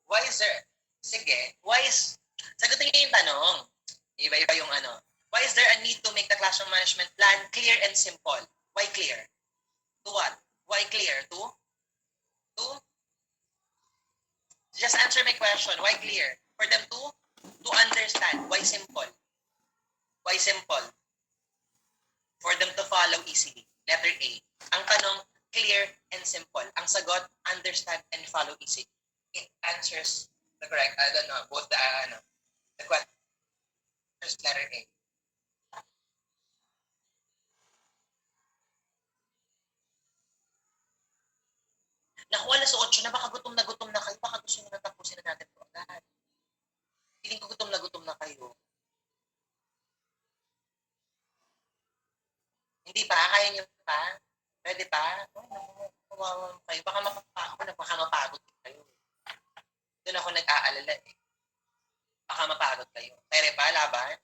Why is there, sagutin niyo yung tanong. Iba-iba yung Why is there a need to make the classroom management plan clear and simple? Why clear? To what? Why clear? To? Just answer my question. Why clear? For them to understand. Why simple? Why simple? For them to follow easily. Letter A. Ang tanong, clear and simple. Ang sagot, understand and follow easily. It answers the correct, both the question. First letter A. Naku, alas 8 na, baka gutom na kayo, baka gusto nyo na Hindi pa? Kaya niyo pa? Pwede pa? Kawawa kayo. Baka mapapagod kayo. Doon ako nag-aalala eh. Baka mapagod kayo. Pwede pa? Laban?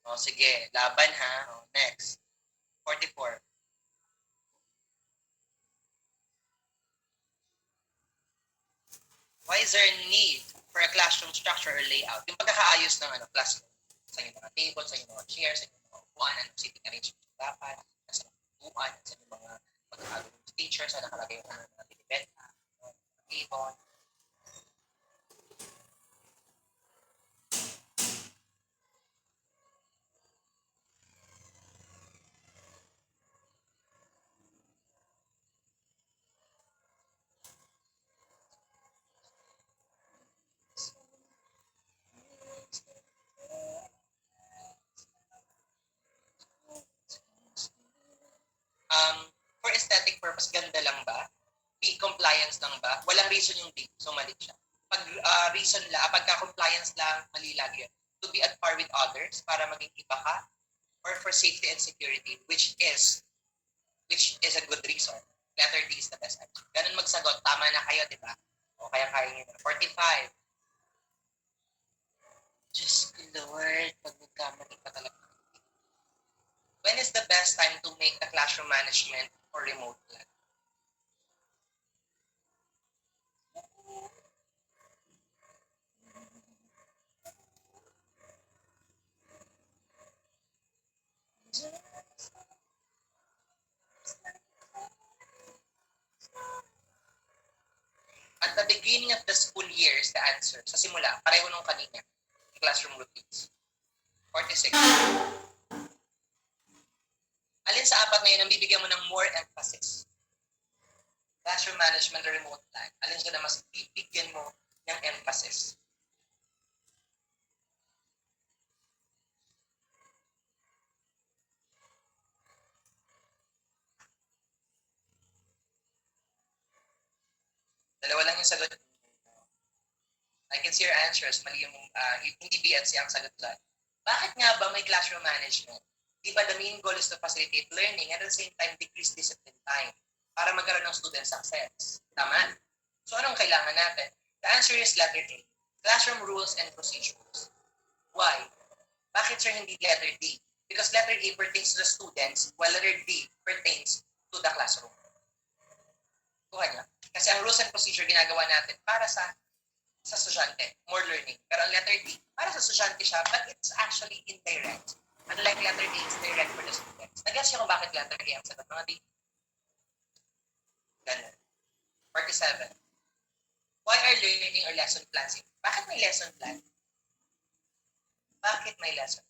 O sige, laban ha. O, next. 44. Why is there a need for a classroom structure or layout? Yung pagkakaayos ng classroom. Sa yung mga table, sa yung mga chairs, sa yung mga upuan, seating arrangement dapat, sa mga upuan, sa yung mga pagkakaroon ng teachers, sa nakalagay yung mga binibenta, table. For aesthetic purpose, ganda lang ba? Compliance lang ba? Walang reason yung D, so mali siya. Pag reason lang, pagka-compliance lang, mali lagi yun. To be at par with others, para maging iba ka, or for safety and security, which is a good reason. Letter D is the best answer. Ganun magsagot, tama na kayo, di ba? O kaya nyo na. 45. Diyos ko Lord, pag nagkamali ka talaga. When is the best time to make the classroom management or remote plan? At the beginning of the school year is the answer. Sa simula, pareho nung kanina. Classroom routines. 46. Alin sa apat na yun ang bibigyan mo ng more emphasis? Classroom management or remote plan. Alin siya na mas bibigyan mo ng emphasis? Dalawa lang yung sagot. I can see your answers. Mali yung, hindi BNC ang sagot lang. Bakit nga ba may classroom management? Diba the main goal is to facilitate learning and at the same time decrease discipline time para magkaroon ng student success. Tama? So anong kailangan natin? The answer is letter A. Classroom rules and procedures. Why? Bakit sir hindi letter D? Because letter A pertains to the students while letter D pertains to the classroom. Kuha niya. Kasi ang rules and procedure ginagawa natin para sa estudyante, more learning. Pero ang letter D, para sa estudyante siya, but it's actually indirect. Unlike letter A, it's direct for the students. Nag-guess niyo kung bakit letter A ang sagot mga D? Ganun. 47. Why are learning or lesson plans? Bakit may lesson plan? Bakit may lesson?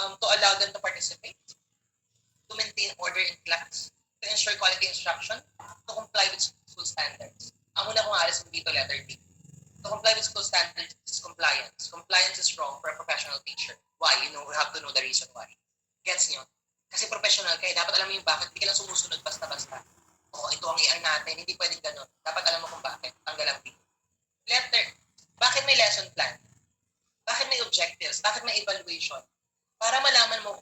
To allow them to participate, to maintain order in class, to ensure quality instruction, to comply with school standards. Ang una kong alis dito, letter D. To comply with school standards is compliance. Compliance is wrong for a professional teacher. Why? You have to know the reason why. Gets nyo? Kasi professional kayo, dapat alam mo yung bakit. Hindi ka lang sumusunod basta-basta. Ito ang iyan natin. Hindi pwedeng ganun. Dapat alam mo kung bakit. Tanggal ang B. Letter. Bakit may lesson plan? Bakit may objectives? Bakit may evaluation? Para malaman mo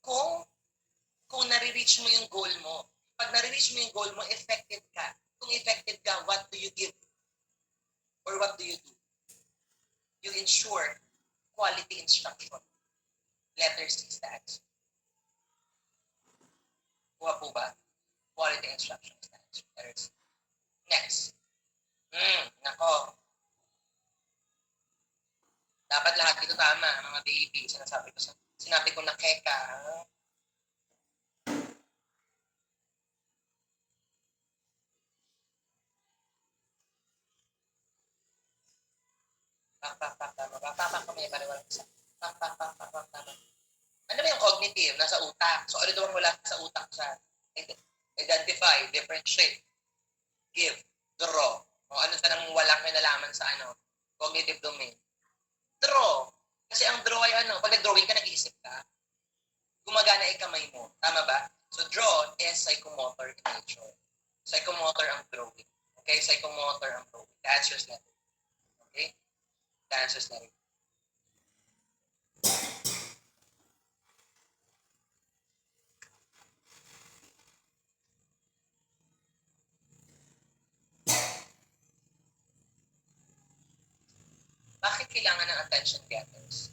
kung nare-reach mo yung goal mo. Pag nare-reach mo yung goal mo, effective ka. Kung effective ka, what do you give? Or what do you do? You ensure quality instruction. Letter C is the answer. Kuha po ba? Quality instruction is the answer. Letter C. Next. Nako. Dapat lahat dito tama, mga baby. Sinabi ko na keka. Pak, kami para walang isa. Pak, tama. Ano ba yung cognitive? Nasa utak. So ano daw ang wala sa utak sa identify, differentiate, give, draw. O ano sa nang walang kinalaman sa ano, cognitive domain. Draw. Kasi ang draw ay ano, pag nag-drawing ka, nag-iisip ka, gumagana ay kamay mo. Tama ba? So draw is psychomotor in nature. Psychomotor ang drawing. Okay? Psychomotor ang drawing. The answer is letter. Okay? The answer is letter. Bakit kailangan ng attention getters?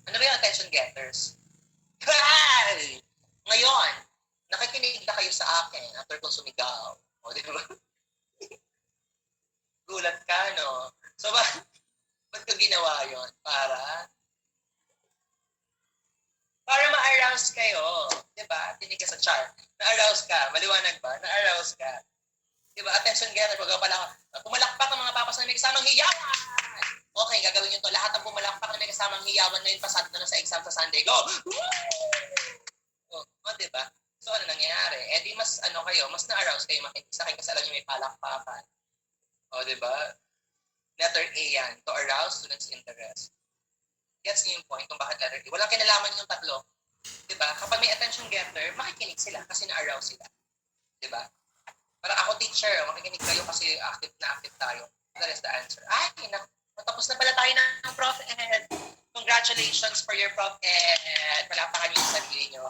Ano ba yung attention getters? Hi! Ngayon, nakikinig na kayo sa akin after kong sumigaw. O, di ba? Gulat ka, no? So, ba't ko ginawa yon? Para ma-arouse kayo. Di ba? Tinig ka sa chart. Na-arouse ka. Maliwanag ba? Na-arouse ka. Di ba? Attention getter. Pumalakpak ang mga papas na may kasamang hiyawan. Okay, gagawin nyo to. Lahat ng pumalakpak na may kasamang hiyawan ngayon, pasado na sa exam sa Sunday. Go! Di ba? So, ano nangyayari? Eh, di mas, mas na-arouse kayo makinig sa akin kasi alam nyo may palakpakan. O, di ba? Letter A yan. To arouse students' interest. Gets niyo yung point kung bakit letter A. Walang kinalaman yung tatlo. Di ba? Kapag may attention getter, makikinig sila kasi na-arouse sila. Di ba? Parang ako teacher, makikinig kayo kasi active na active tayo. That is the answer. Ay, matapos na pala tayo ng Prof. Ed. Congratulations for your Prof. Ed. Palapakan niyo yung sarili niyo.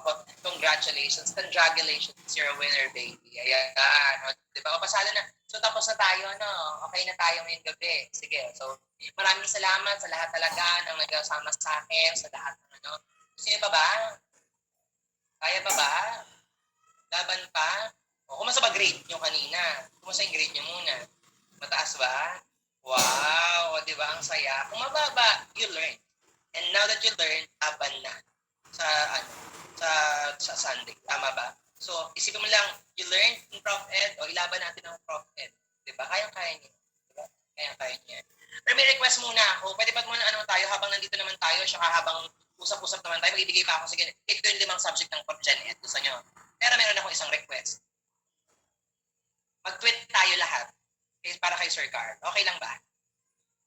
Congratulations. Congratulations. You're a winner, baby. Ayan. Di ba? O, pasalo na. So, tapos na tayo, no? Okay na tayo ngayong gabi. Sige. So, maraming salamat sa lahat talaga ng nagkasama sa akin, sa lahat ng ano. Gusto niyo pa ba? Kaya pa ba? Laban pa? O, kumusta ba grade nyo kanina? Kumusta yung grade nyo muna? Mataas ba? Wow! O, di ba? Ang saya. Kung mababa, you learn. And now that you learn, laban na sa, ano, sa Sunday. Tama ba? So, isipin mo lang, you learned in Prof. Ed o ilaban natin ng Prof. Ed. Di ba? Kayang-kaya niya. Di ba? Kayang-kaya niya. Pero may request muna ako. Pwede ba muna tayo habang nandito naman tayo, saka habang usap-usap naman tayo, magbibigay pa ako. Sige, ito yung 5 subject ng Prof. Gen Ed. Gusto nyo? Pero meron ako isang request. Mag-tweet tayo lahat. Para kay Sir Carl. Okay lang ba?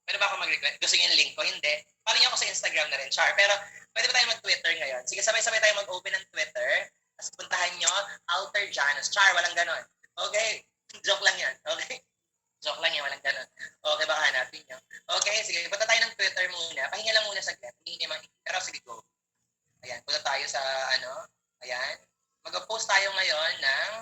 Pwede ba ako mag-request? Gusto niyo yung link ko? Hindi. Follow niyo ako sa Instagram na rin, Char. Pero pwede ba tayo mag-Twitter ngayon? Sige, sabay-sabay tayo mag-open ng Twitter. Tapos puntahan nyo, Alter Janus. Char, walang ganon. Okay? Joke lang yan. Okay? Joke lang yan, walang ganon. Okay, baka hanapin nyo. Okay, sige. Punta tayo ng Twitter muna. Pahinga lang muna sa get. Hindi naman. Pero sige, go. Ayan, punta tayo sa Ayan. Mag-post tayo ngayon ng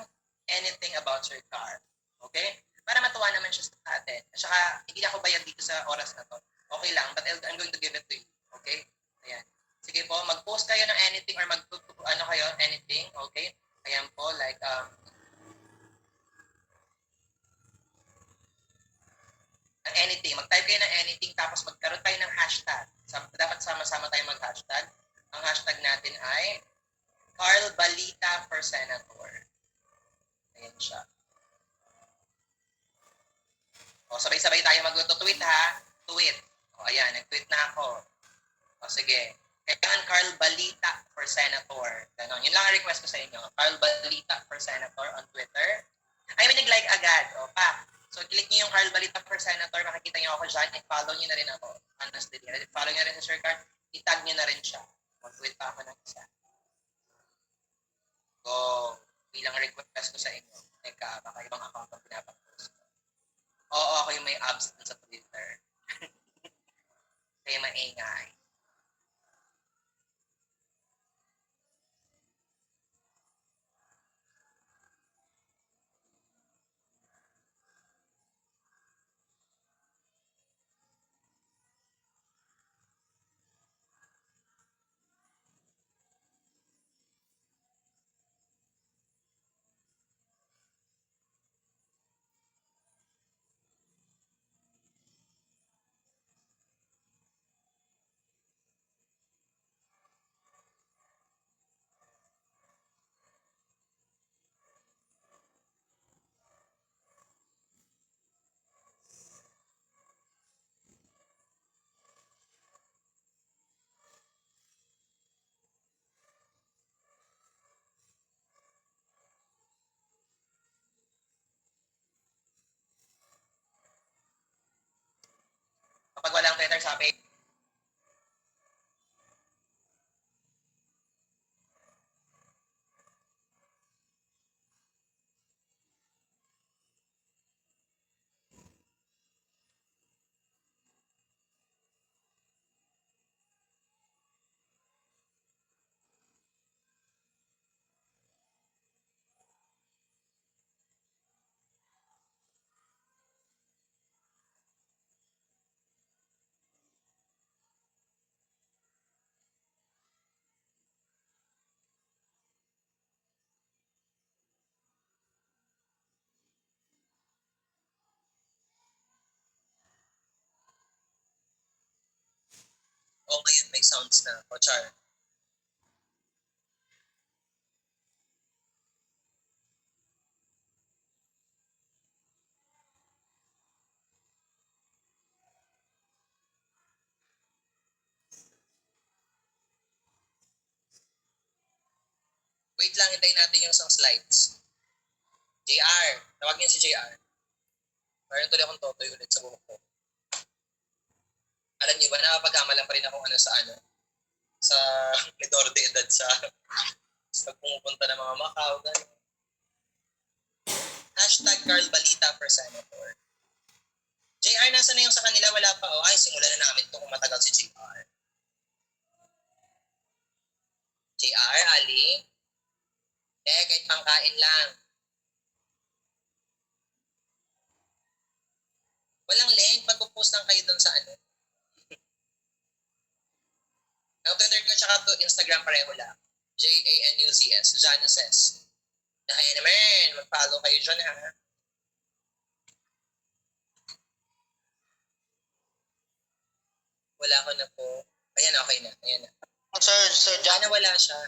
anything about Sir Carl. Okay? Para matuwa naman siya sa atin. At saka, hindi ako bayad dito sa oras na to. Okay lang, but I'm going to give it to you. Okay? Ayan. Sige po, mag-post kayo ng anything or anything. Okay? Ayan po, like, anything. Mag-type kayo ng anything, tapos magkaroon tayo ng hashtag. Dapat sama-sama tayo mag-hashtag. Ang hashtag natin ay Carl Balita for Senator. Ayan siya. O, sabay-sabay tayo mag-tweet ha. Tweet. O, ayan, nag-tweet na ako. O, sige. Kailangan Carl Balita for Senator. Ganon. Yun lang ang request ko sa inyo. Carl Balita for Senator on Twitter. Ay, may nag-like agad. O, pa. So, click niyo yung Carl Balita for Senator. Makikita niyo ako dyan. I-follow niyo na rin ako. Honestly. Follow niyo na rin si Sir Carl. I-tag niyo na rin siya. Mag-tweet pa ako ng isa. Go. Bilang request ko sa inyo. Teka, baka ibang account ang pinapapost. Oo, ako yung may abs sa Twitter. Kaya maingay. love letter sa akin. O ngayon may sounds na. O char. Wait lang, hintayin natin yung isang slides. JR. Tawag niyo si JR. Mayroon tuloy akong totoy ulit sa buhok ko. Alam niyo ba, nakapagkamalan pa rin ako sa medor de edad sa pumupunta ng mga Macau. Ganun. Hashtag Carl Balita for Senator. JR, nasa na yung sa kanila? Wala pa. Oh, ay, simulan na namin ito kung matagal si JR. JR, Ali? Kahit pangkain lang. Walang link. Pag-post lang kayo dun sa Ang Twitter ko tsaka to Instagram pareho lang. Januzs. Januses. Kaya naman, mag-follow kayo dyan ha. Wala ko na po. Ayan, okay na. Ayan na. Sir John. Wala siya.